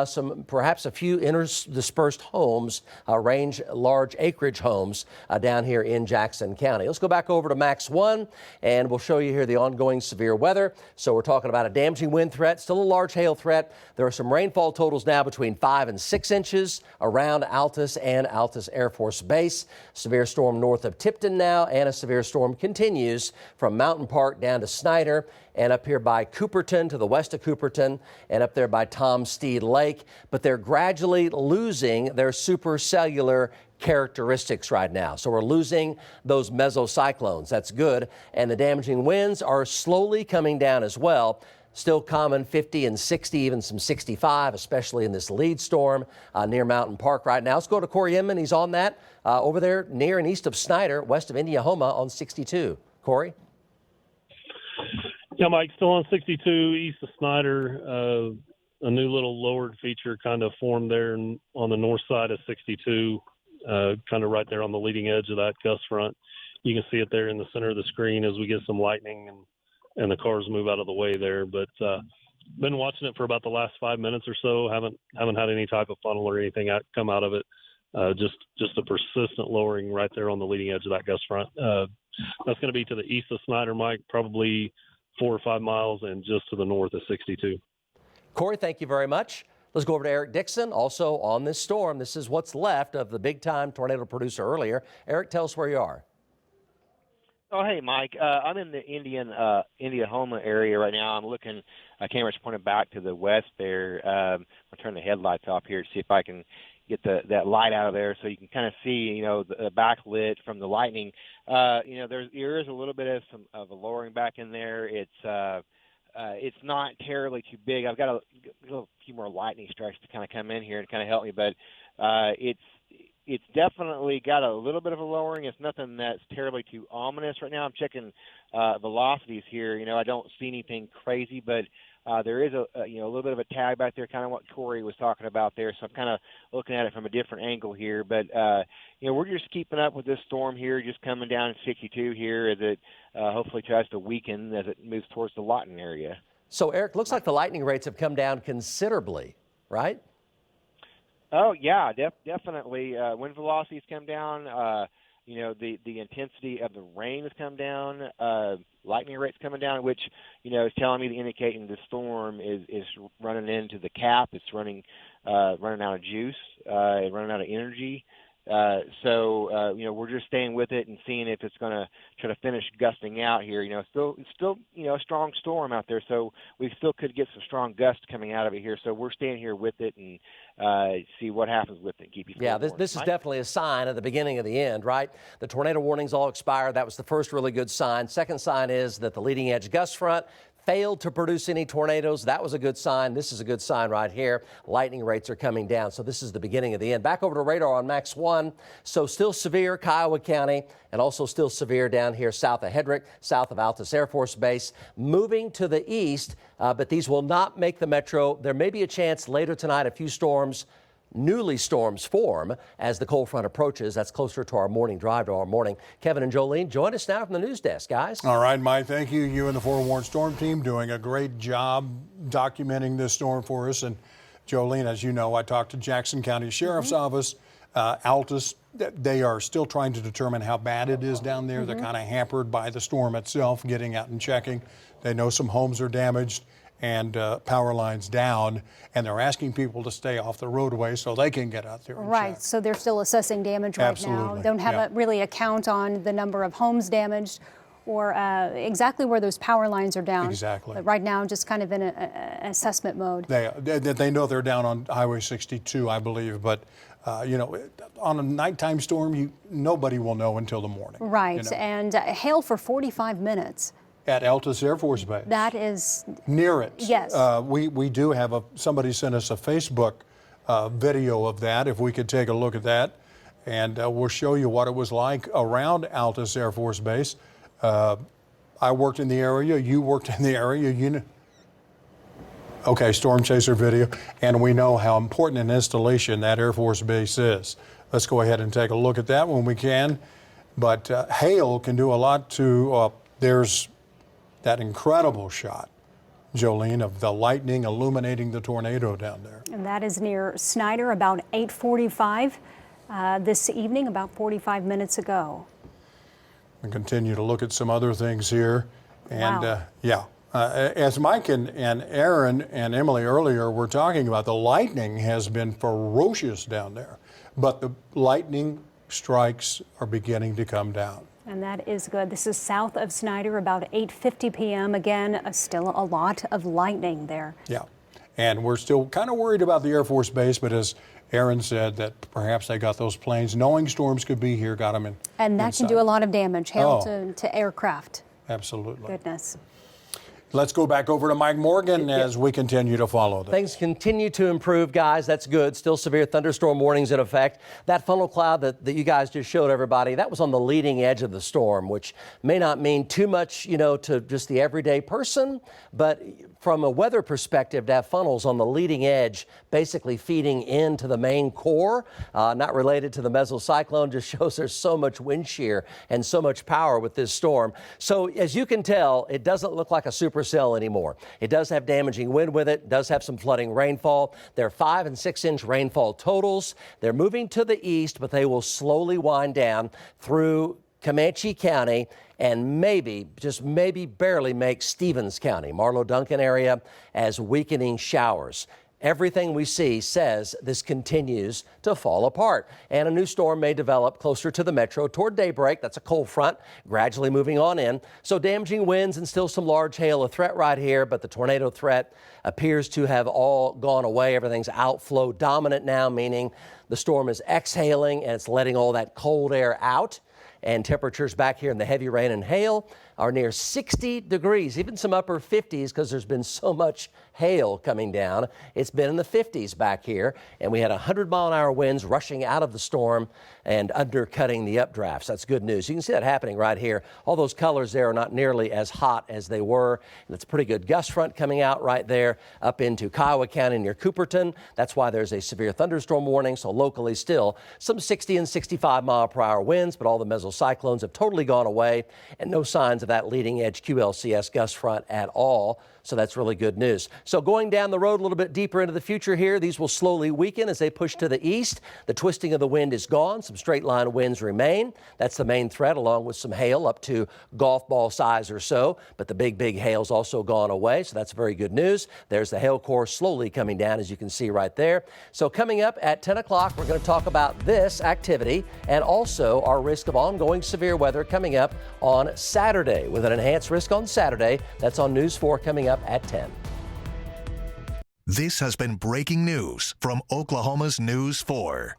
perhaps a few interspersed homes, large acreage homes down here in Jackson County. Let's go back over to Max 1, and we'll show you here the ongoing severe weather. So we're talking about a damaging wind threat, still a large hail threat. There are some rainfall totals now between 5 and 6 inches. storms around Altus and Altus Air Force Base. Severe storm north of Tipton now, and a severe storm continues from Mountain Park down to Snyder and up here by Cooperton to the west of Cooperton and up there by Tom Steed Lake. But they're gradually losing their supercellular characteristics right now. So we're losing those mesocyclones. That's good. And the damaging winds are slowly coming down as well. Still common 50 and 60, even some 65, especially in this lead storm near Mountain Park right now. Let's go to Corey Inman. He's on that over there near and east of Snyder, west of Indiahoma on 62. Corey? Yeah, Mike, still on 62 east of Snyder. A new little lowered feature kind of formed there on the north side of 62, kind of right there on the leading edge of that gust front. You can see it there in the center of the screen as we get some lightning and the cars move out of the way there. But been watching it for about the last 5 minutes or so. Haven't had any type of funnel or anything come out of it. Just a persistent lowering right there on the leading edge of that gust front. That's going to be to the east of Snyder, Mike, probably 4 or 5 miles, and just to the north of 62. Corey, thank you very much. Let's go over to Eric Dixon, also on this storm. This is what's left of the big-time tornado producer earlier. Eric, tell us where you are. Oh, hey, Mike. I'm in the Indiahoma area right now. I'm looking, camera's pointed back to the west there. I'll turn the headlights off here to see if I can get that light out of there so you can kind of see, the backlit from the lightning. There is a little bit of a lowering back in there. It's not terribly too big. I've got a few more lightning strikes to kind of come in here and kind of help me, but it's definitely got a little bit of a lowering. It's nothing that's terribly too ominous right now. I'm checking velocities here. I don't see anything crazy, but there is a little bit of a tag back there, kind of what Corey was talking about there. So I'm kind of looking at it from a different angle here. But we're just keeping up with this storm here, just coming down to 62 here as it hopefully tries to weaken as it moves towards the Lawton area. So, Eric, looks like the lightning rates have come down considerably, right? Oh, yeah, definitely. Wind velocities come down. The intensity of the rain has come down. Lightning rates coming down, which, is telling me, indicating the storm is running into the cap. It's running out of juice, running out of energy. We're just staying with it and seeing if it's going to try to finish gusting out here. It's still a strong storm out there, so we still could get some strong gusts coming out of it here. So we're staying here with it and see what happens with it. Keep you this is definitely a sign at the beginning of the end, right? The tornado warnings all expired. That was the first really good sign. Second sign is that the leading edge gust front failed to produce any tornadoes. That was a good sign. This is a good sign right here. Lightning rates are coming down. So this is the beginning of the end. Back over to radar on Max 1. So still severe Kiowa County and also still severe down here south of Hedrick, south of Altus Air Force Base. Moving to the east, but these will not make the metro. There may be a chance later tonight a few storms form as the cold front approaches. That's closer to our morning drive, to our morning. Kevin and Jolene, join us now from the news desk, guys. All right, Mike, thank you. You and the Forewarned Storm Team doing a great job documenting this storm for us. And Jolene, as you know, I talked to Jackson County Sheriff's Office, Altus. They are still trying to determine how bad it is down there. They're kind of hampered by the storm itself, getting out and checking. They know some homes are damaged and power lines down, and they're asking people to stay off the roadway so they can get out there and Right, check. so they're still assessing damage right Absolutely. now. Don't have really a count on the number of homes damaged or exactly where those power lines are down. Exactly. But right now, just kind of in an assessment mode. They know they're down on Highway 62, I believe, but on a nighttime storm, nobody will know until the morning. Right, and hail for 45 minutes. At Altus Air Force Base. That is near it. Yes. We do have somebody sent us a Facebook video of that, if we could take a look at that. And we'll show you what it was like around Altus Air Force Base. I worked in the area, you worked in the area. Okay, storm chaser video. And we know how important an installation that Air Force Base is. Let's go ahead and take a look at that when we can. But hail can do a lot to, there's that incredible shot, Jolene, of the lightning illuminating the tornado down there. And that is near Snyder, about 8:45 this evening, about 45 minutes ago. And continue to look at some other things here. And wow. As Mike and Aaron and Emily earlier were talking about, the lightning has been ferocious down there, but the lightning strikes are beginning to come down. And that is good. This is south of Snyder, about 8:50 p.m. Again, still a lot of lightning there. Yeah, and we're still kind of worried about the Air Force Base, but as Aaron said, that perhaps they got those planes, knowing storms could be here, got them in. And that inside. can do a lot of damage, hail Oh. to aircraft. Absolutely. Goodness. Let's go back over to Mike Morgan as we continue to follow this. Things continue to improve, guys. That's good. Still severe thunderstorm warnings in effect. That funnel cloud that you guys just showed everybody, that was on the leading edge of the storm, which may not mean too much, to just the everyday person, but from a weather perspective, to have funnels on the leading edge, basically feeding into the main core, not related to the mesocyclone, just shows there's so much wind shear and so much power with this storm. So as you can tell, it doesn't look like a supercell anymore. It does have damaging wind with it, does have some flooding rainfall. There are 5 and 6 inch rainfall totals. They're moving to the east, but they will slowly wind down through Comanche County and maybe, just maybe barely make Stevens County, Marlow-Duncan area, as weakening showers. Everything we see says this continues to fall apart, and a new storm may develop closer to the metro toward daybreak. That's a cold front gradually moving on in. So damaging winds and still some large hail a threat right here, but the tornado threat appears to have all gone away. Everything's outflow dominant now, meaning the storm is exhaling and it's letting all that cold air out. And temperatures back here in the heavy rain and hail are near 60 degrees, even some upper 50s because there's been so much hail coming down. It's been in the 50s back here, and we had 100-mile-an-hour winds rushing out of the storm and undercutting the updrafts. That's good news. You can see that happening right here. All those colors there are not nearly as hot as they were. And it's a pretty good gust front coming out right there up into Kiowa County near Cooperton. That's why there's a severe thunderstorm warning. So locally still some 60 and 65-mile-per-hour winds, but all the mesocyclones have totally gone away and no signs of that leading edge QLCS gust front at all. So that's really good news. So going down the road a little bit deeper into the future here, these will slowly weaken as they push to the east. The twisting of the wind is gone. Some straight line winds remain. That's the main threat, along with some hail up to golf ball size or so. But the big hail's also gone away. So that's very good news. There's the hail core slowly coming down, as you can see right there. So coming up at 10 o'clock, we're going to talk about this activity and also our risk of ongoing severe weather coming up on Saturday with an enhanced risk on Saturday. That's on News 4 coming up at 10. This has been breaking news from Oklahoma's News 4.